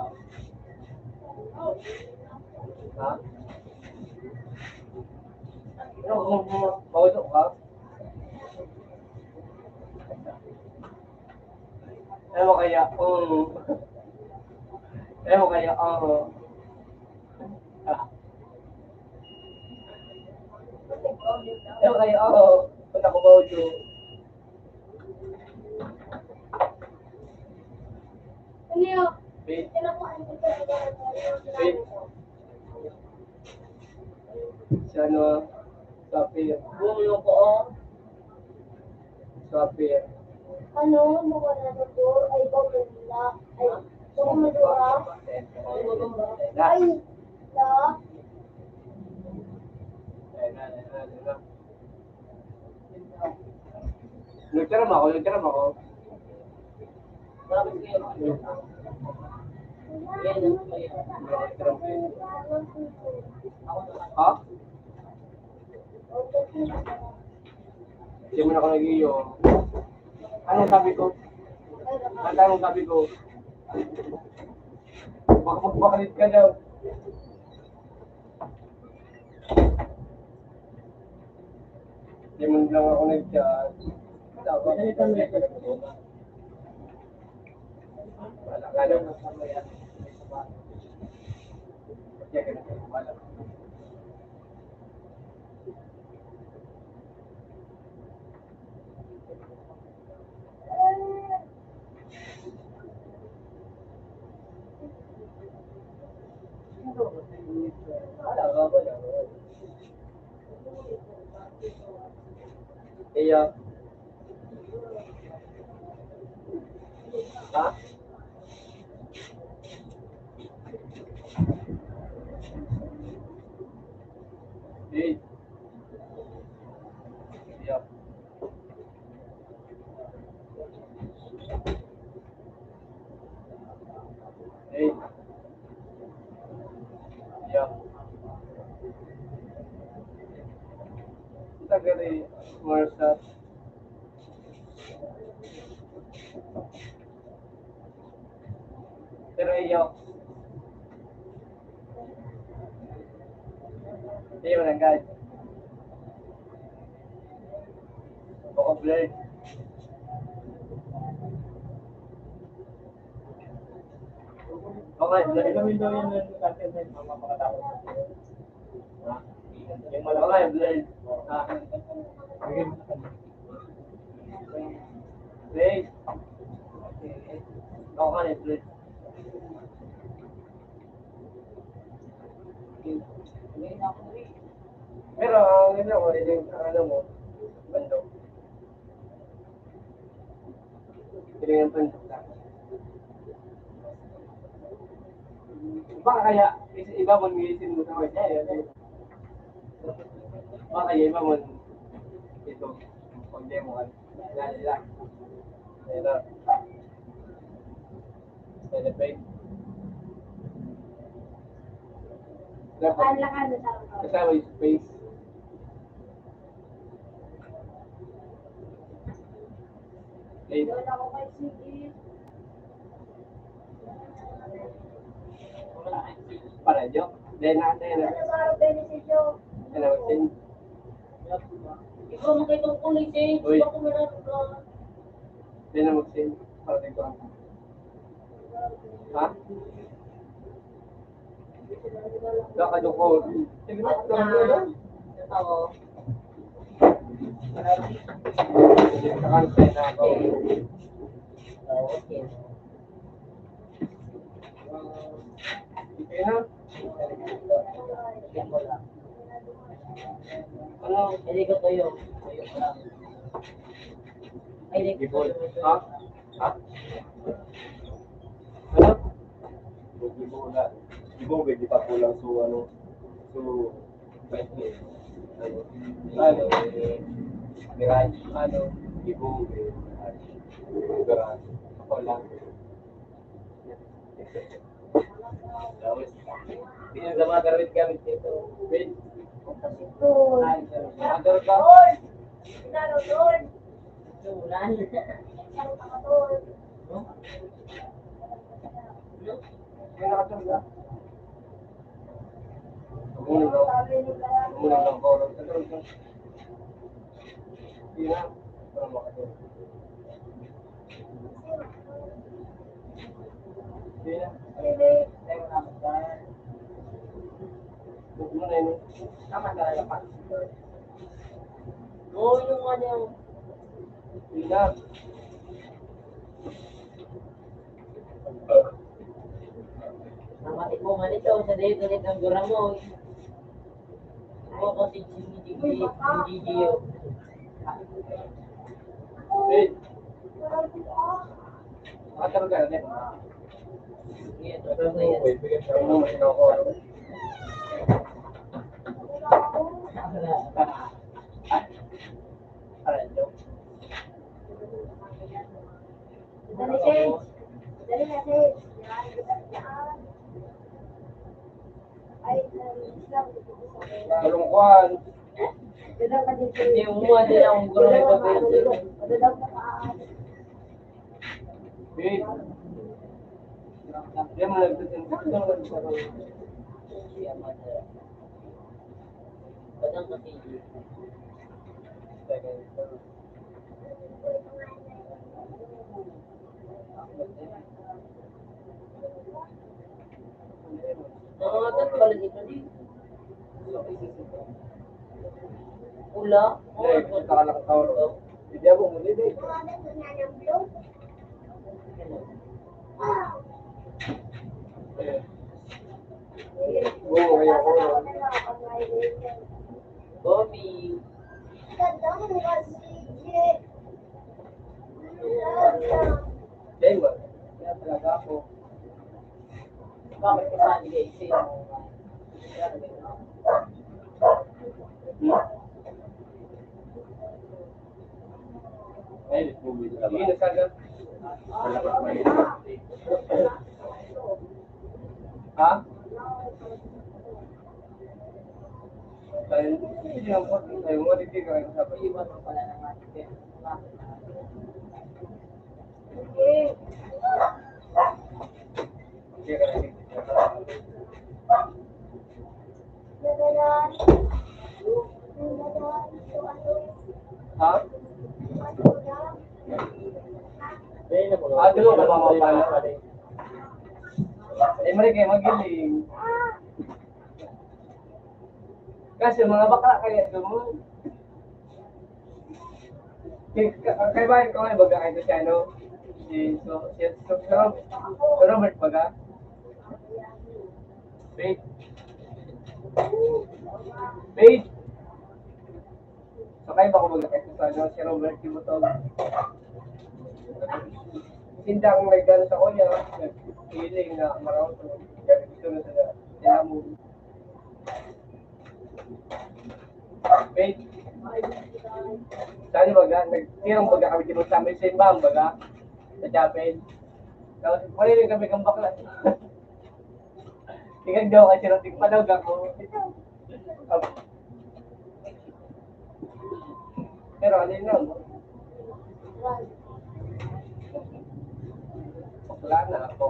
Ha? Pero kung mausok ka, ewan kaya, ewan kaya, ewan kaya, punta ko ba audio? Ano yun? Wait, Tinakuan ko sa wait. Si ano, Sapir. Bumulong ko, Sapir. Ano, mukha na sa door, ay bawal na. Ay, bumadura. Ay, na. Nagkaram ako. Ha? Hindi mo na ako nag-iyo. Anong sabi ko? Anong sabi ko? Baka magbakalit ka daw. Hindi mo lang ako nag-chat. Wala ka lang. Kaya ka na wala. Wala. Iya. Ha? Iya. Iya. Iya. Iya. Kita dari Marsat. Pero iya. Iya man guys. Baka blur. Okay, blur. Gawin daw yan ng content na makakatapos. Yung malaki, blur. Play. Okay, blur. Pero ang ganda mo, yung ano mo, bando. Piling ang bando. Baka kaya, iba mo ngisin mo sa kanya. Baka kaya iba mo ito, pag-demo ka. Nila. Nila. Celebrate. Lakan na sa Kasama yung space. Eight. doon ako kay Sige. Para jo. Then natin. Ano ba ang benepisyo? Ano sin? Ikaw makitong kulit eh. Uy. Baka meron ka. Then na mag-sin. Para din ko. Ha? Saka jo ko. Sige na. Oo. Nakakantay na ako. Okay. Okay na. Yan ko lang. Ano? Hindi ko tuyo. Tuyo ko lang. Ay, hindi ko Gibol. tuyo. Ha? Ha? Ano? Gibong na. Gibong di pa kulang so ano. So Ano? Miray. Ano? Gibong Gara. Ako lang. Tapos Hindi na sa mga gamit dito. Wait. Ito. Order ka? Lalo doon. Ulan. Lalo ka doon. Hindi nakatulog ka? Tumulo lang. Tumulo lang ko. Natulog ka. Hindi na. Para makatulog. Hindi na. Sige. Tayo na. Huwag mo na yun. Tama talaga pa. Oo, yung ano yung... Hindi na. Namatik mo nga nito. Sa dahil galit ang gura mo. Ako kasi hindi yun. Wait. Nakatulog ka na. Yan, ito na yan. wait, bigyan siya Ano mo sinoko? Alam nyo. Dali, Sid. Dali na, Sid. Yan. Ay, Islam. Malungkuhan. Dala ka din, Sid. Hindi mo din ang gura ng pagkakas. Dala ka pa. Wait. Dia mo nagtutin. Padang kasi. ganito. Tat pala dito di. Ula. Hindi, gusto ka lang tawag. Hindi ako muli din. Oo, kaya ako. Bobby. Damon. Kaya talaga ako. Bakit ka hindi kasi Ay, movie na Sige, ba? nasagat. Malapit may Ha? Dahil, hindi lang po. Dahil mo, hindi ka rin sa iwan mo pala ng ating Hindi ka rin. Ha? Doon ka mamapala. Mari kayo magiling. Kasi mga bakla kaya doon. Kaya ba ikaw ay baga kayo siya, no? Si Robert baga? Wait. Wait. So kayo ba ko baga kayo sa ano? Si Robert Timotog. Sindang may gano'n sa kuya. Nag-feeling na maraming ito. Ganito na sila. Sila mo. Wait. Saan yung baga? Nagtirang baga kami dito sa amin sa imbang baga? Sa chapel. Tapos, rin kami kang bakla. Tingnan daw kasi nating panog ako. Pero ano yun lang? Bakla na ako.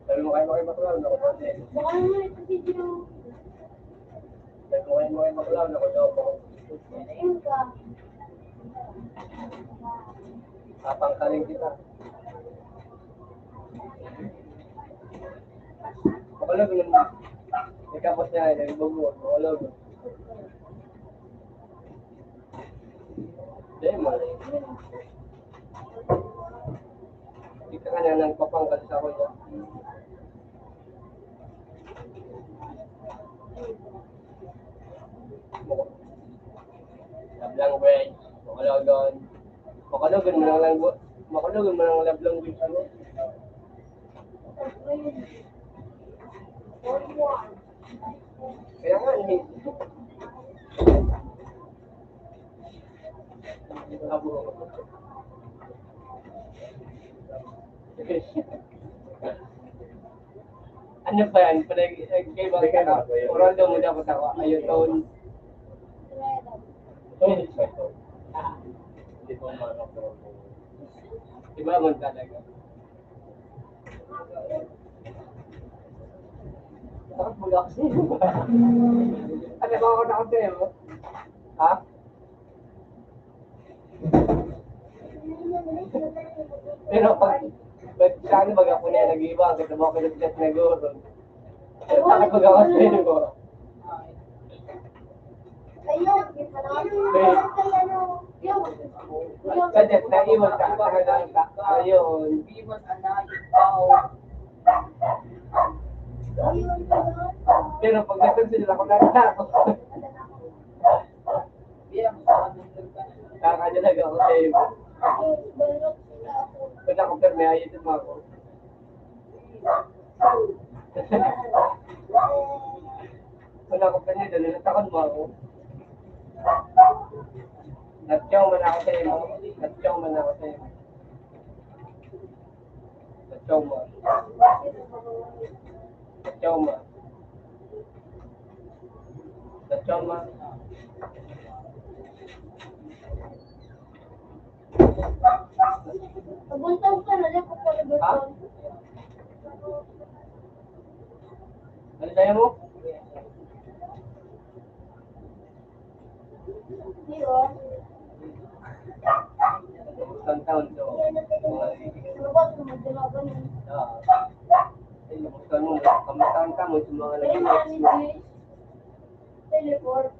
Sabi mo kayo maklaw na ko dati. Baka naman ito video. Sabi mo kayo maklaw na ko dati. Ayun ka. Papangkaling kita. Makulog yun. Ikapos niya, nagbubuot. Makulog. Hindi mo. Hindi ka kanya nang papangkal sa kuya. Lablang wedge. Makulugan. Makulugan mo lang lang. Makulugan mo lang lablang wedge. Ano? Kaya nga, eh. Abo. Ano pa yan? Kay ba ka? Oral daw mo dapat ako. Ayun, taon. Hindi pa ito. Hindi ko manok. Iba mo talaga. Bakit mag ako sa'yo? Ano ba ako na sa'yo? Ha? Pero pag saan mag ako na nag-iba, kasi mo ako nag-chat na guro. Pero bakit mag ako sa'yo ko? Kadet na iwan ka ka ayun. iwan anak, ikaw. Pero pag nakonsider ako na ako. Bilang sa amin ka. Kakadalaga ako sa'yo. Kung ako pero may ayun mo ako. Kung ako pero nito, nalatakon mo ako. Natyaw man ako sa'yo. Natyaw man ako sa'yo. Natyaw mo. Natyaw mo. Natyaw mo. Pabuntag ka na, ko pa Ha? Ano tayo mo? Iyo. Isang taon to. Robot, magdalaga nun. Ay, nabutan mo. Kamustahan ka mo sa mga Kaya marami guys. Teleport.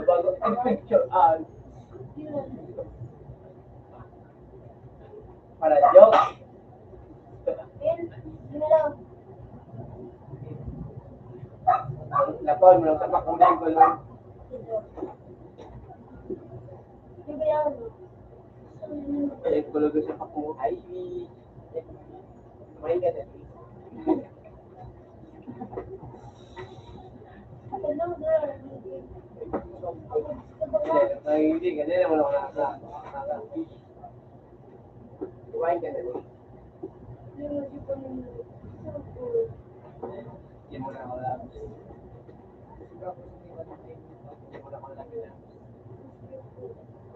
bago picture Yun. para joke. Ayun, yun na lang. Lapon mo lang sa pakulang ko lang. Yung ba yan? Ay, kulog sa pakulang. Ay, may ka na. Ako lang, girl. Ay, hindi. Ganyan naman ako nakaka. Kumain ka na. Hindi mo na ako lang. Hindi mo na ako lang.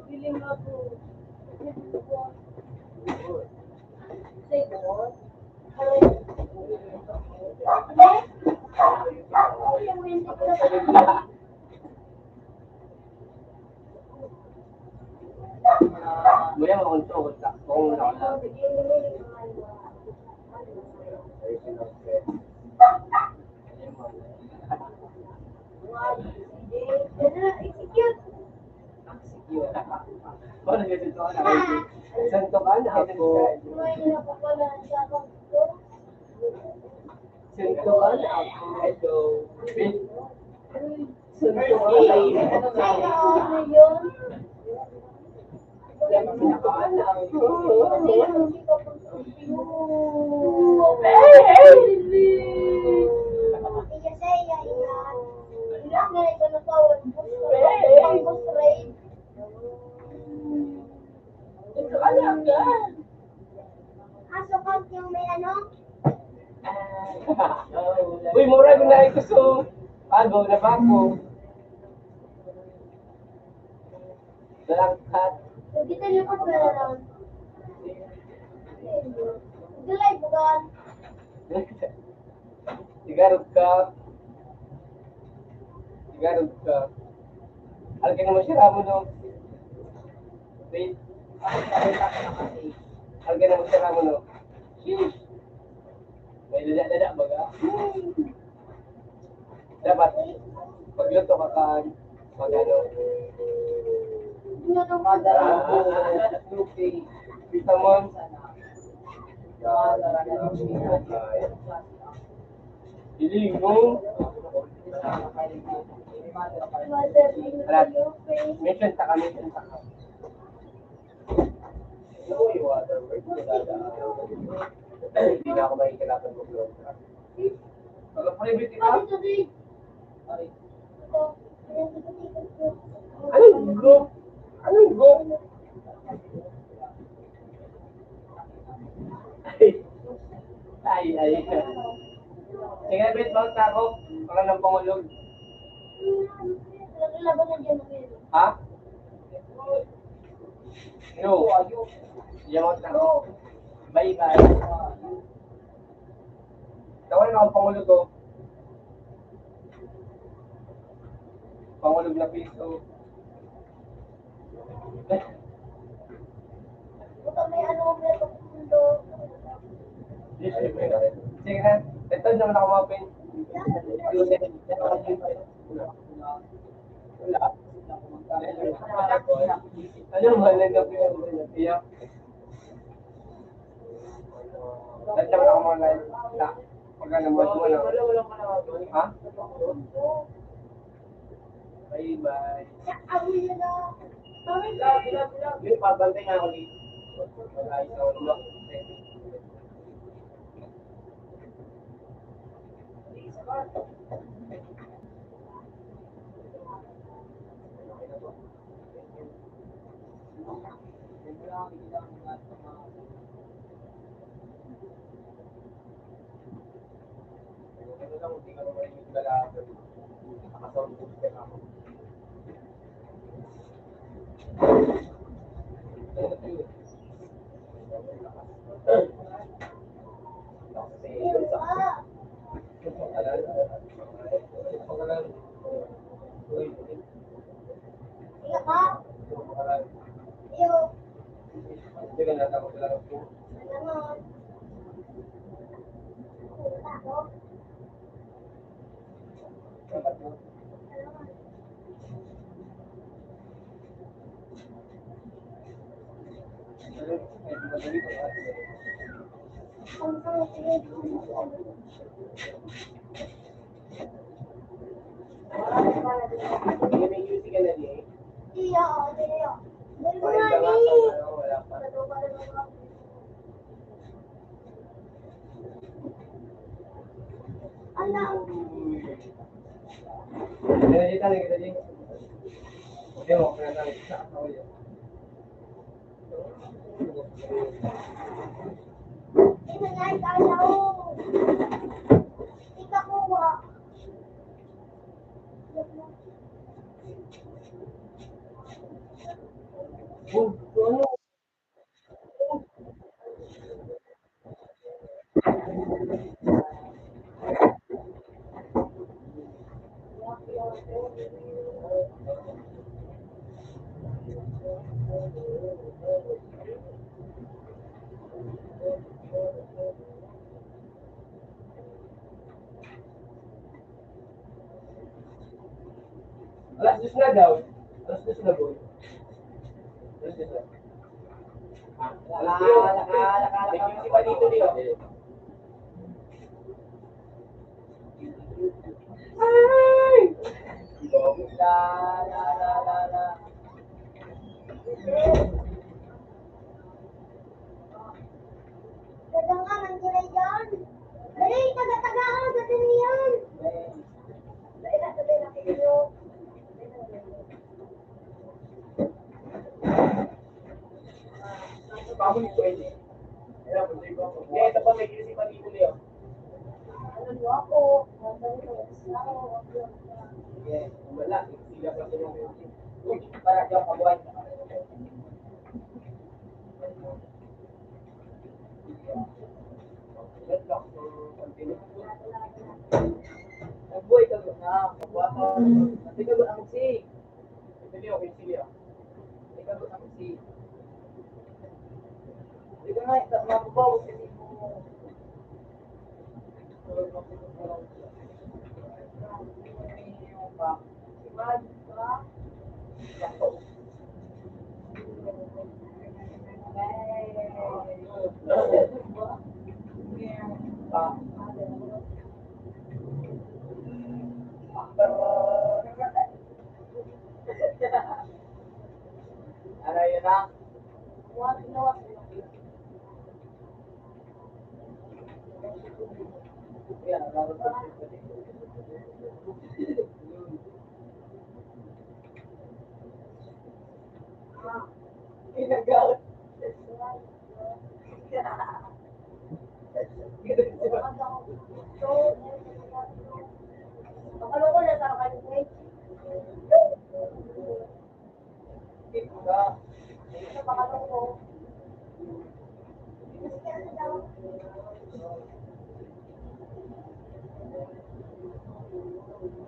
Biling ako. Say what? Mula mo kung ito, kung wala ko lang. Ay, sinasya. Kung nag-isip ko na, santo ka na ako. Santo ka na ako. Santo ka na ako. Uy, mura ko na gusto. Pagaw na ba ako? Dalangkat. Kita niyo ko na lang. Galay bukan. Sigarot ka. Sigarot ka. Alkin naman siya mo no. Wait. Alkin naman siya mo no. Sheesh. May dada baga. Dapat pagluto ka kan magano. Kita mo. Hiling mo. Mission ta kami. Hindi na ako mahihirapan mag-vlog. Pag-private ka? Anong group? Anong group? Ay. Sige, bit, bawat ako. Parang ng pangulog. Laban na dyan. Ha? No. Yamot na ako. Bye-bye. Tawa na akong pangulog ko. Pangulog na piso. Bukan may ano ko na mundo. Sige na. Ito naman ako mapin. Ano ba lang na pinag-iyak? Dahil naman ako mga live na pag ano mo na. Ha? Bye-bye. Awi na na. Yung pabantay nga ako dito. Mag-ayos ako naman. Ano lang, hindi ka naman yung lalaki. sound booster ako. May music ka na niya eh. Iya, iya. Dari Parang mana ka nga, ni? wala pa. Anak. Kita nih. Oke, mau kelihatan bisa tahu ya. Ini naik tahu. Ika kuha. Alas 10 na daw. Alas 10 na boy. Alas 10 na. Alas 10. May music pa dito niyo. Ay! La la la la la. Dadangan ang gulay yan. Dali, taga-tagaan sa yan. Dali na, sabi na kayo. Kamu ni pwede. Eh, ito pa may music pa dito niyo. Ano ako? Sige, wala. Sila pa sila music. Uy, para diyan kabuhay. Nagbuhay ka na, magwapa. Nanti ka doon ang si. Ito niyo, Silya. Nanti ka doon ang si. Hindi ka nga, mababaw sa mo. Ano yun na? Yan, laro sa Inagaw. Pakalo ko na sa kanin. Pakalo ko.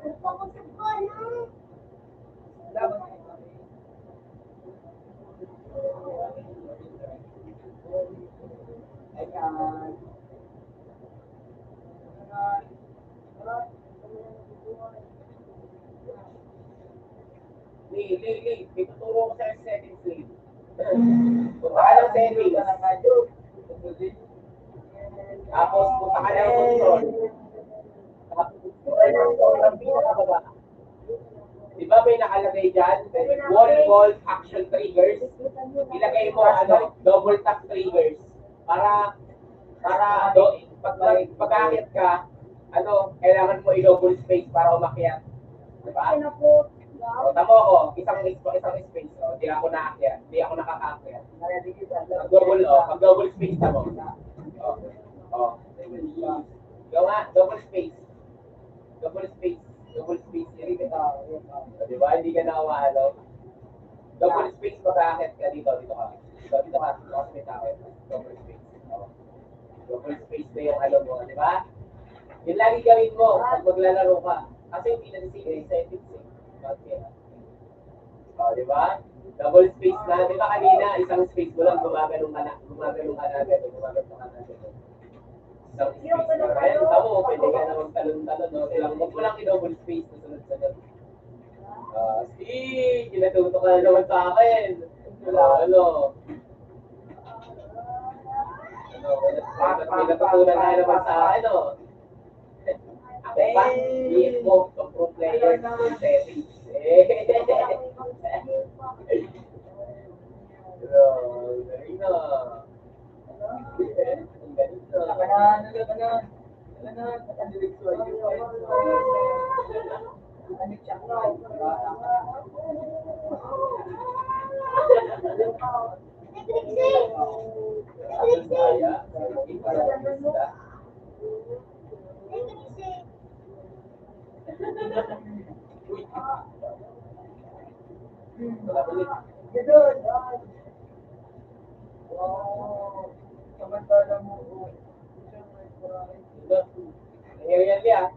Nagpapasok ka na. Lee, may tuturo ko sa settings, Lee. Punta ka ng settings. Tapos, punta ka ng control. Punta ka ng control ng pinakababa. Di ba may nakalagay dyan? Wall action triggers. Ilagay mo, double tap triggers. Para pag-akit ka, kailangan mo i-double space para umakyat. Diba? O, tamo ko, isang space. O, di ako naakyat. Di ako nakakaakyat. Pag-double space na mo. O. Gawa, double space. Double space. mag-aakit ka dito, dito ka. Dito ka sa may tao. Double space. Oh. Double space na yung alam mo, di ba? Yun lagi gawin mo pag maglalaro ka. Kasi hindi na si aesthetics eh. Okay. Oh, di ba? Double space na. Di ba kanina, isang space mo lang, gumaganong ka na. Gumaganong ka na agad. Gumaganong ka na agad. Isang space na. Kaya tamo, pwede ka na magtalon-talon. No? Huwag mo lang i-double space na sunod-sunod. Kinatuto ka na naman sa akin. Ano? May natutunan na naman sa akin, no? Ako pa, liit mo, pro player na settings. Galing na. Galing na. Nangyari yan.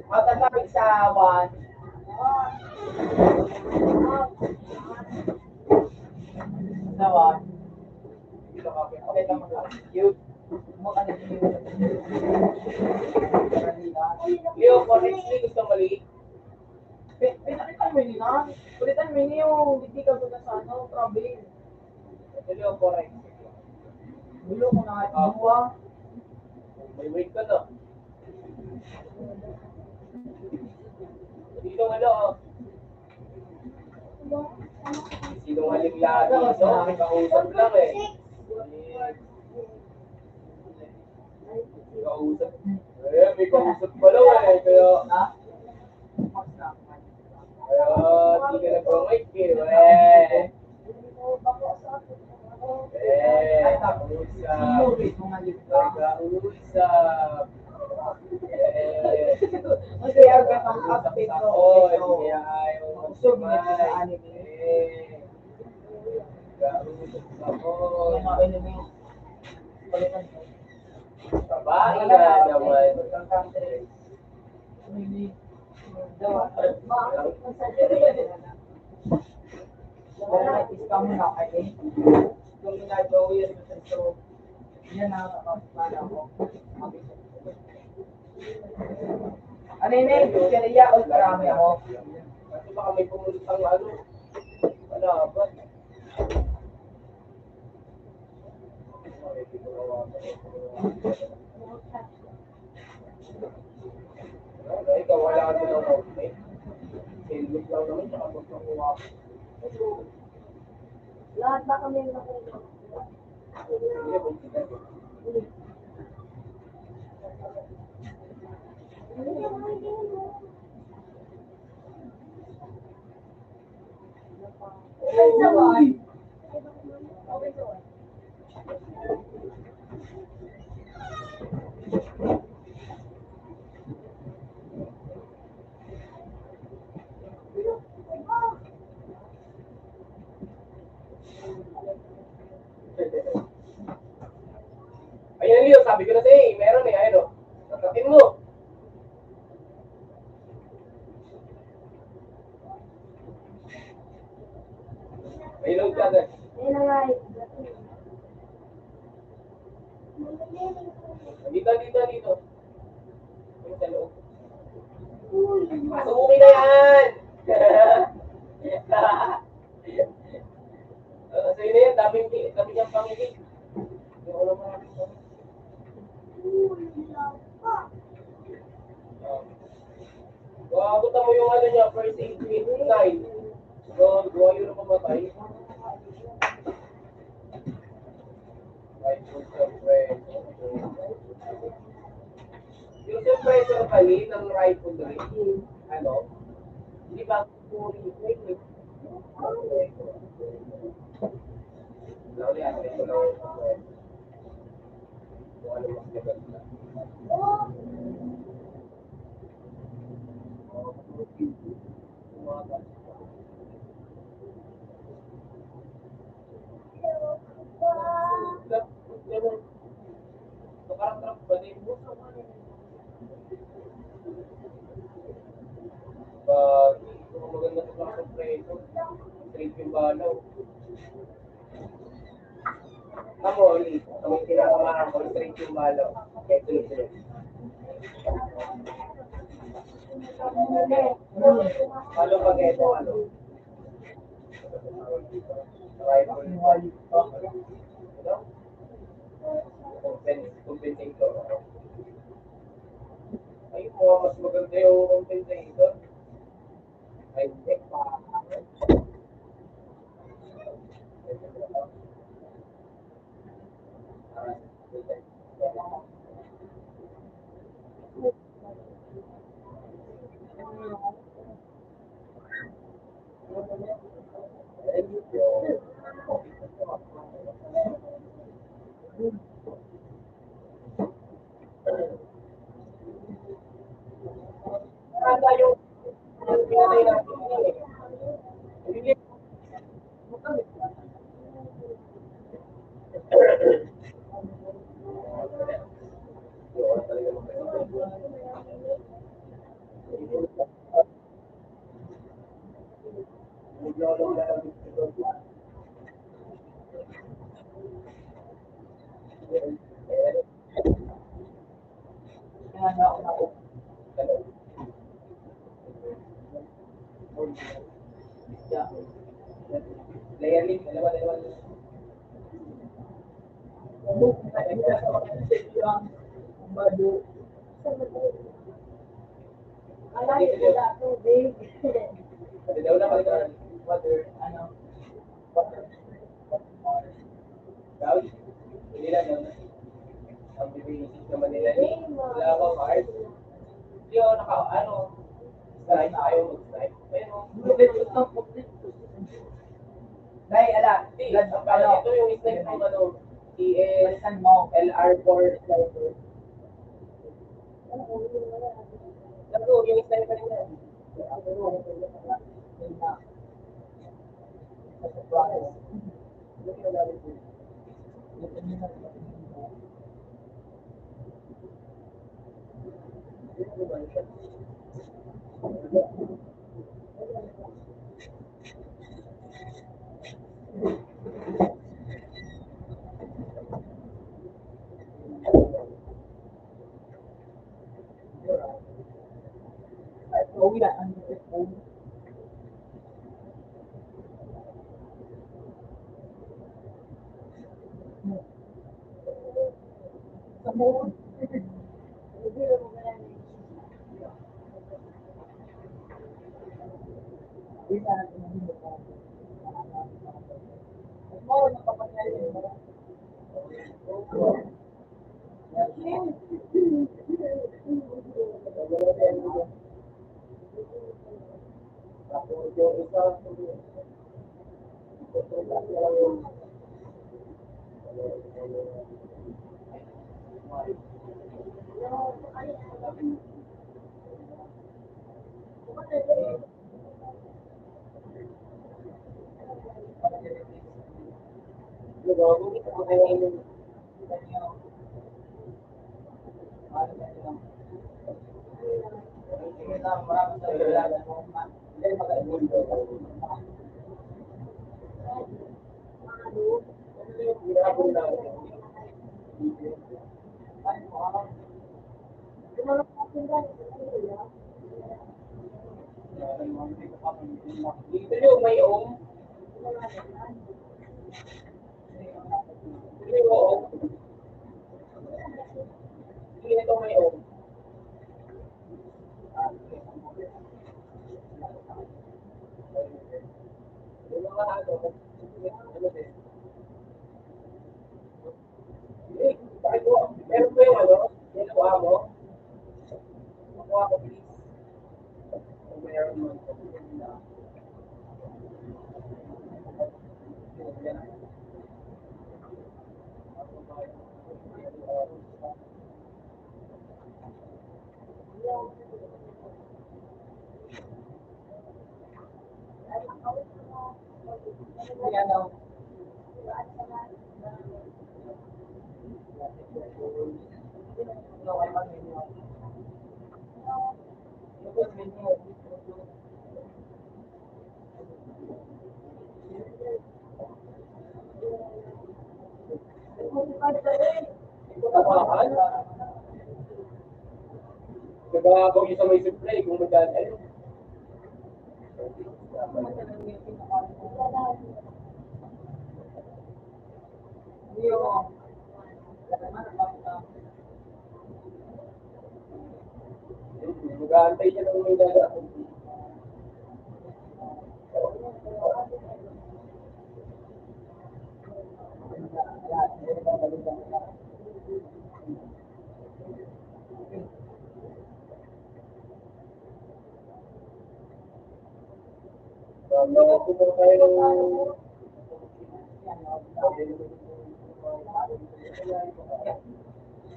Matatapik sa one. Sa one. Okay lang mo. Cute. Leo, correctly, gusto maliit. Pinakita mo yun, ha? Kulitan mo yun yung hindi ka doon sa ano, problem. Leo, correct. Gulo ko na ito. May wait ka na. Dito nga lang. Sinungaling lagi ito. Kausap lang eh. Kausap. May kausap pala eh. Kaya hindi ka nag-mic eh. Kausap. Kaya ka ng update ko. Kaya ayaw usog na sa anime. Kausap ako. Babae na naman. Ano yun eh? Kaya o karami ako. Kasi baka may pumunod ang ano. Wala ba? Ikaw wala ka doon ang outfit. Helmet lang naman, saka magpakuha. Lahat ba kami nakuha? Sige, buntikan ko. Ayun, Leo, sabi ko na sa'yo eh, meron eh, ayun o. Natatin mo. Ayun ka na. Ayun na nga eh. Dito. Ayun sa loob. Masukin na yan! So yun na yan, dami niyang pang Buhay yun ang mamatay. Right foot compressor. Yung compressor pali ng right foot rin, ano, di ba puri rin? Lalo yan, ito lang yung compressor. Kung ano mas maganda. Parang ba din mo? Kung maganda sa mga compressor, straight yung balaw. Ako, ulit. Ang kinakamahan ko, straight yung balaw. Kaya tuloy-tuloy. Ano pag ito, ano? Compensator. Ay, mas maganda yung compensator. Ay, check pa. Kaya yung pinatay natin hindi. Layering, dalawa. Dalawa na pala water, ano? Daw, hindi lang yun. Ang bibigis naman nila wala akong card. Hindi ako slide, ayaw mag-slide. Dahil, ito yung slide ng ES, LR4 slider. Laro, yung slide pa rin yan. Dito yung may ohm. Dito may ohm. Meron po yung ano, yung kuha mo. Kuha ko, please. Kung meron mo. Yan o. Nagkakabog yung sa may supply kung magdadal. Mag-aantay siya ng may dada.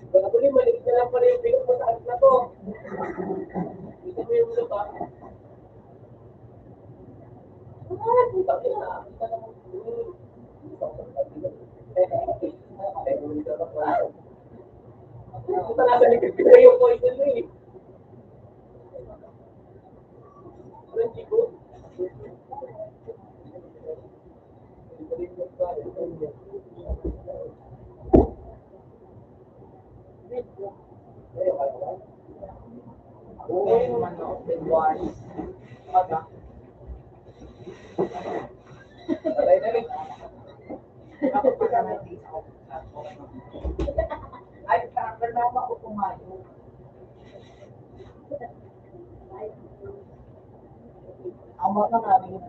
Baka tuloy, maliit na lang pala yung pinag mo sa akin na to. Gusto mo yung lupa? Putang ina. Puta nasa likod ko na yung poison mo eh. Anong chiko? Ay, karama ko pumayo. Ang mga namin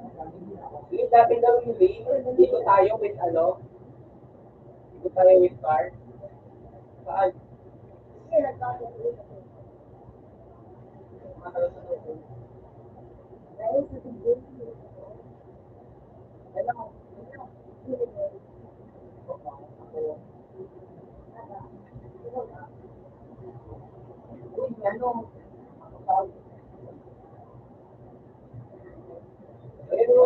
Yung dati daw yung lane, dito tayo with ano? Dito tayo with car. Saan? Ayun o.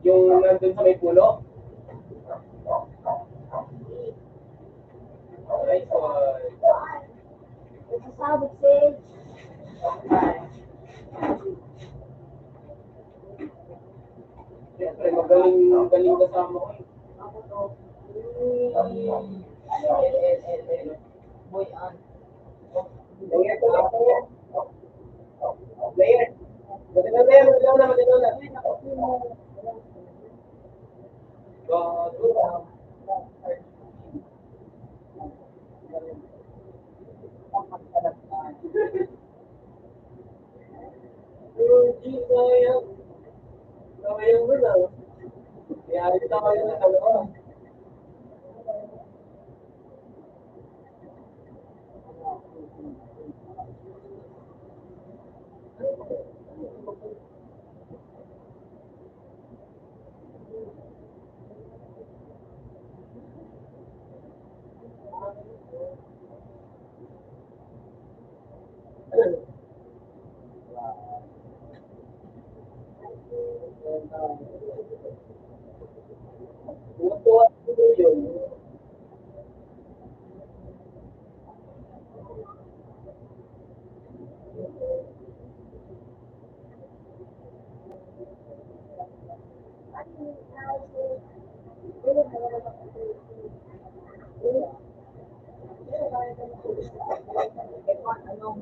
Yung nandun sa may pulo? Nice one. Nagsasabog, Sage. Siyempre, magaling kasama ko eh. Boy, an. Layer ko lang, layer. Layer. Madilaw na. Gago. Hindi kaya. Kaya mo lang. Kaya ito kayo na talaga. Tuwa ko yun. Anong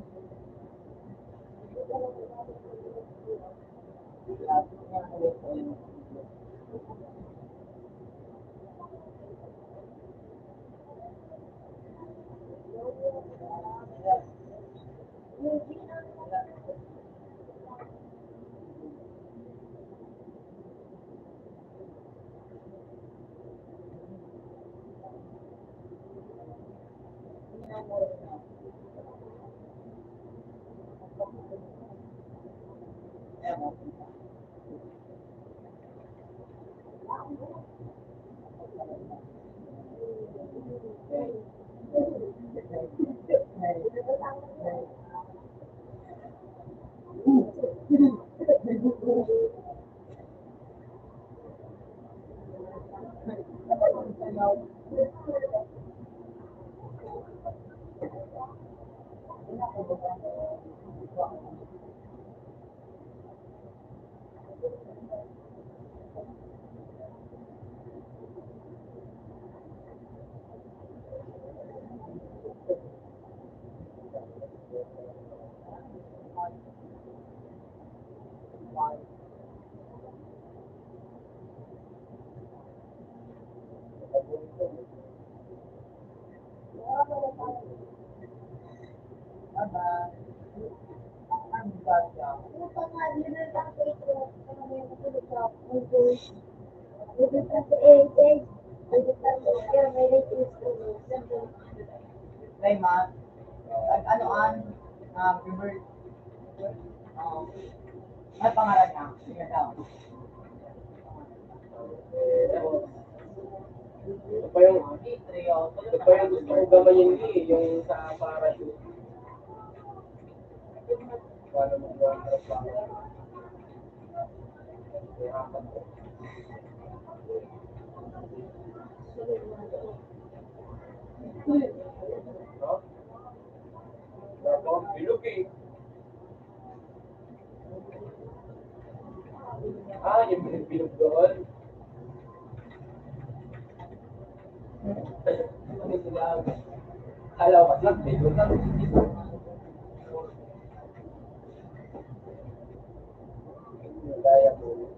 Ano pa nga, nilagay ang ito. Ano mo yung natulog sa Google. Nilagay kasi eh. Nilagay kasi kaya may rating ko. Kay ma, ano-an, revert. Ano pangalan niya? Sige daw. Ito pa yung gusto ko gamayin yung sa parachute. Paano mo harap pa? Hirapan ko. No? Ako, bilog eh. Yung bilog doon. Ano sila? Kala ko lang, bilog lang. Gaya ko.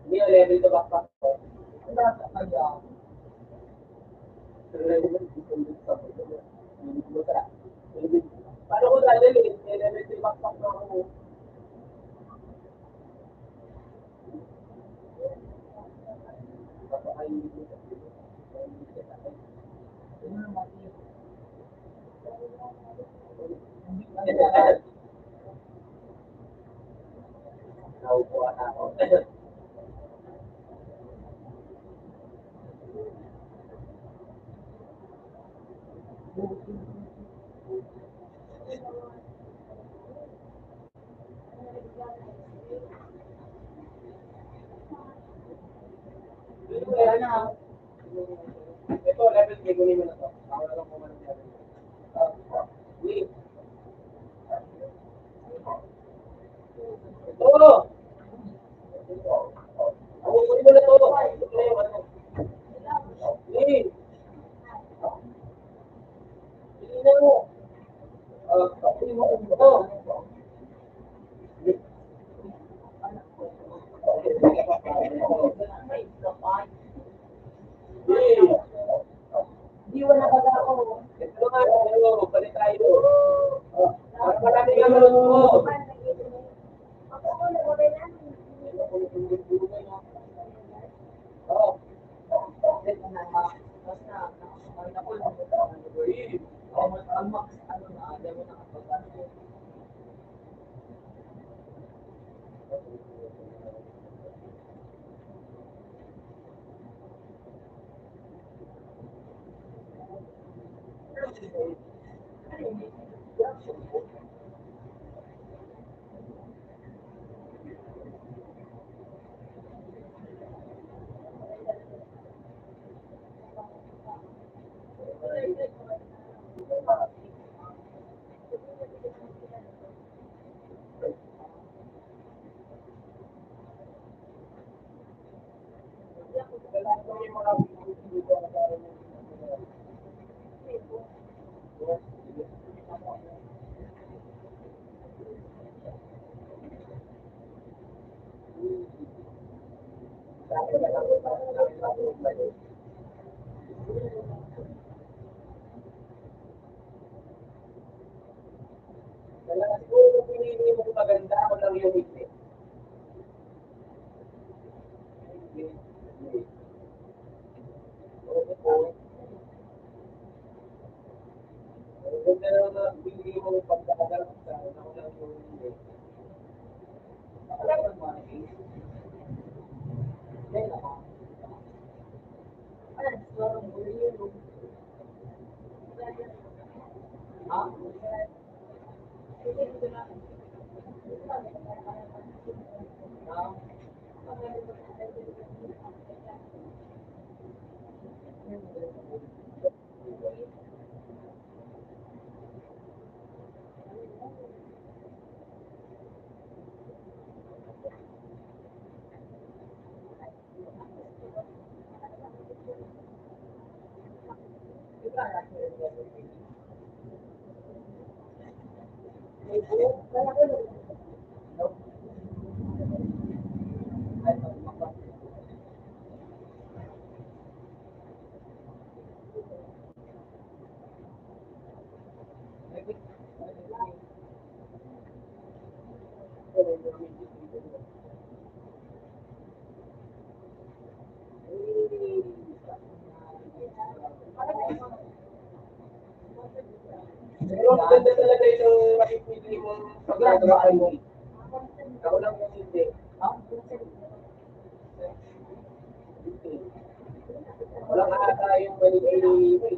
Hindi yung level to backpack ko. Ang dasa kaya. Paano ko dadalhin? May level to backpack na ako. Naupuan ako. Wala na. Ito, level 3, kunin mo na to. Ako na lang kung anong level. Wait. Ito! Ako, kunin mo na to. Ito na yung ano. Wait. Hindi na mo. Kunin mo ito. Di wala ba ako? Ito nga, ano, balik tayo. Para marami nga malot mo. Oo. Wala ko yung mga Kailangan siguro kung pinili mo maganda, ako lang yung hindi. Kung meron na pinili mo pagkakagal, ako lang yung hindi. Nakalaman mo ang case. Then, ha? Pero ang ganda talaga yung makipili mong pagkakagal mo. Ako lang yung hindi. Ha? Walang ata yung manipili.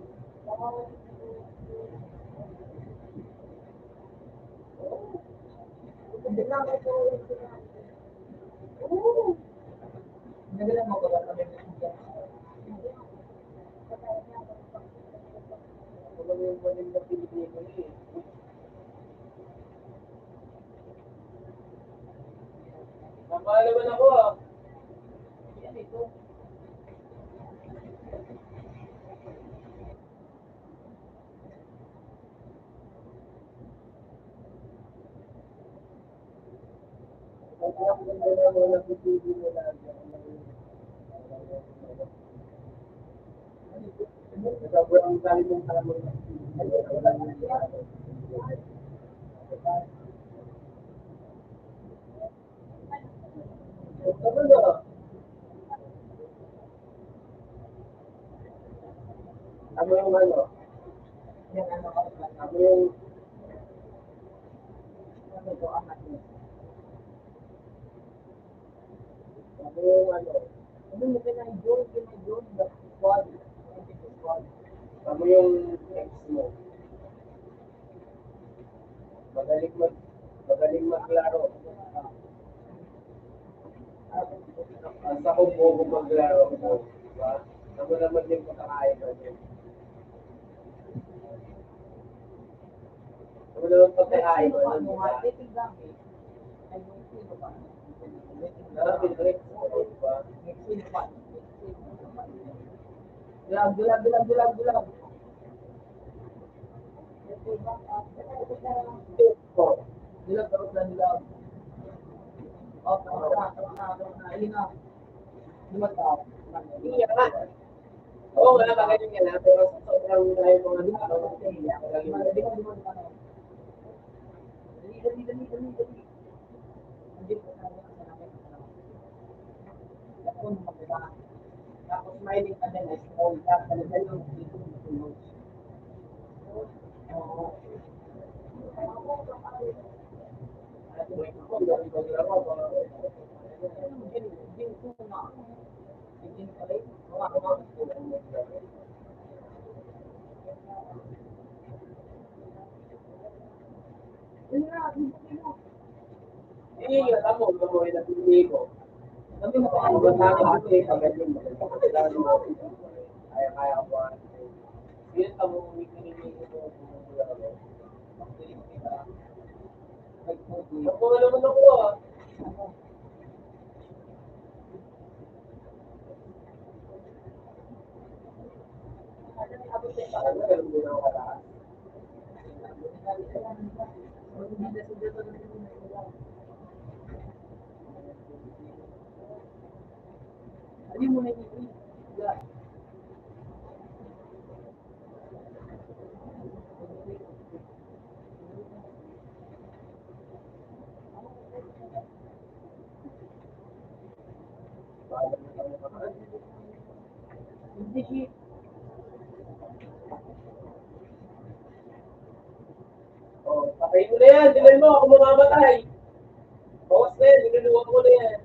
Nagalan mo ba ba kami? Walang yung manipili ko eh. Tama naman ako ah. Yan ito. Kaya ang ganda na mo nakipili mo lagi. Sobrang dami mong alam mo. Ano na? Ano yung ano? Yan ano Ano yung ano ito ang atin. ano yung ano? Ano mo kinay-John, the squad. Ano yung ex mo? Magaling maglaro. Ang sakot mo kung maglaro mo. Diba? Ano naman yung pagkakaiba niya? Ano naman pagkakaiba Ano niya? nga, dating dami. Ay, yung sino ba? Pinrek mo, diba? Sino pa? Dulag. Dulag, tapos na dulag. Oh, tapos na. Ayun na. Lumataw. Iya nga. Oo, wala ka ganyan yan. Pero sobrang tayo mga tao. Dali. Tapos smiling ka din, small tap, talaga yung tulog. Oo. Iya, tamo, tamo, pinapili ko. Sabi mo, Ano ba tama kasi pagaling mo? Kaya ko. Yun, tamo, pinipili ko. Ako naman ako ah. Ano, alam mo na ako lahat. Hindi mo na hindi. Hindi. Oh, patayin mo na yan. Dilan mo, ako mamamatay. Bawas na yan, niluluwag mo na yan.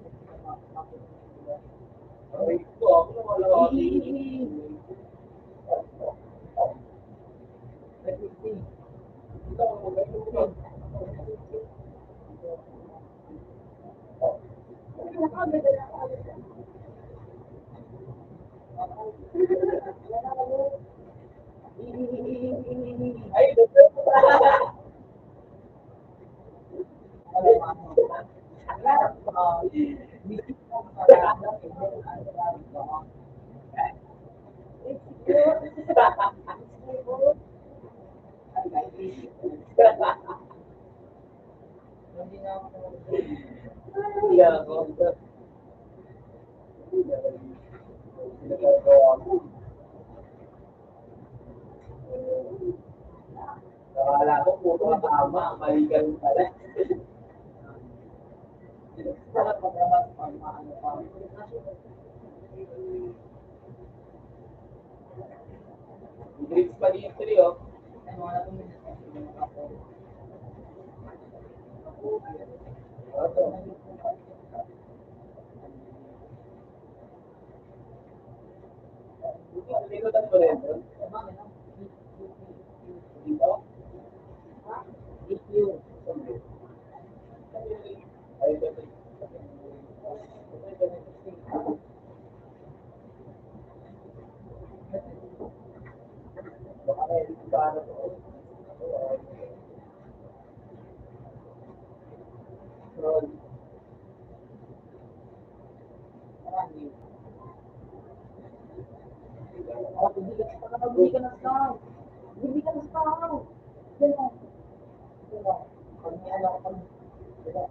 Okay, ito, ako na wala ako. Ito, magaling. Ay, doktor. Yeah, nakala ko puro tama, mali ka rin pala. Grades pa dito rin, oh. Likotan mo rin, bro. Dito? Ay, ito. Baka may paano to. Scroll. Hindi ka na scout. Hindi ka na scout. Pag may alam ka diba?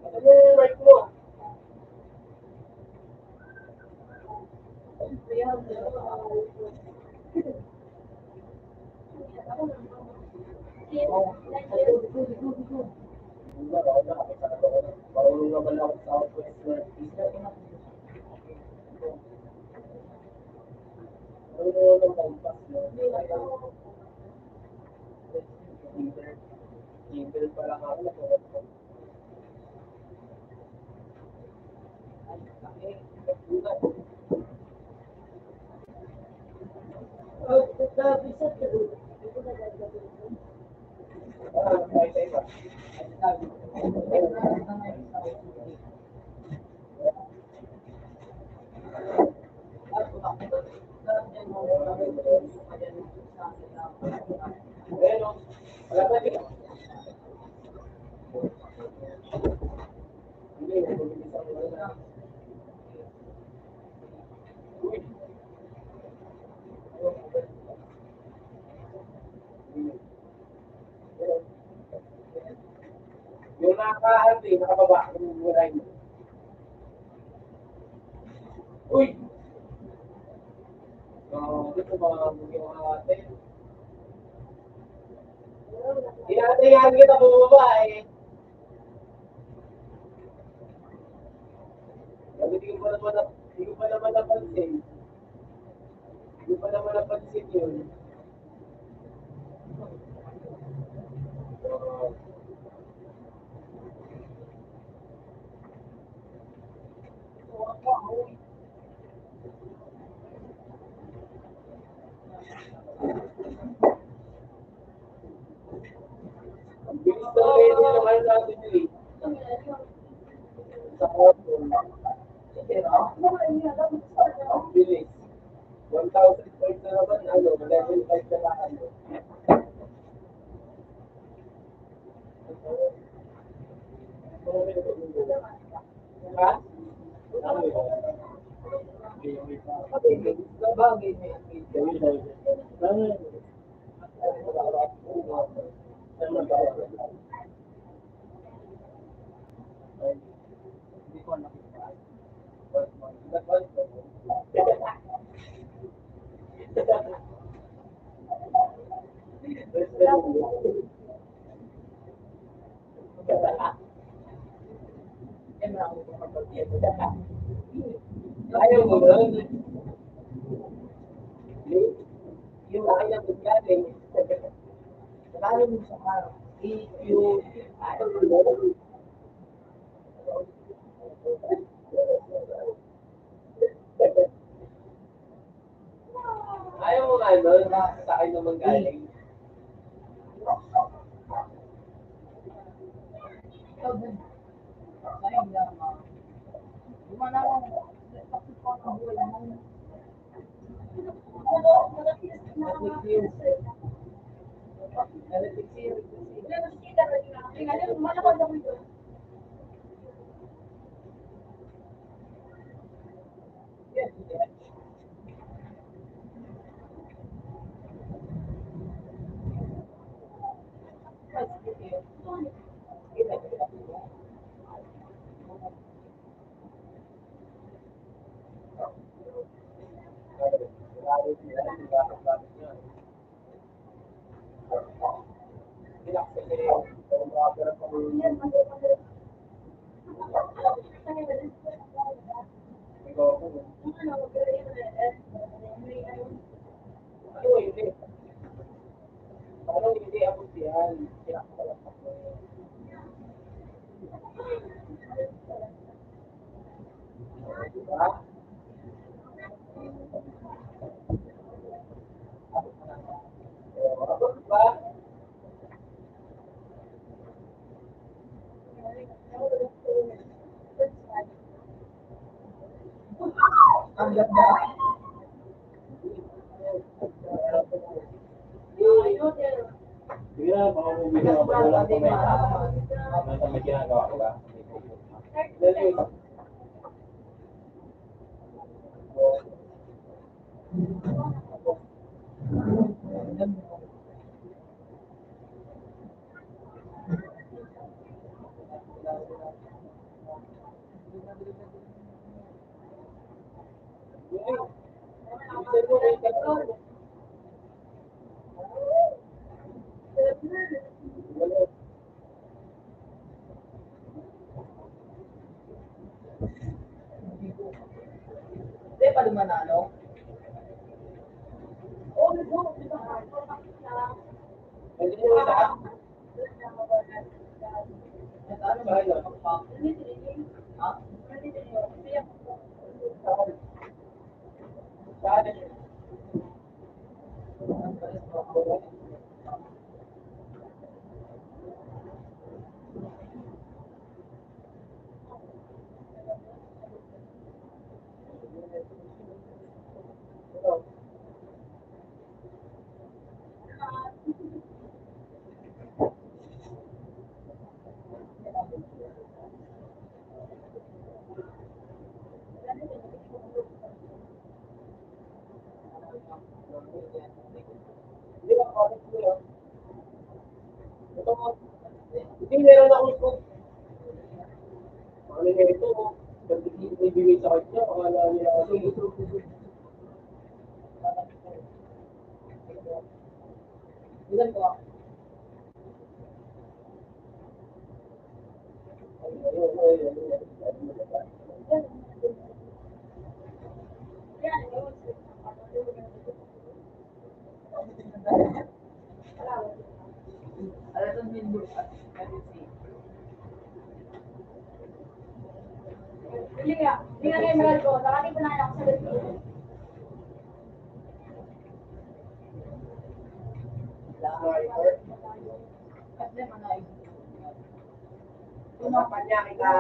Ano yung right mo? Marunong naman ako sa Southwest Northeast. Marunong naman compass, no? Gmail pa lang ako. Yung nakakaano eh, nakababa, yung mulay mo. Uy! Dito mga yung ate. Inatayan kita bumaba eh. Sabi, hindi ko pa naman napansin. Hindi ko pa naman napansin yun. Ang bilis na rin yung ano natin eh. Sa auto. Ang bilis. 1,000 points na naman, level 5 na lang. Bagay na yan. Hindi ko nakita. Ayaw mo doon. Yung akin na galing. Lalo mo sa araw. Ayaw mo doon. Ayaw mo nga doon. Sa akin naman galing. Ikaw din. Sayang lang. Gumana ako. Tapos ko ang buhay mo. Ano hindi? Parang hindi ako siyan. Diba? Diba? Ang ganda. Sige na, baka mo bigyan ako walang kamay. Nasa may ginagawa ko ba? Hindi pa naman ano. Hindi mo isa. Ano ba yun? Ha? Saan? Hindi ba kapit mo yun? Ito mo. Hindi, meron akong scoop. Ano nga ito? Ibigay sa kanya. Akala niya ako. Ilan ko? Alam mo yung Hindi nga kayo mahal ko. Nakating ko na ako sa gabi. Usapan niya kita.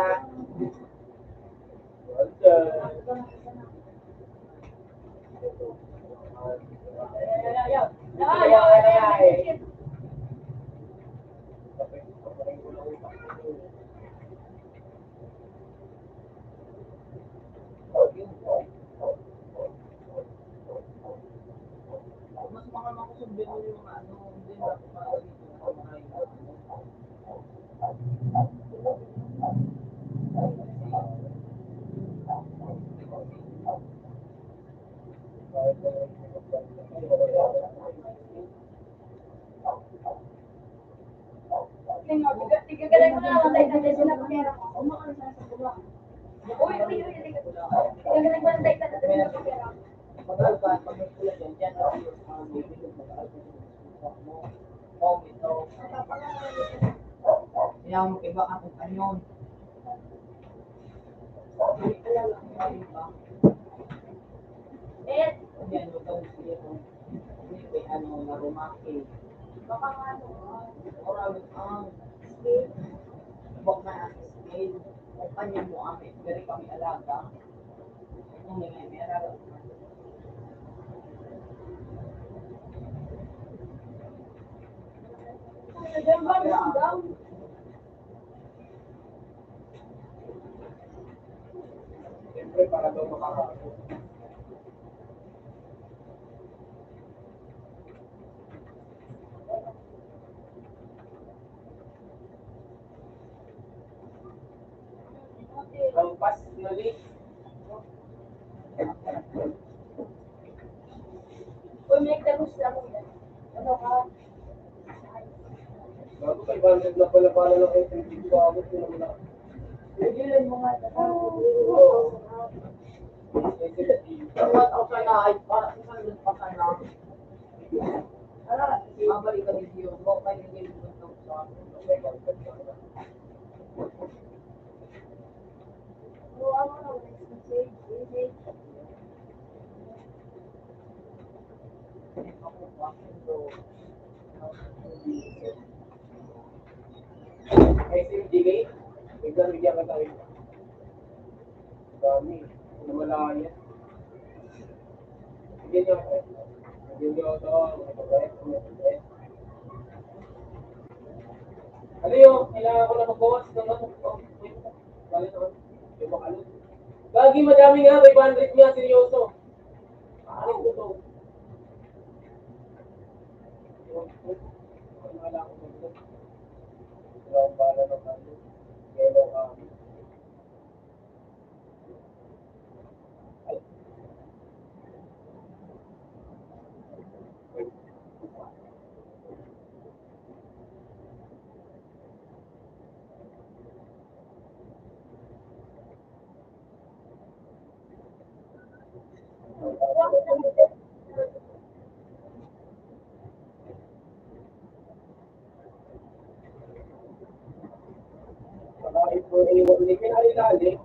Hindi mo yung ano, hindi na kumain dito na kumain na. Tigagalan mo na lang tayo sa sila pera mo. Uy, tigagalan mo na tayo sa sila pera mo. Magal ka, pag nagsulat yan, dyan na yung mga bibigyan mo sa mo. Home ito. Kaya mo iba akong kanyon. Eh, Yan, ito ang siya ko. Hindi kay ano, narumaki. baka nga ano, Oral ang huwag na ang scale. Kung kanya mo kami, dari kami alaga. Kung may alaga. diyan ba mo daw? Siyempre, para daw makakaano. Ang personally, Uy, may nagdagos lang yan. Ano ka? bago kay Bandit na pala pala ng SMG ko ako, sino mo na. Pigilan mo nga. SMG. What ako ka na ay para sa kanila pa ka na. Mabalik ka video mo. Kaya hindi mo ito sa Ano na, message. SMG game, bigyan ka tayo. Dami, namalaya. Bigyan nyo ito, mga pagkain, mga pagkain. Ano yung, kailangan ko na mag-bawas ng ano, balik naman, yung makalot. Lagi madami nga, 500 nga, seryoso. Ano ko to? Wala ko dito. Wala akong bala ng ano, yellow kami. Saka ito yung pinalilalim.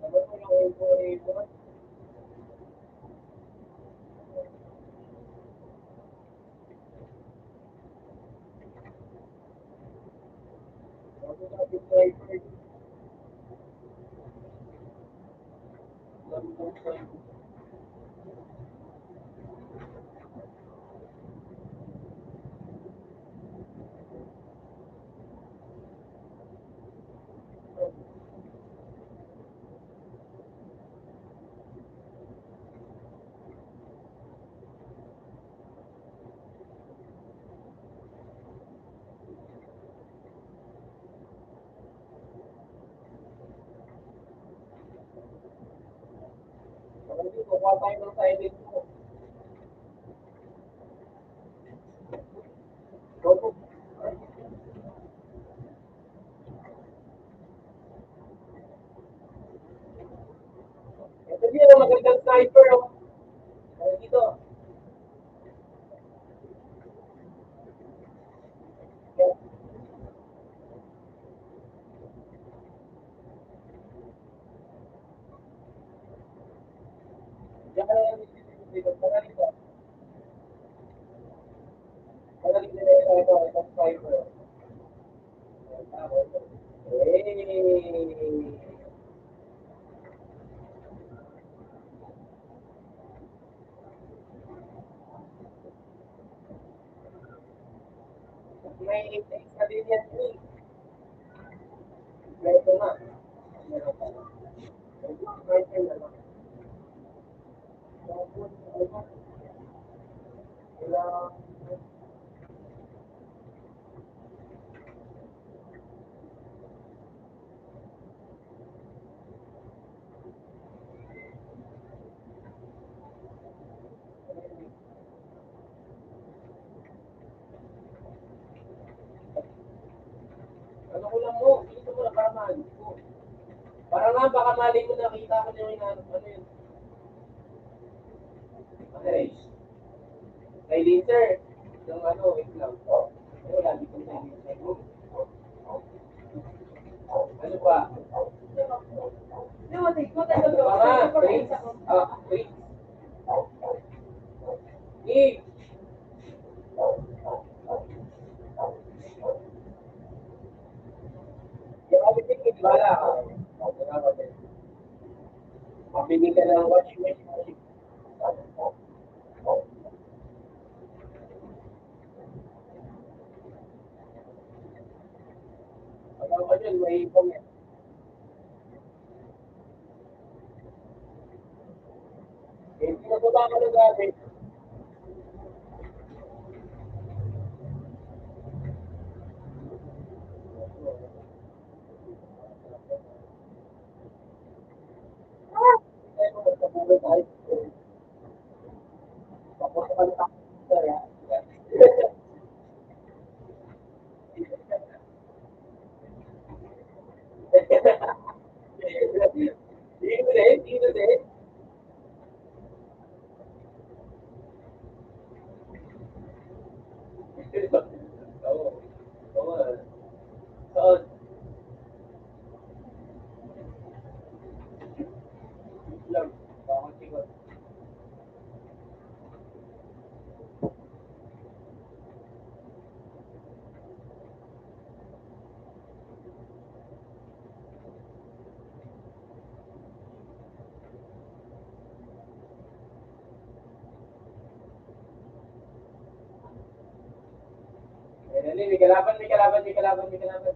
Ano po yung info? Ano sa subscriber? Kasi kukuha tayo ng silent mo. Go. Ito din ang magandang sniper. Oh. Dito. Diyan ka na lang dito. Tara dito. Tara dito na ito. Sniper. Hey! May sa din yan. Ito na. Ano ko lang mo, dito mo na para mali ko. Para nga baka mali mo nakita ko na yung ano yun. Okay. Silencer. Yung ano, wait lang. Ano lagi kong silencer mo. Ano pa? Mga, wait. Wait. Give. Yung kapitin, bala. Mabili ka ng washing machine. Alam ko yun, may ipong yan. Eh, pinatuba ko na dati. Kaya kung magkabuhay tayo, papasakan tayo. Dito din, dito din. Oo. Oo. Saan? Lang. Bakit ikaw? Eh, dali, may kalaban, may kalaban, may kalaban, may kalaban.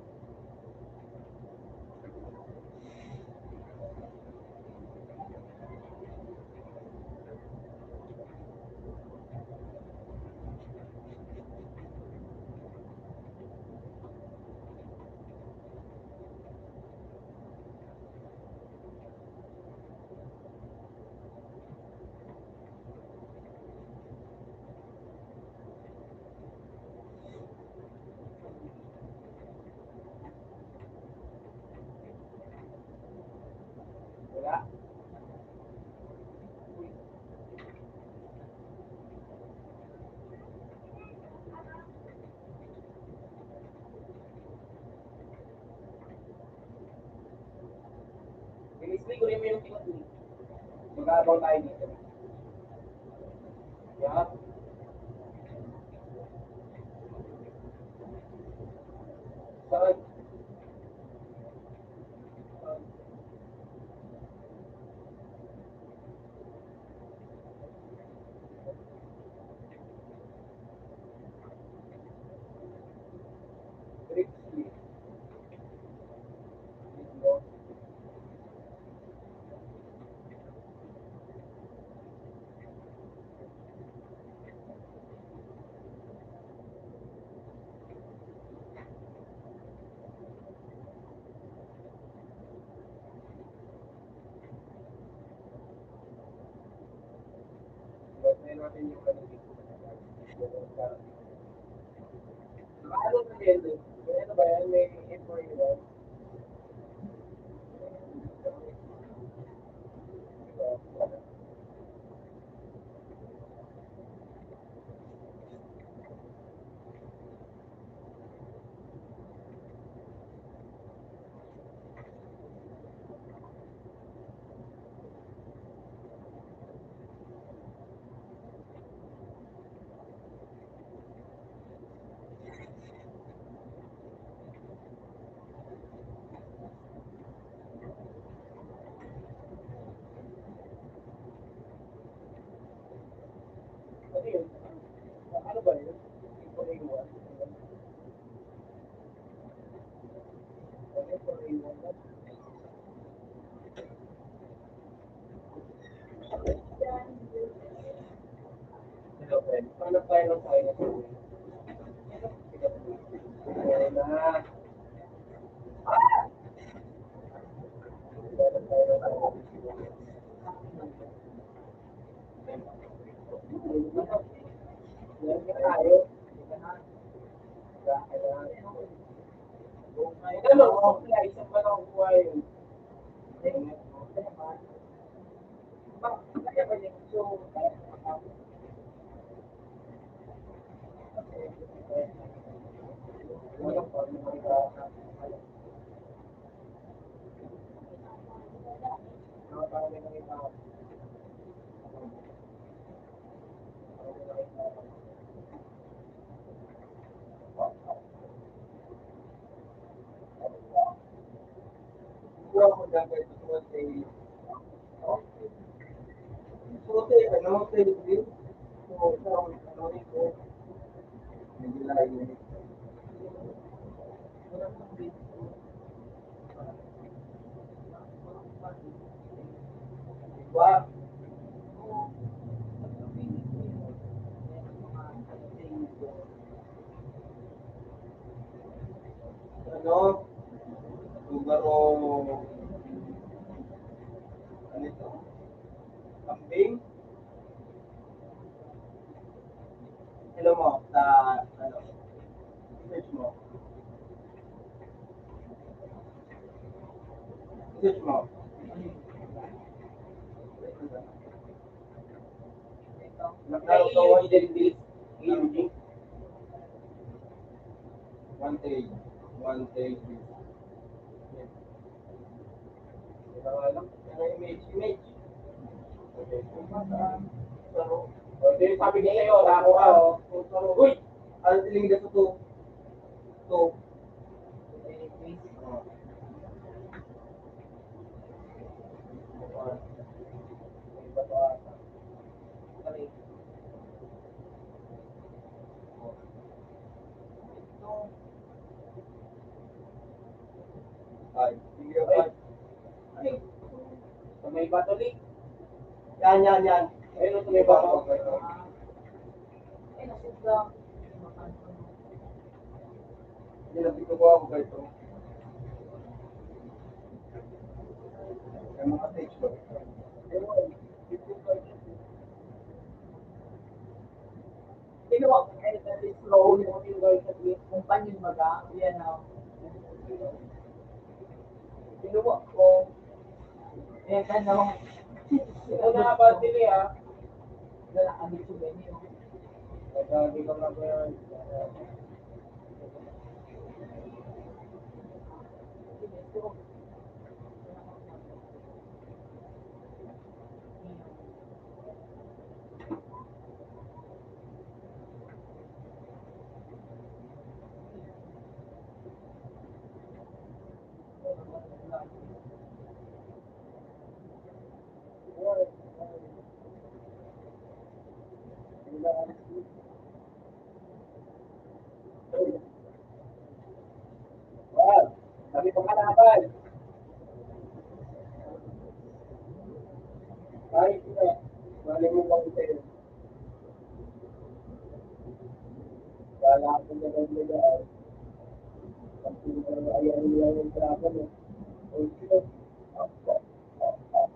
Wala. Bilis-bilis ko rin mo yung tingin. Mag-aabaw tayo dito. Yeah. Saan? Bilis-bilis. Ba't natin yung ano dito? Ano na yan? Ano ba yan? May info yun ba? Ano? Tugaro. Ano ito? Kambing? Hello mo, sa ano? Search mo. Search mo. Naglaro ka one day this evening. One day. One day this. Image. Okay. Okay, sabi niya sa'yo, ako ka, oh. Uy! Ano tiling dito to? To. Ay, sige, ay. Ay, So, may batolik. yan. Ayun, so may bato. Hindi na ko ako ba ito? Yung mga stage ko. Ginawa ko kahit na slow, yung guys at least, kung paano yung maga, yan na. Ginawa ko. Eh, ano, ito na ba sila ah? Wala kami sa venue. Hindi ko na ba yan? Wow, sabi ko kalaban. Ay, bali mo bang ito? Wala akong nagagawa. Kasi ayaw nila yung dragon eh. O sino?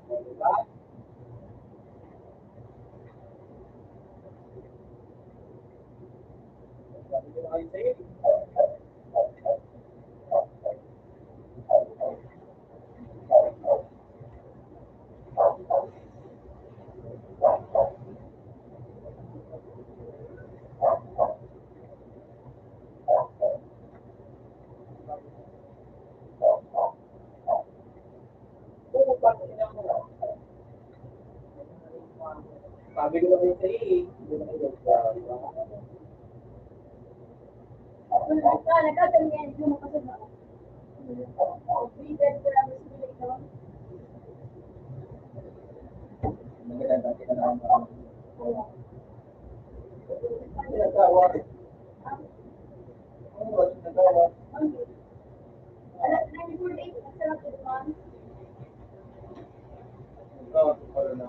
Diba? Sabi ko na kayo sa'yo. Sabi ko na kayo sa'yo eh. Hindi na kayo nagsasabi. Nagkaganyan, yung makasama. Bigat ko lang sa bilik naman. Maganda kita na ang nagawa. Ano ba yung nagawa? Alam, 94 days, sarap ito man. Ikaw, pala na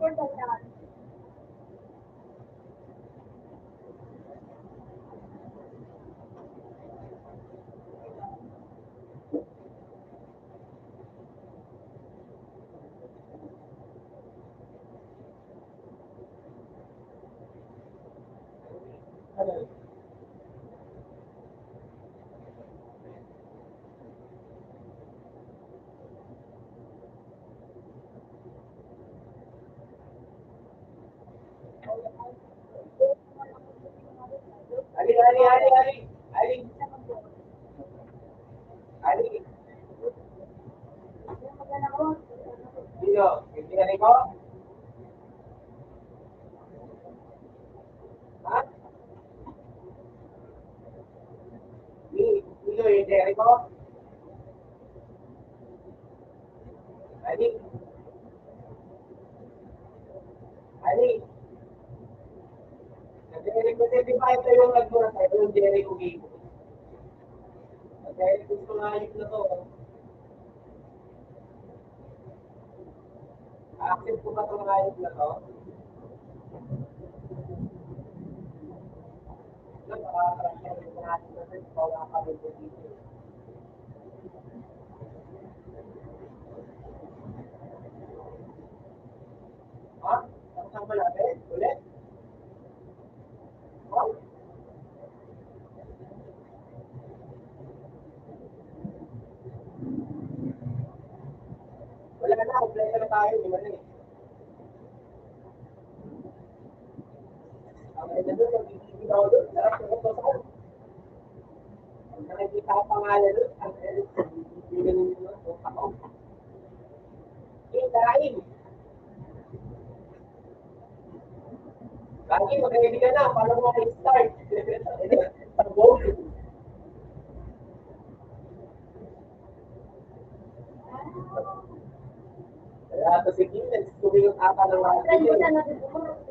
Score ka lang. Ali, Ali, Ali, Ali. Ali. Ali. Dino, yung tinanay ko? Ha? Dino, yung tinanay ko? Ali. Ali. Nag-Jericho 75 na yung nagmura sa'yo, yung Jericho game. Nag-Jericho gusto nga yun na to. Accept ko ba itong ayos na to? Nakaka-transfer ko natin kasi wala ka rin dito. Ha? Tapos mo natin? Ulit? Ha? Wala na, kompleto na tayo, di ba na eh? Ang ina doon, nag-ibig ako doon, sarap ko ito saan. Ang nakikita ka pangalan doon, ang ina, hindi ganun yun, ako. Eh, kain. Lagi, mag-ready ka na, paano mo mag-start? Pag-go. Kaya ito si Kim, nag-sumilot ata ng mga Saan mo video. na natutulog?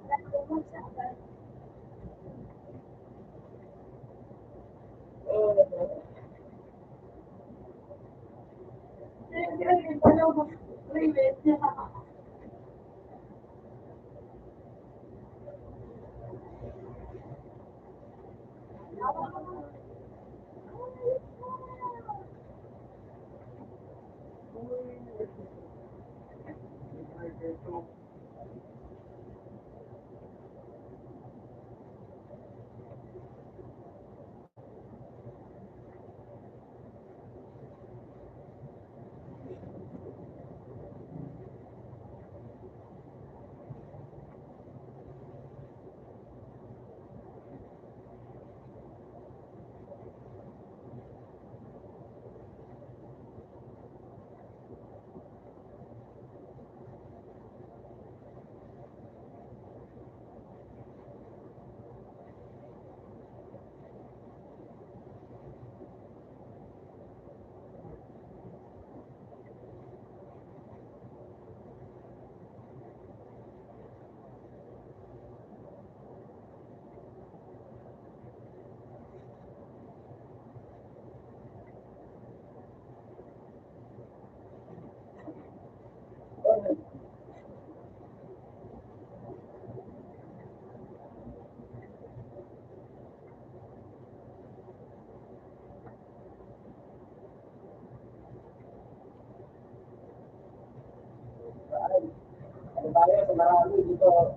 tayo sa marami dito.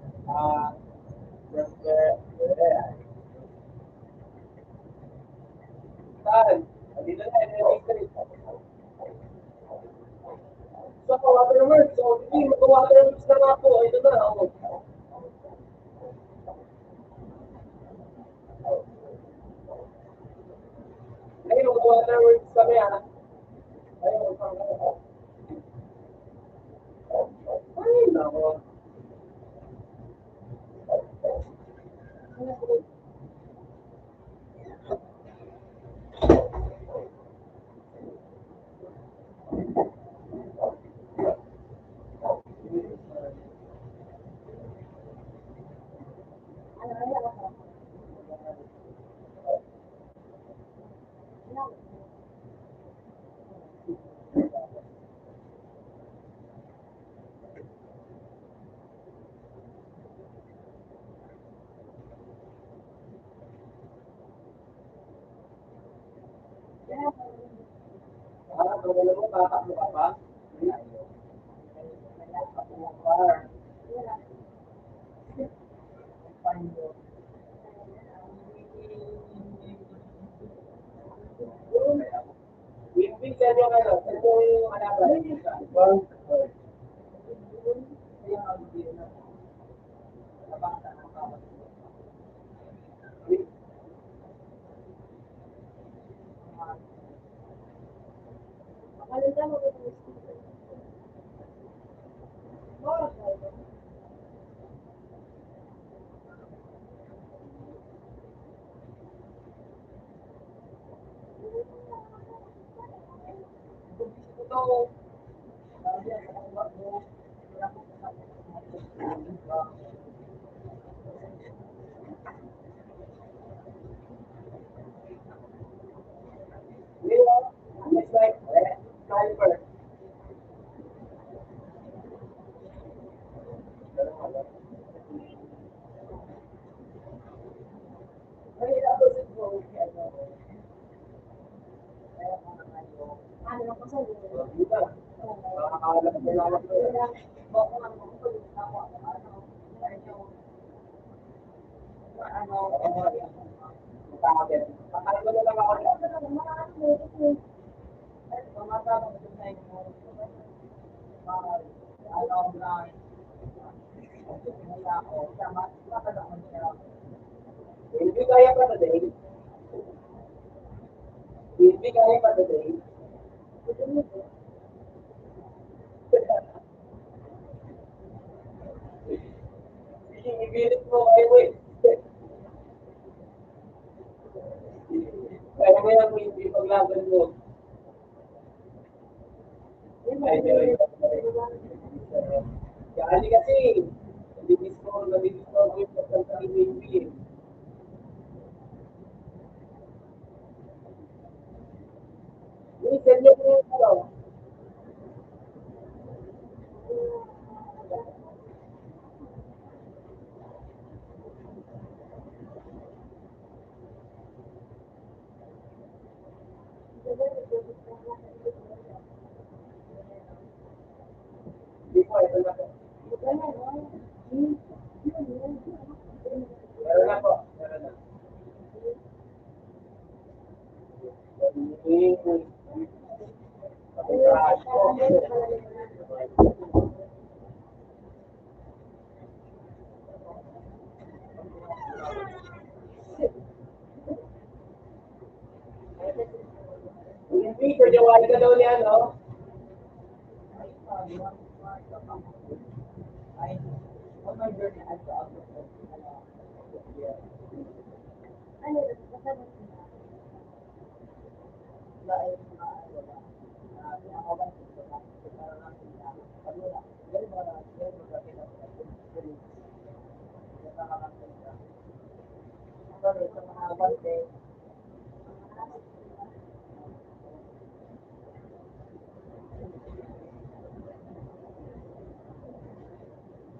Saan? Dito na, elementary. So, waterworks. So, hindi, mag-waterworks na nga po. Ito na, oh. Ngayon, mag-waterworks kami, ha? Ayun, ay, nako. Alam mo, tatakbo ka pa? Winpin sa inyo ano? Sa inyo yung alaban? Ito, it's like caliper. Hindi kaya pa today. Hindi kaya pa today. Ibilit mo kayo eh. Kaya mo yan kung hindi paglaban mo. Kali kasi, nabibis ko yung pagkakang baby. Minsan niya po yung ano. Hindi po, ito na po. Meron na po. Meron na. Hindi, pwede ka daw niya, no?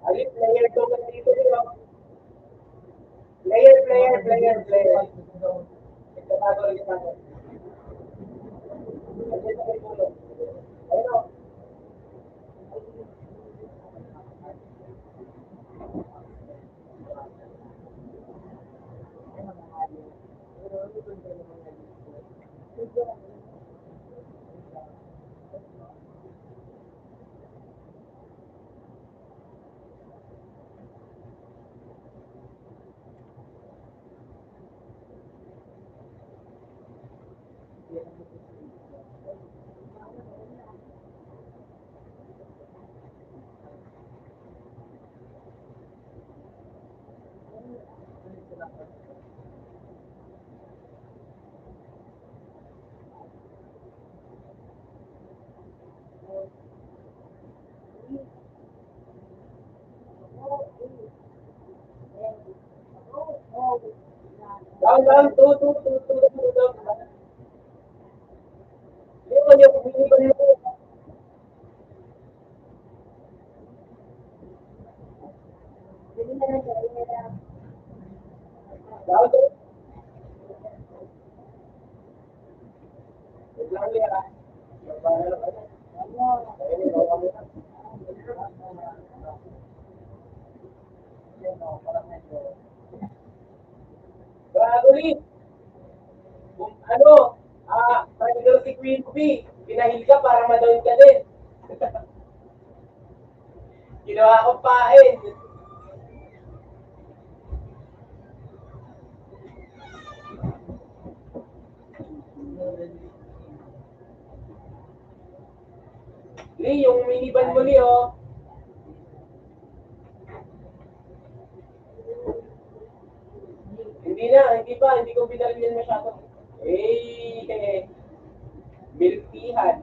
Alin, player to ka dito nyo. Player. Nagtatago rin sa akin. Alin sa may tulog. Ayun o. Down, two, down. Yun, yung miniban mo. Down, two. Wait lang ulit, ah. Ulit. Kung ano, particular si Queen Bee, pinahil ka para ma-down ka din. Ginawa ko pain. Lee, yung minivan mo, Lee, oh. Hindi ko binaril yan masyado. Eh, milpihan.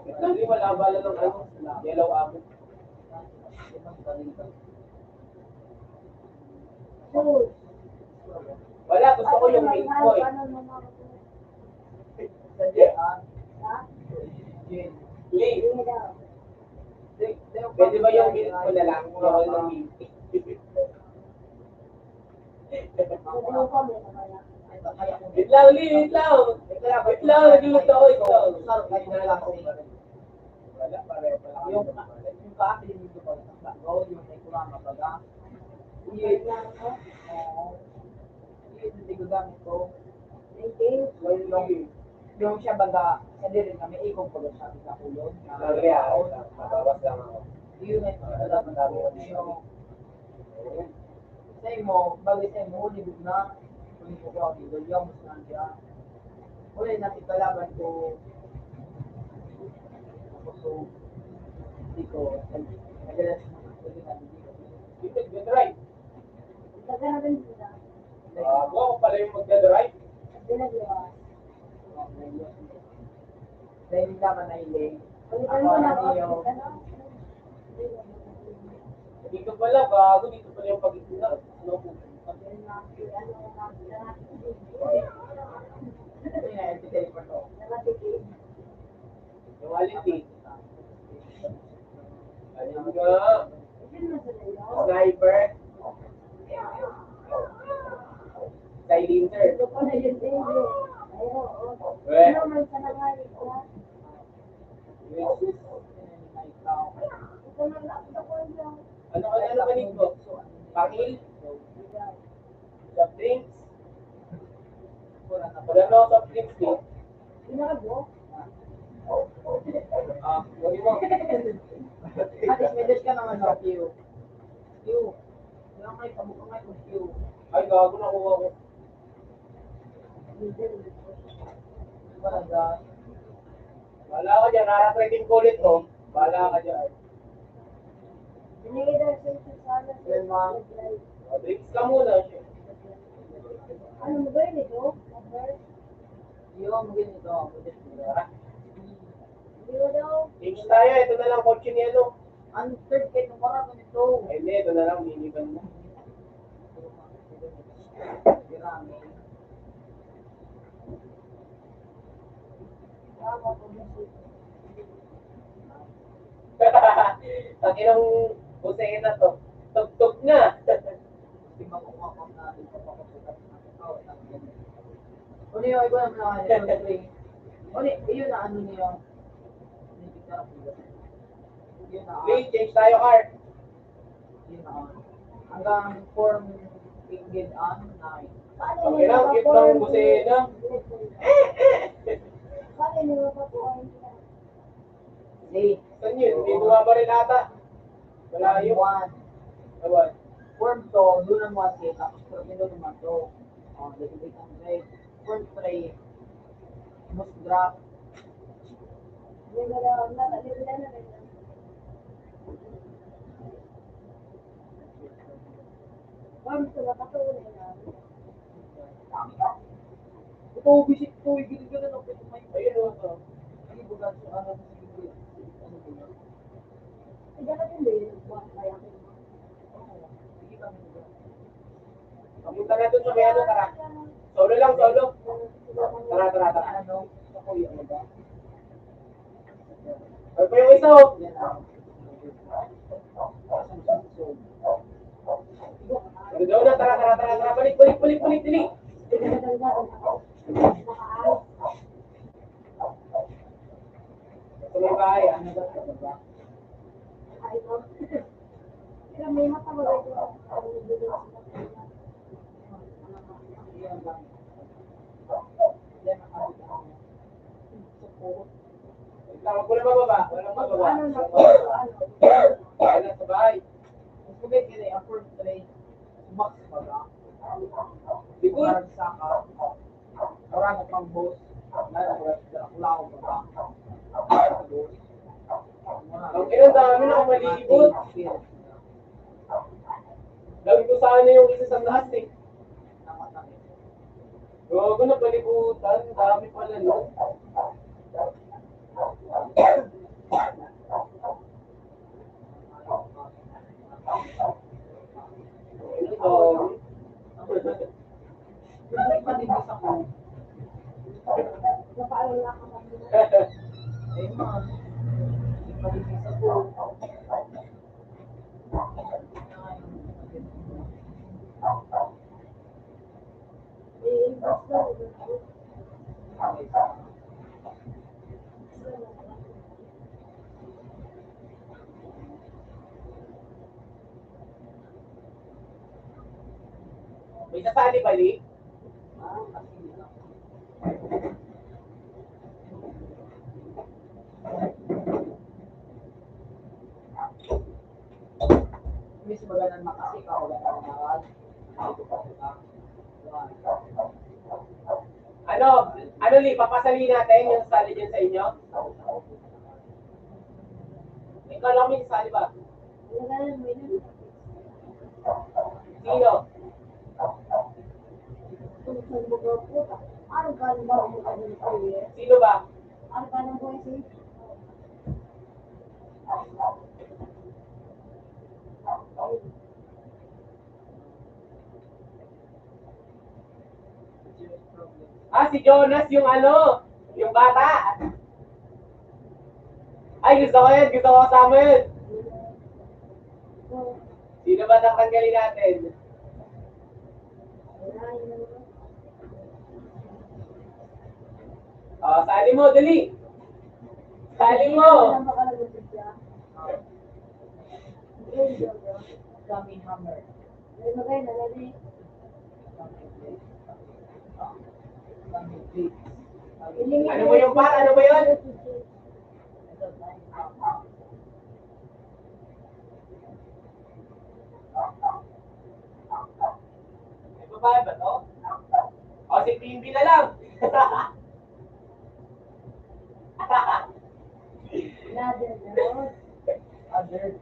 Hindi, wala bala ng ano, yellow apple. Wala, gusto ko yung milk boy. Lee, pwede ba yung milk ko na lang? Wala ng milk. Wait lang, Lee, wait lang. Wait lang, nagluluto ako ito. Wala, pareho pa lang. Yung kaakilin dito pa sa bago, yung may kurama baga. Yun lang ako. Yun, hindi ko gamit ko. Yung siya baga, hindi rin kami ikong ko sa ating kakulon. Mabawas lang ako. Yun ay alam mo yung sa mo, bagay sa mo, libig na. Kung ko ako, libig yung mas nandiyan. Uli natin kalaban ko. So, hindi ko, madalas Mag-drive. Ako pala yung mag-drive. dahil hindi naman nahiling. Dito pala, bago dito pala yung pag-itinag. Ano po? Yung aliti. Ayun nga. Sniper. Silencer. Ano kanig mo? Pangil? Soft drinks? Wala na ako soft drinks eh. Huwag mo. At least may dash ka naman sa Q. Q. Wala kayo pabukang kayo kung Q. Ay, gago na kuha ko. Wala dash. Bahala ka dyan, naratrating ko ulit to. Bahala ka dyan. Then, ma'am. Drinks ka muna. Ano mo ba yun ito? Yung ganito. Tara. Hindi ko daw. Change tayo, ito na lang kotse ni ano. Ang third kay tumara ganito. Ay, hindi, ito na lang, minivan mo. Marami. Ang inang busain na to. Tugtog na. Di ba kung ako na dito pa ako sa Uni yung iba naman ako nito. Uni, yun na ano niyo. Yun na. Please, change tayo, car. Yun na. Hanggang form tingin on 9. Okay lang, cute lang busain na. Paano nyo mapapuan? See? Saan yun? Hindi bumaba rin ata. Wala yun. 1. Ewan. Form to, doon ang 1K, tapos termino naman to. Delivery ang grade. Form 3, most draft. Ito, visit ko, gini ko na lang. Ayun, ano ba gan sa ano sa sige. Ano ba yun? Sige kami ba? Papunta na doon sa may ano, tara. Solo lang, solo. Tara, tara, tara. Ano? Ako yung ano ba? Ay pa yung isa, oh. Yan ang. Doon na, tara, tara, tara, tara. Balik, balik, balik, balik, dali. Sa may bahay, ah. Ano ba ito ba? Yan lang. Yan ang ano ba? Support. Wait lang, wag mo na bababa. Walang bababa. Wala sa bahay. Mas maganda yun ang first trade. Max pa ba? Likod. Parang saka. Parang pang boss. Wala ko ba? Ang ina, dami na ako malilibot. Lagi ko sana yung isa sa taas, eh. Gago na palibutan. Dami pala, no? Ito. Hindi pa din sa ko. Eh, man. Hindi pa din sa ko. May sasali balik. Miss magalang makasi ka o ganang maral. Ano, Li, papasali natin yung sasali dyan sa inyo? Ikaw lang may sasali ba? Sino? Sino ba? Ah, si Jonas yung ano, yung bata. Ay, gusto ko yun, gusto ko kasama yun. Sino ba tatanggalin natin? Sali mo, dali. Sali mo. Kami hammer. Kami plate. Ano mo yung par? Ano mo yun? May babae ba to? O, si Pimbi na lang. Other.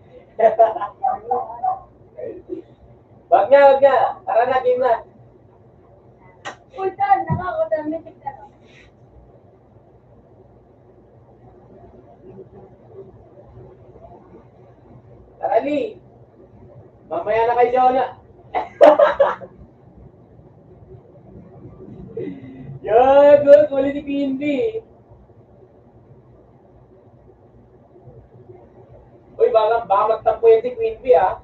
Wag nga, wag nga. Tara na, game na. Tara, Lee. Mamaya na kay Jonah. Yan, good. Wala ni Pimbi. Uy, baka magtampo yan si Queen Bee, ah.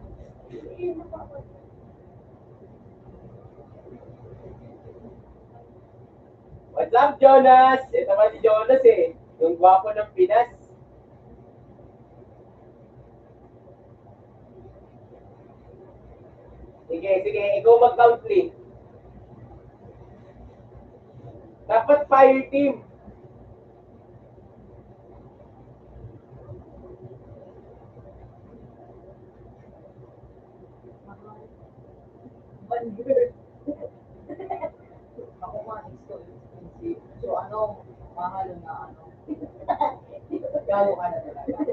What's up, Jonas? Ito ba si Jonas, eh. Yung gwapo ng Pinas. Sige, sige. Ikaw mag-count, Lee. Dapat fire team. Gago ka na talaga.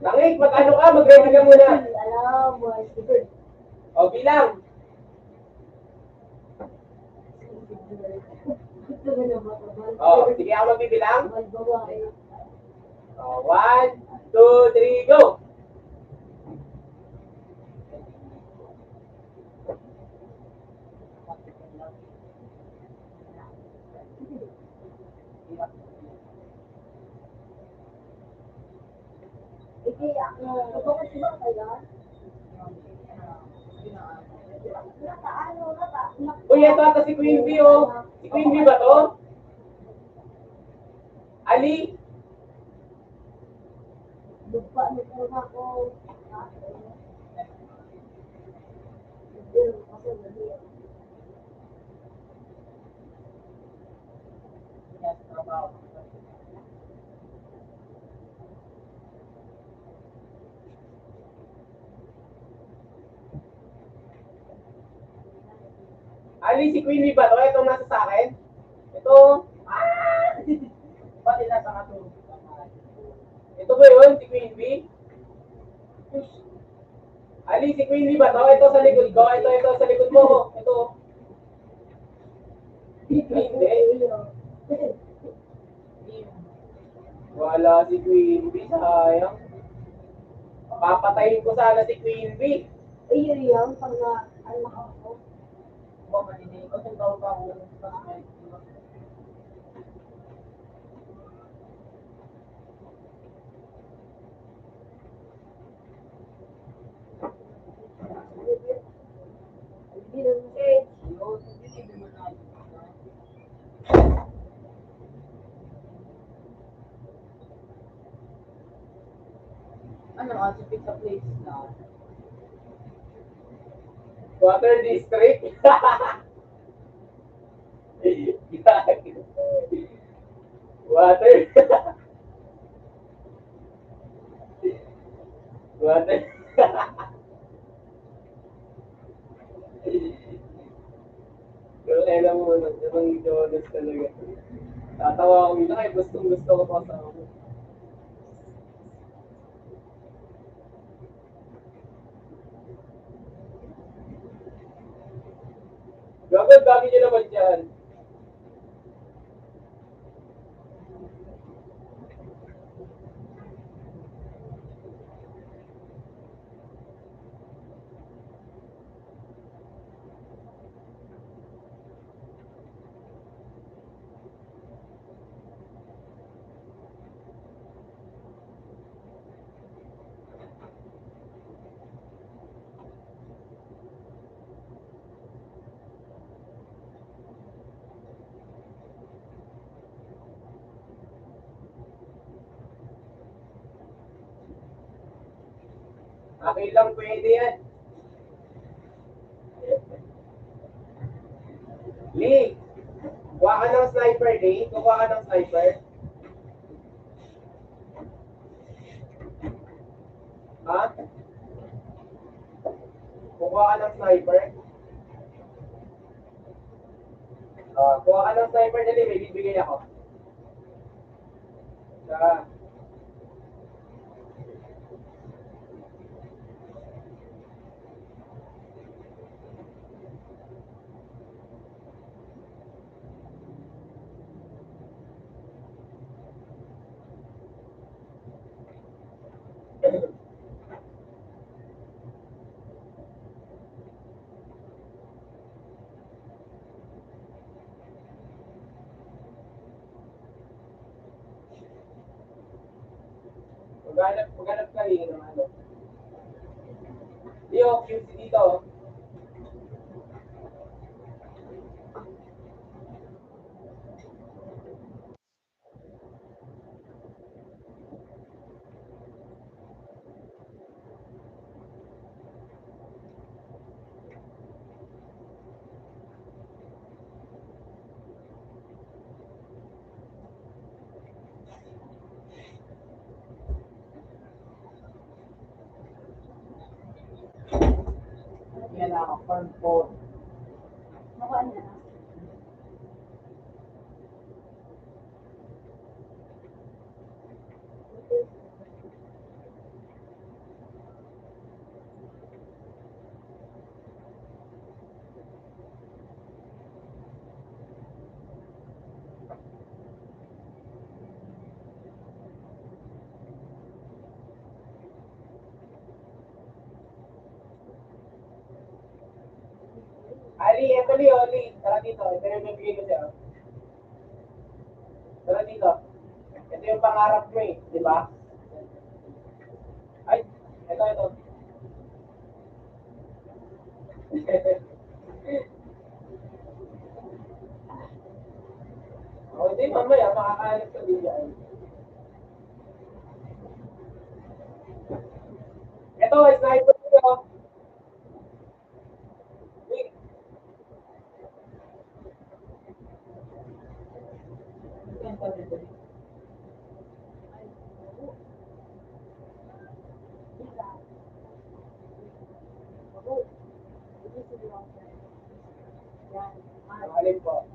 Langit, mag-ano ka? Mag-ready ka muna. Alam mo, O, bilang. O, sige ako magbibilang. O, 1, 2, 3, go! Uy, ito si Queen Bee, oh. Si Queen Bee ba to? Ali? lupa nito na ako. Yes, trabaho. Ali, si Queen Bee ba to? Itong nasa sa akin? Ito. Pati na sa katulog. Ito ba yun? Si Queen Bee? Ali, si Queen Bee ba to? Ito sa likod ko. Ito sa likod mo. Ito. Hindi. Wala si Queen Bee. Sayang. Papatayin ko sana si Queen Bee. Ayun yan, pag anak ako. Ba, maninig ko. Kung tawag ako sa akin. Ayun, hindi mo na. Ano, sa pizza place na. Water District. Water. Water. Pero alam mo, namang Jonas talaga. Tatawa ako yun. Ay, gusto ko pa sa ako. Gagawin, dami nyo naman dyan. Akin lang pwede yan. Lee, kuha ka ng sniper, Lee. Kuha ka ng sniper. Ha? Kuha ka ng sniper. Kuha ka ng sniper, dali. May bibigay ako. Sa... Maghanap ka rin ng ano. Leo, QC dito. Yan ako, farm phone. Nakuha na. ito, Leo, Lee. Tara dito. Ito yung bibigay ko sa'yo. Tara dito. Ito yung pangarap mo eh. Di ba? Ay, ito. O, hindi, mamaya, makakahanap ka din yan. Ito, sniper ko. Wait. Alin po?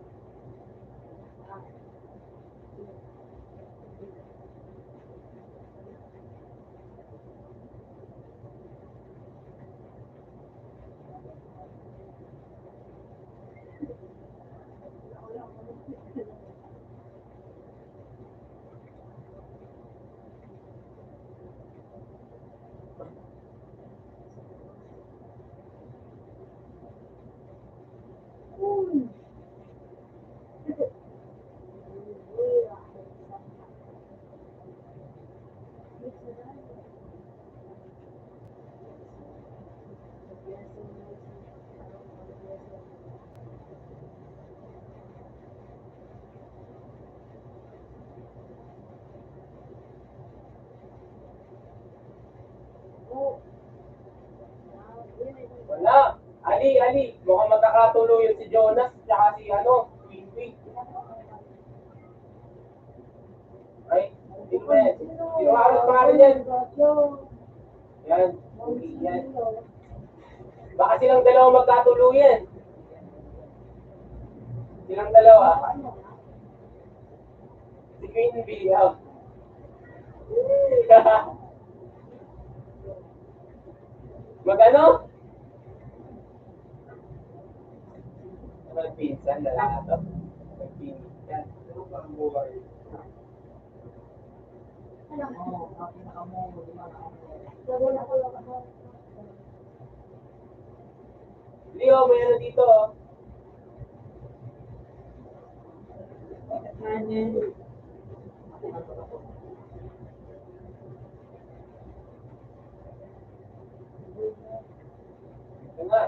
Wala. Ali. Mukhang magkakatuluyan si Jonas tsaka si Queen. Ay, hindi ko yan. Sino halos pangalan yan? Yan. Yan. Baka silang dalawa magkatuluyan. Silang dalawa. Si Queen William. Magano? Magpinsan na lang ito. Magpinsan. Ano ba ang buhay? Leo, may ano dito. Ito nga.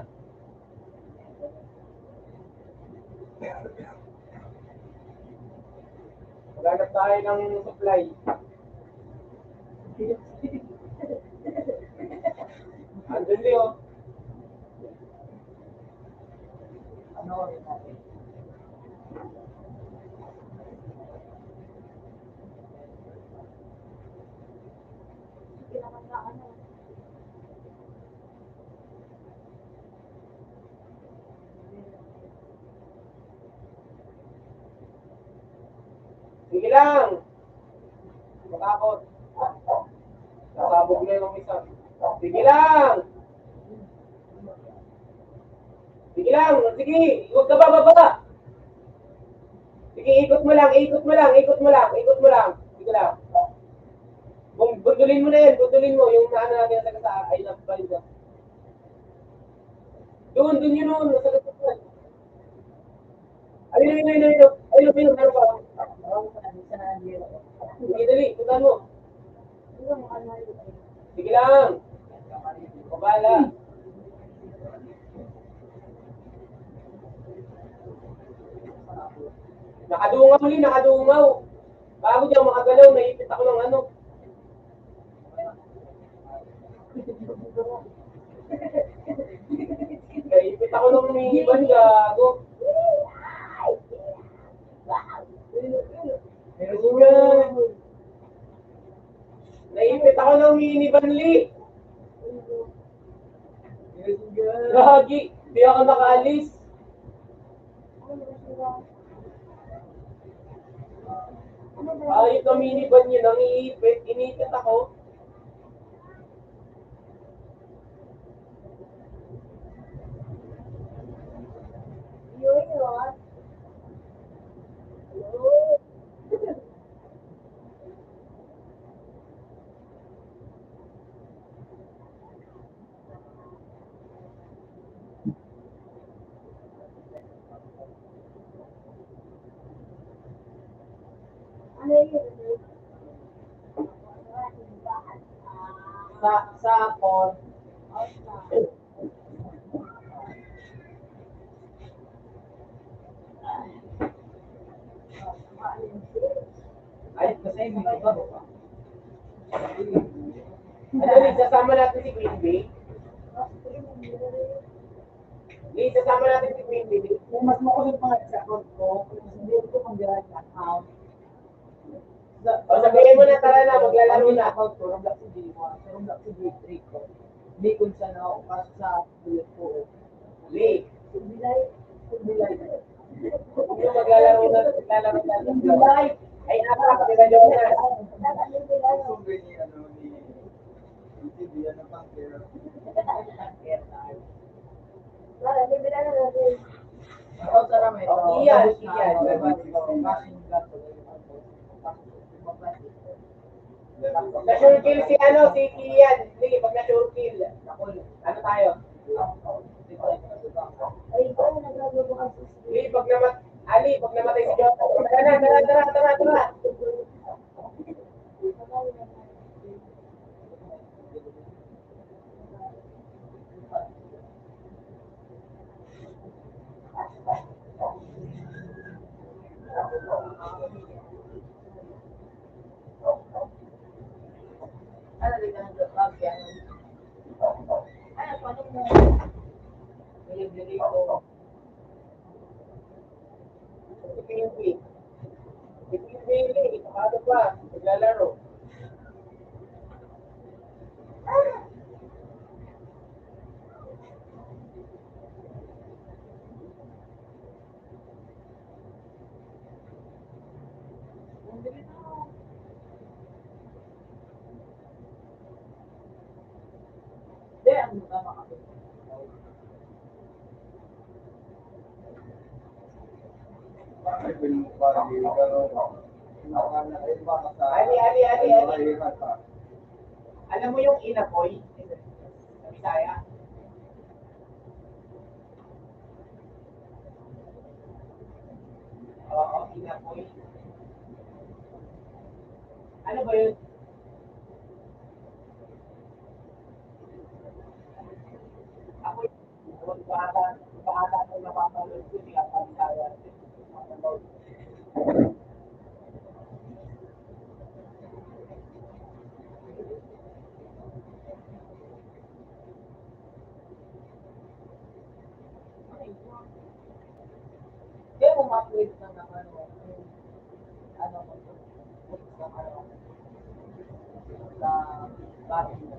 Maghanap tayo ng supply. Andun, Leo. Sige lang. Matakot. Nasabog na yung isa. Sige lang. Sige lang. Sige. Huwag ka bababa. Sige, ikot mo lang. Sige lang. Bundulin mo na yan. Bundulin mo. Yung naano natin sa kasa. Ay, napabalik na. Doon yun noon. Nasa kasa. Ayun. Meron pa. Sige, dali. Punta mo. Sige lang. Pabala. Nakadungaw. Bago dyan makagalaw, naipit ako ng ano. Naipit ako ng minivan, gago. Naipit ako ng minivan, Lee. Gagi, di ako nakaalis. Ayot na minivan niya, nangiipit. Inipit ako. Sa phone, ay, kasi may iba ba? Ano, Lee, sasama natin si Queen Bee? Lee, sasama natin si Queen Bee. Kung mas makulit mga sa account ko, hindi ko pang direct account. O, sabihin mo na, tara na, maglalaro na. Account ko, rumblak si J1, rumblak si J3 ko. Hindi ko siya na ako kasi sa bullet ko. Lee, Bilay. kung yung maglalaro na, maglalaro na. Ay, apa, nag-joke na. Ito sa may Oh, iyan. Na-sure kill si ano, si Kian. Sige, pag na-sure kill, ano tayo? Lee, pag namatay si Jota. Tara. Ano din ang job yan? Ano, paano mo? Bili ko. Si Queen Bee. Si Queen Bee, Lee, ano pa? Maglalaro. Hindi, ang tama kasi. Ali. Alam mo yung inapoy? Sa Bisaya? Oo, inapoy. Ano ba yun? Ako yung baka ko napapanood ko siya sa Bisaya. Kaya mo ma-upgrade na naman ano mo sa ano sa bago mo.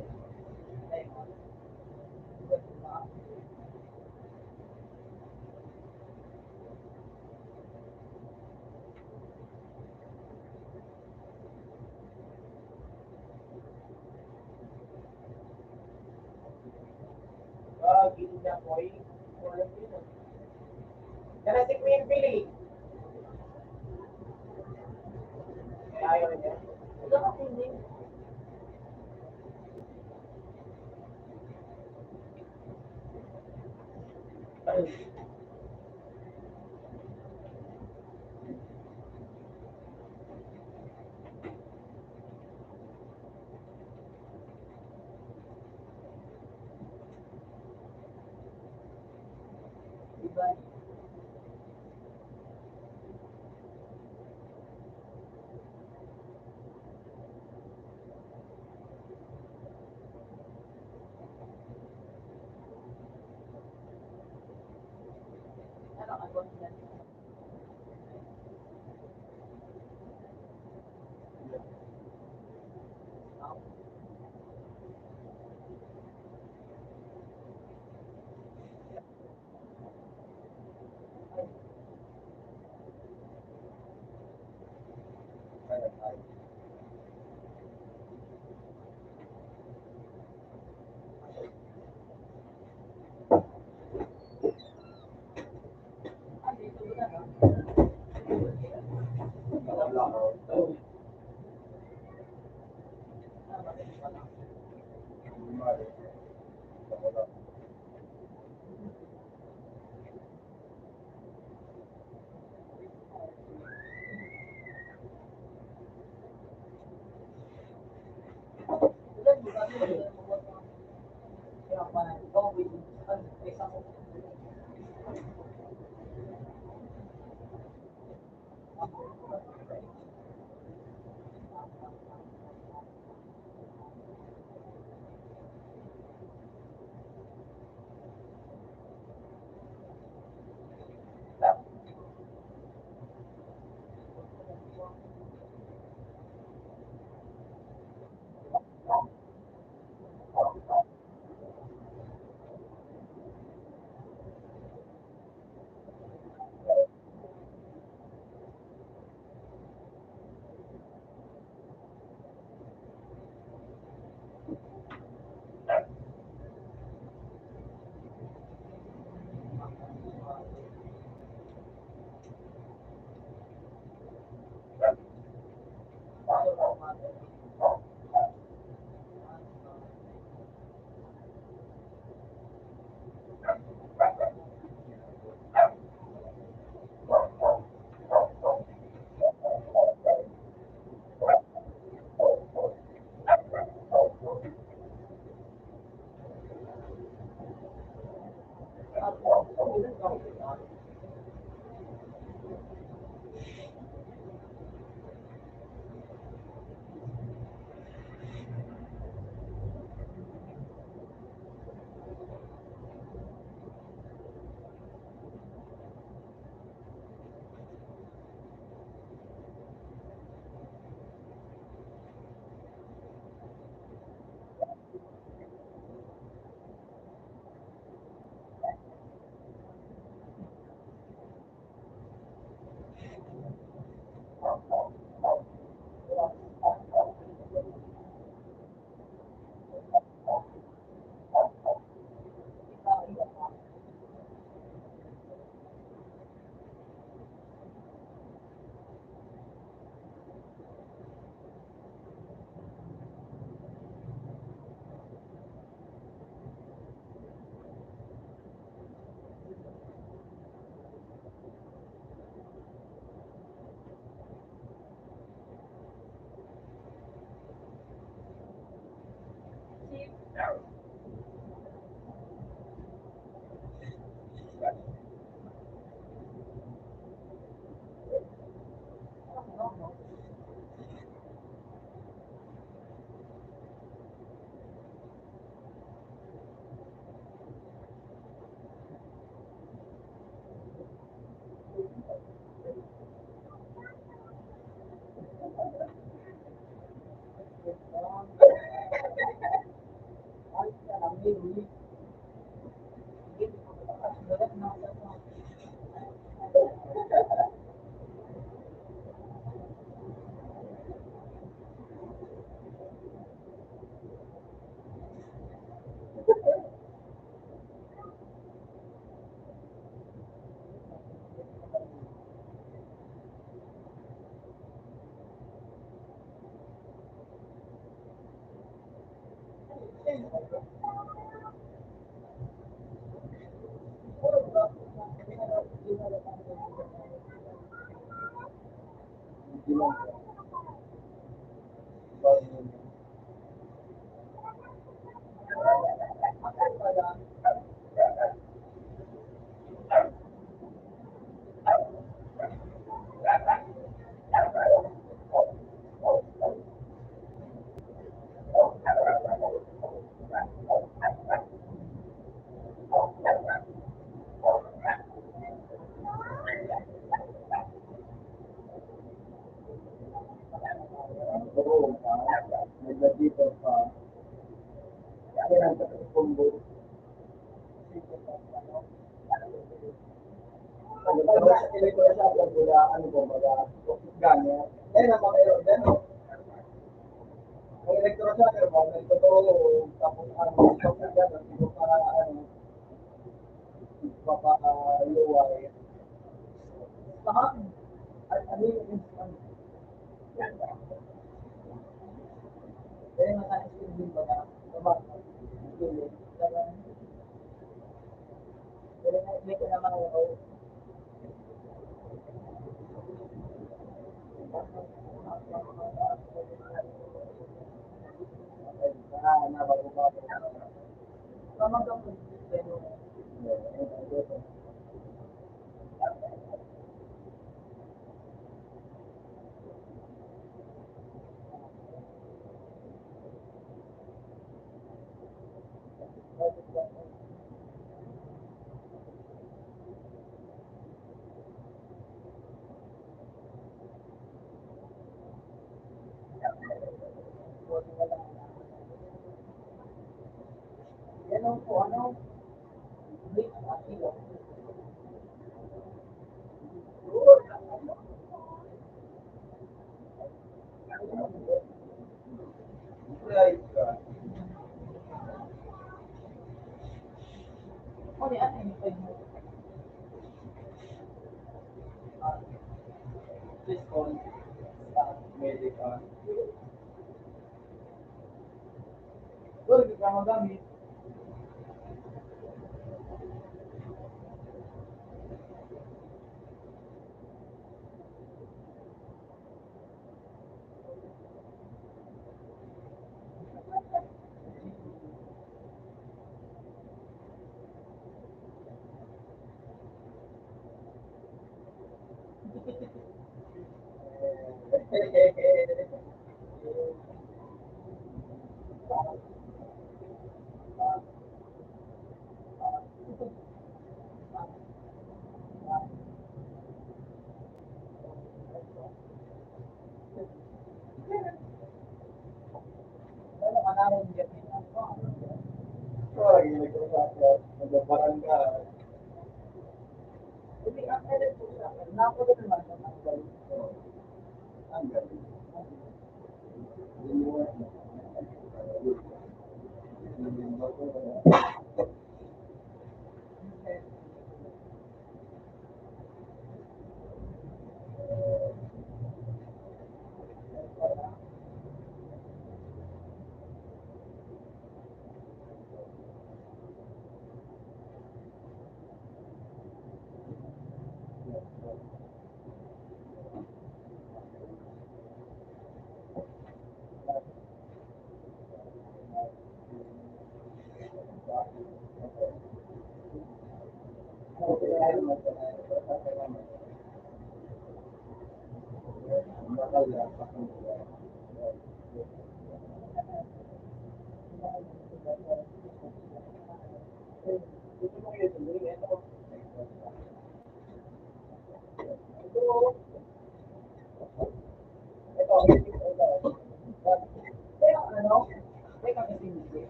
Inapoy. Kaya si Queen Bee. Ayaw niya. Ito kasi hindi. Diba? Ano ako sila? Dito na no?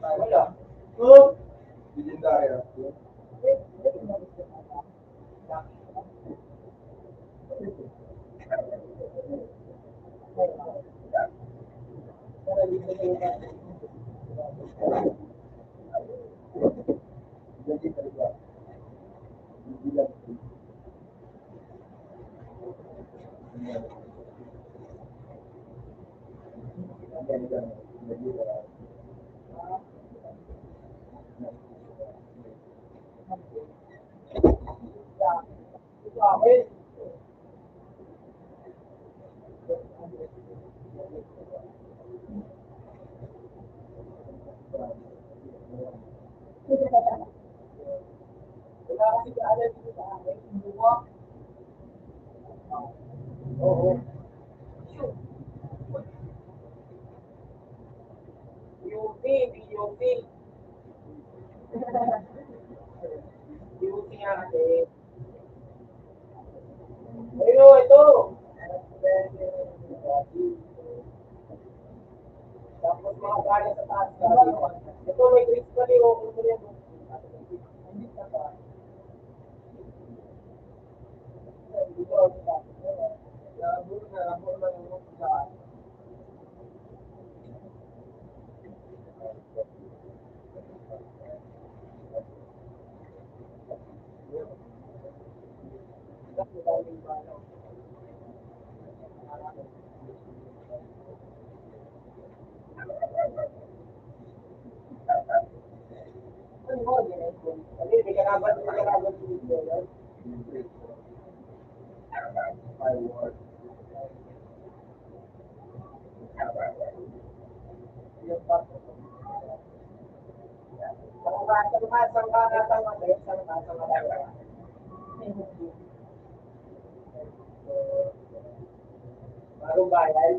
Wala. Oh! Legendary ah. Legendary ah. Wala kasi kaalam dito sa akin. Buwa. Oo. UP, UP. UP nga kasi. Ayun, ito. Tapos mga gala sa taas. Ito may grades pa rin. Okay mo yan. Hindi ka ba? May kalaban dito. Bagong bayan.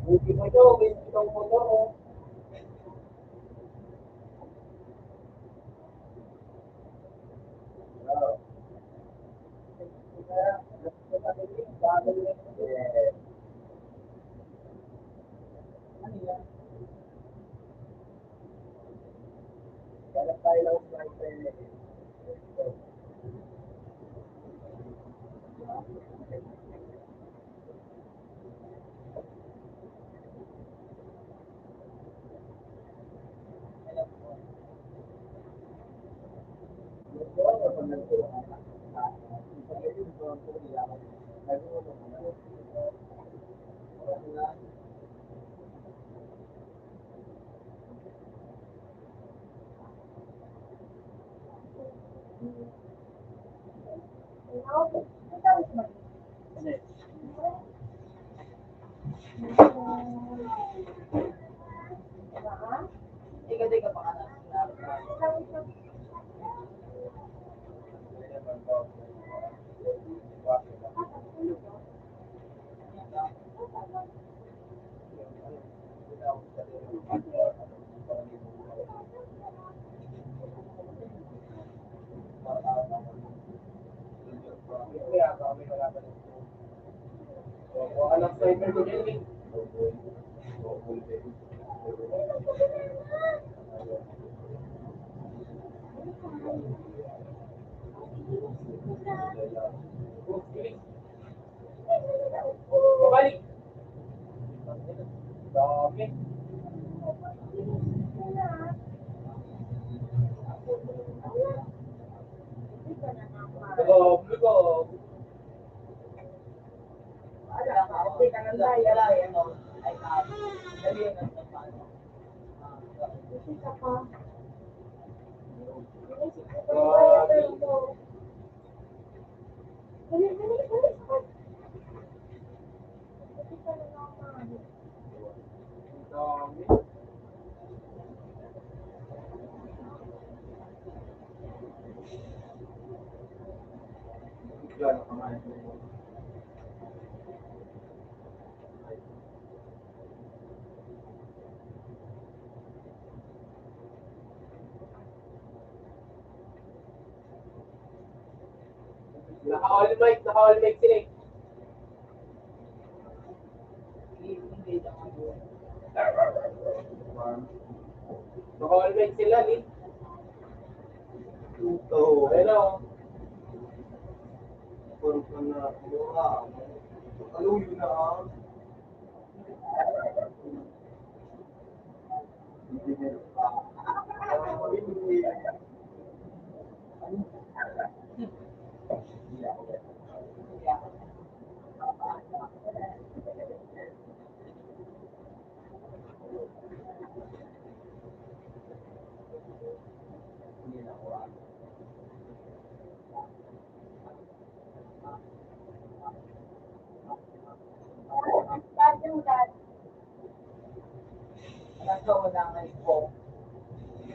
Buti mo ito, may itong motor oh. Anak sniper ko dyan eh. Babalik. Dami. Dami ko. Naka-all mic sila eh. Naka-all mic sila eh. Ito. Hello. Parang ka na mura. Ano yun na?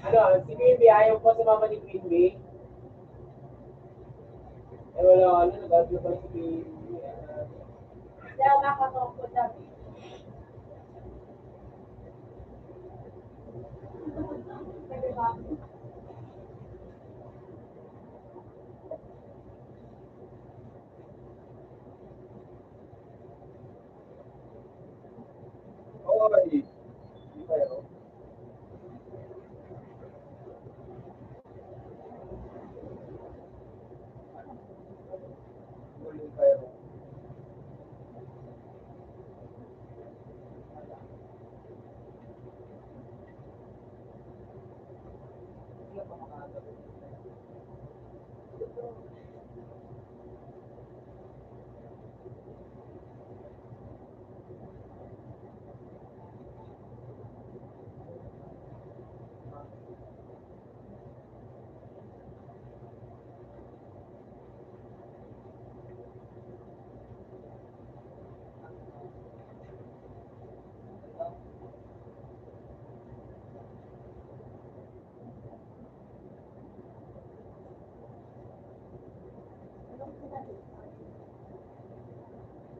Ano, si Queen Bee, ayaw po sa mama ni Queen Bee. Eh wala, ano, nag-argue pa si Queen Bee. Oy! Hindi kayo. Hindi kayo.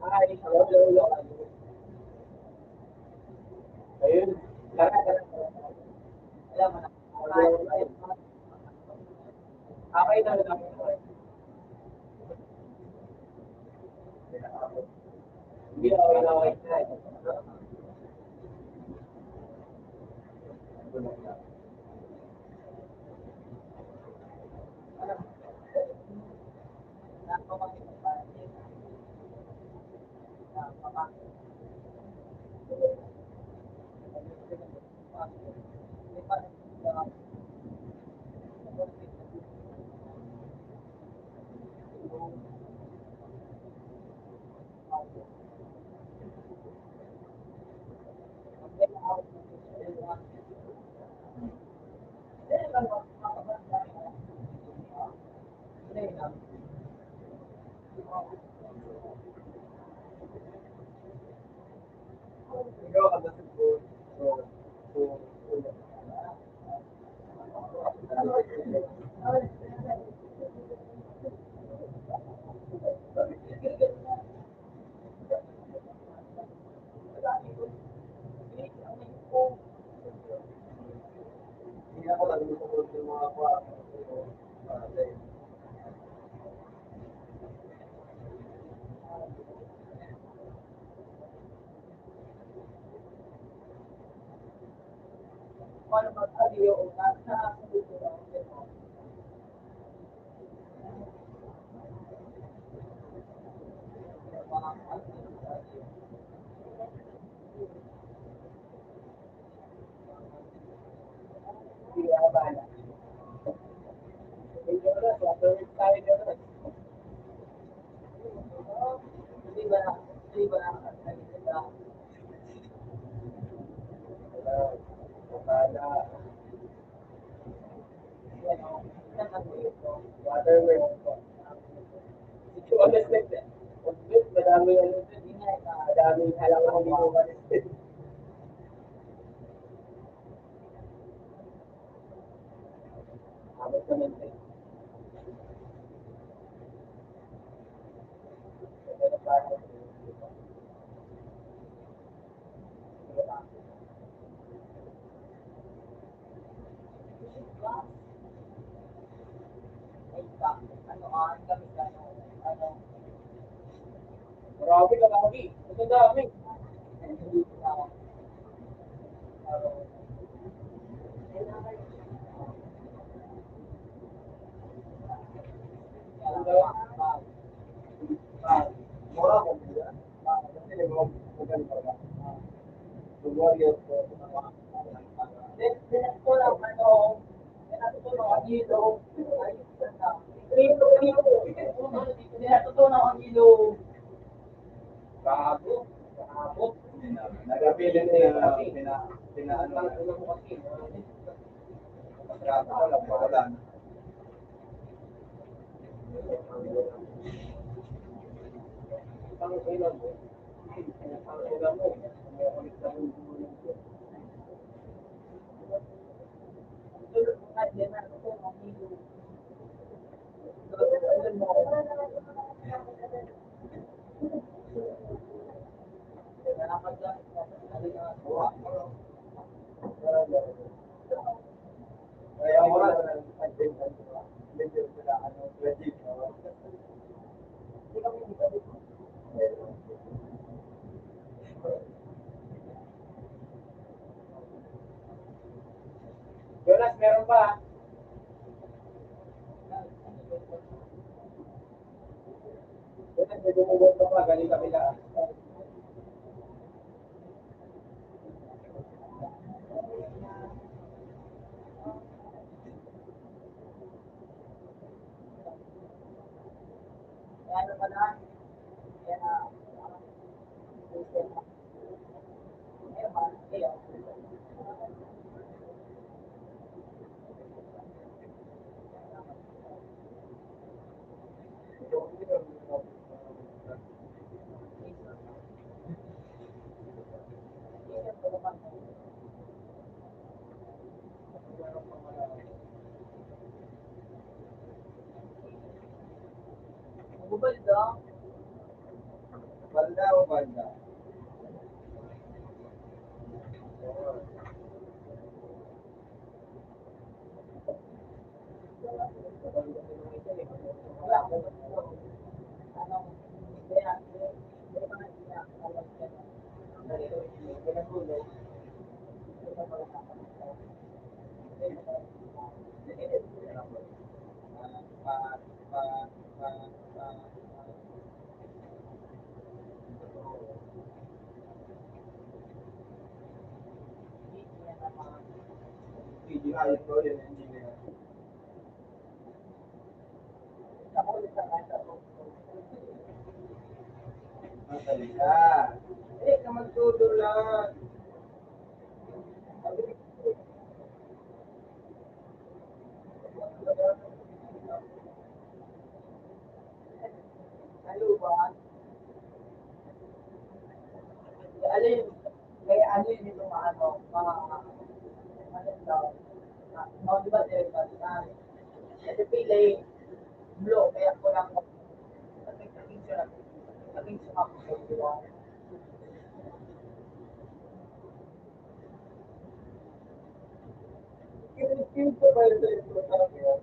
Ay, hello. Ayun. Tara. Alam mo na. Okay na lang. Hindi na okay. Ikaw kada siguro. Hindi ako lang gusto ko yung mga kwa. Paano ba tayo? Nasa hindi ako bala. Hindi ko na, waterworks tayo dyan. Hindi ba na, waterworks po. Ito, honestly, madami ano, madami halaman hindi ko honestly. Abot naman tayo. Marami ka lagi. Ang dami. Mura ko nila. Kasi yung mga maganda ka. The warrior ko. Ko lang, natutunan ang ilog. Natutunan ang ilog. Bago. Bago. Nagapilit niya pinaano na. Masarap ko lang wala. Ang kailan mo. Ang kailan mo. Kaya wala na medyo sila legit. Jonas, meron pa. Jonas, may dumugod ka pa. Galing kabila. Ano ka na? Bubalda. Banda o banda? Ayos ko yun, engineer. Masalita. Ka magtutulan. Ano ba? Alin? Kaya ano yun yung mga ano daw? Di ba direkta? Kasi pili, blue, kaya ko lang naging siya ako. Di ba? Kinisip ko ba yun sa ito sa akin?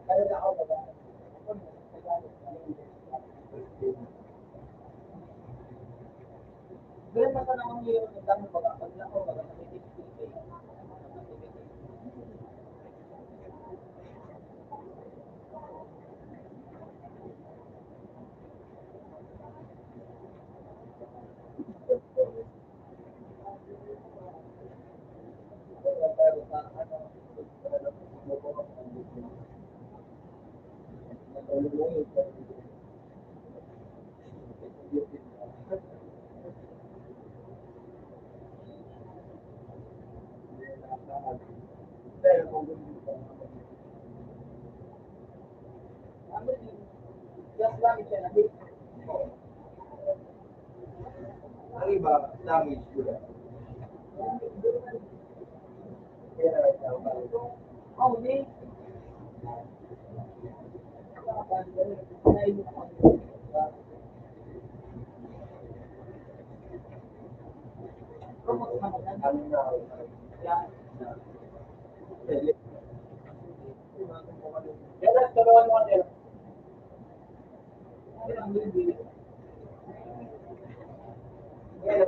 Ganun na sana ang yung dami pag ako just lang siya na hit. Ang iba, damage ko lang. Oh, hindi. Yan, tulungan mo nila.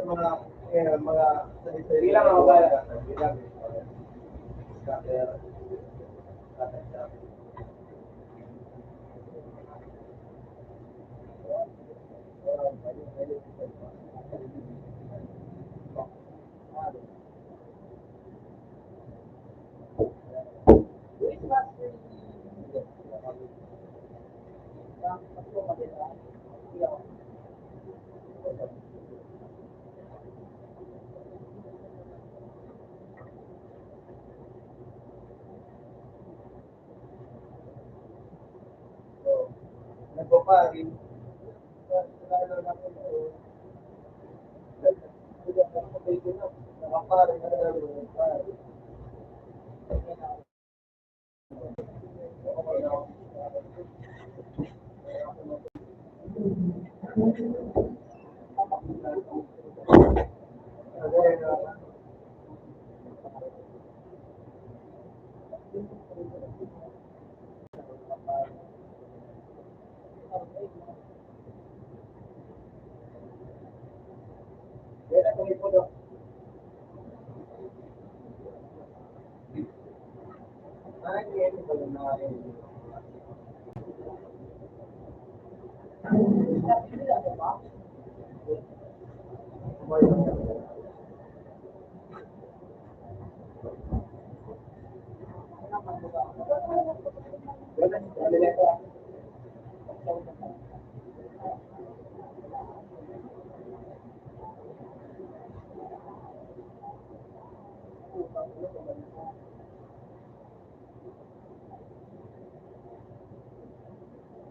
Mga bilang ako ba? Bilang. Nagpaparin. Nakaparin na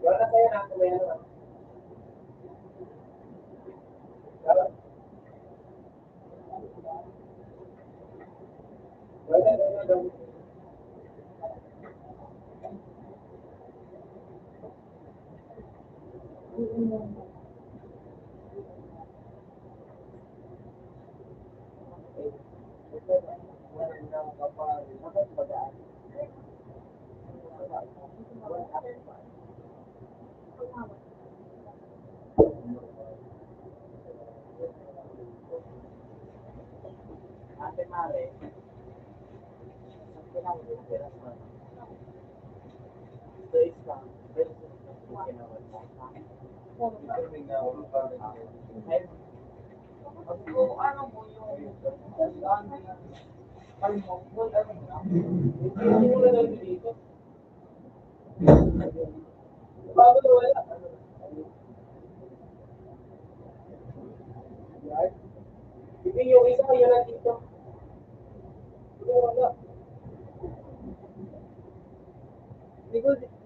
Wala tayo na kumain naman. Ate Mare, kailangan mo pera sa so isa, versus ginawa mo. Ano mo yung hindi mo na lang dito. Bago wala. Hindi yung isa, yun lang dito. Wala. Hindi ko, hindi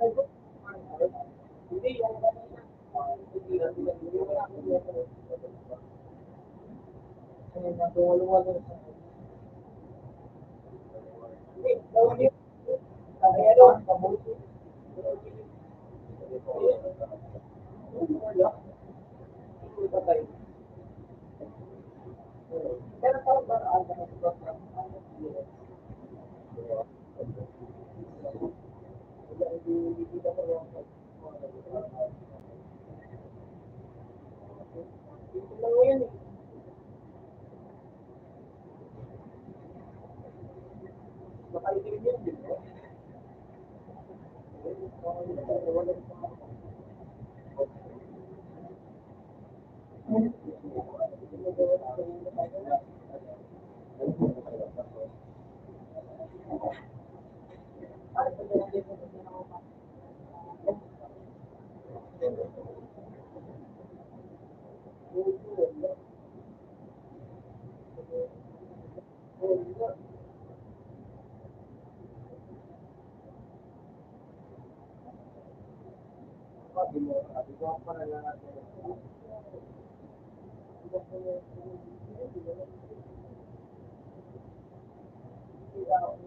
yung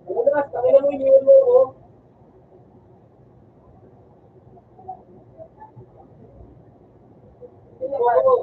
Unas, tangina mo yung yelo ko. Oo.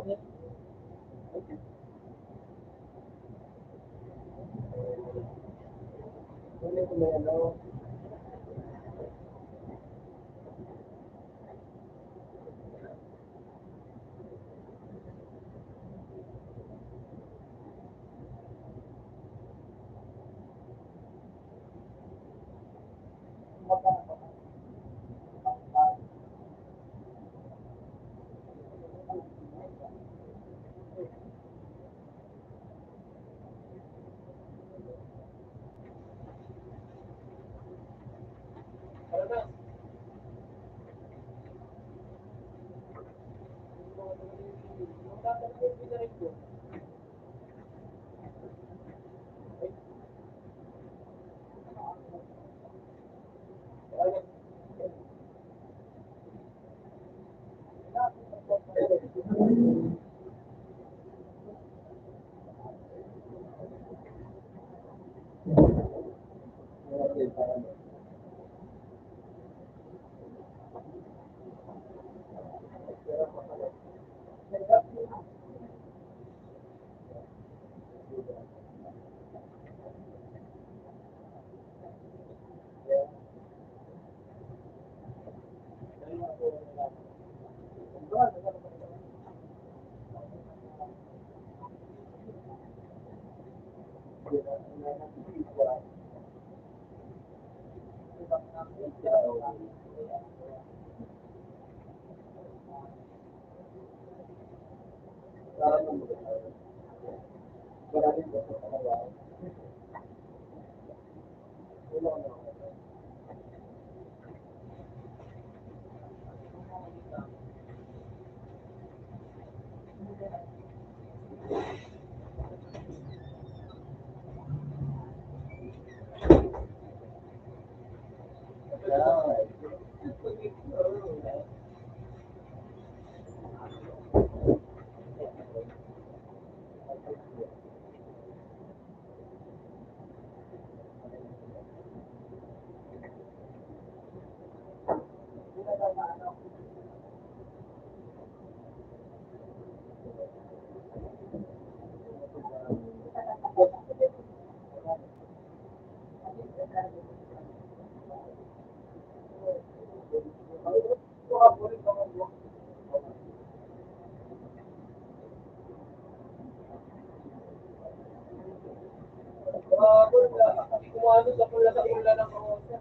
Kumano sa pula ng kamote.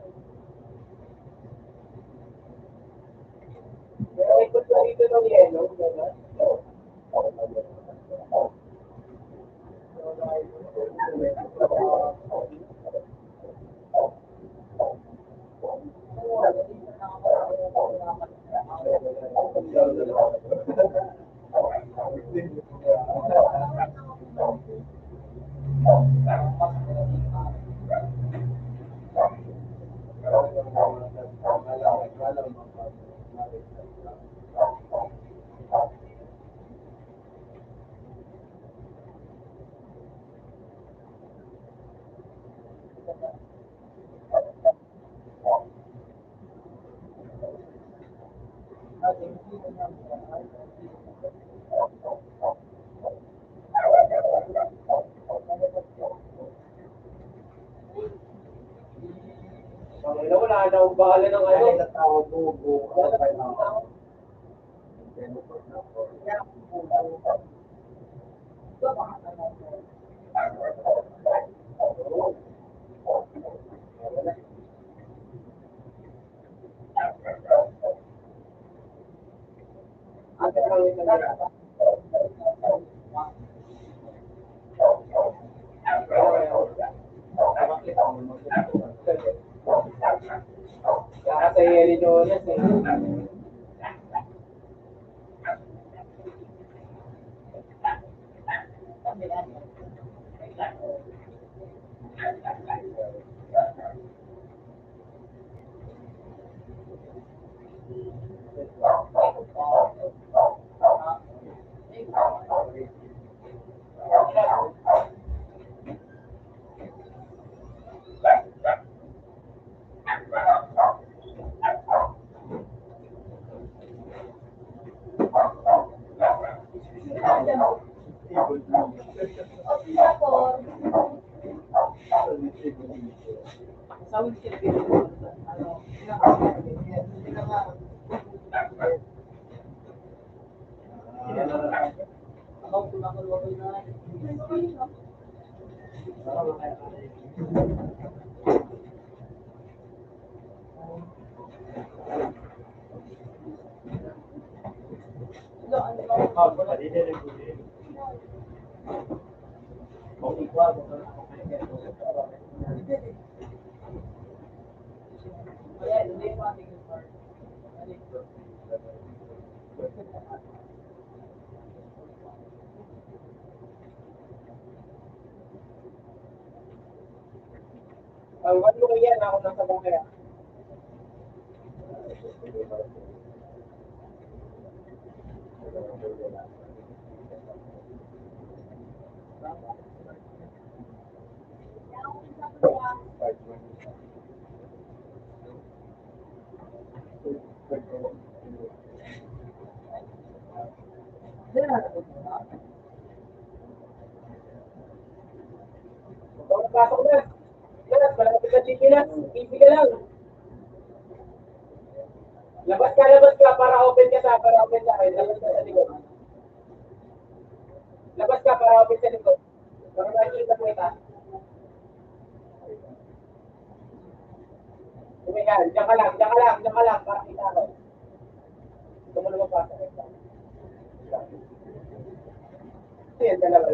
Kaya ikot lang ito ng yelo, diba? Wala na akong bahala ng ano. nakawin na lang. Kaya sa Eli Jonas eh. Sa windshield video, ano, ano yan ako nasa bahay. Pasok na. Yes, malapit na chikinas. Easy ka lang. Labas ka para open ka sa akin. Labas ka sa likod. Labas ka para open sa likod. Para makikita mo ita. Tumigal, diyan ka lang, para kita ako. Ito mo naman pasok. Ito yan, dalawa.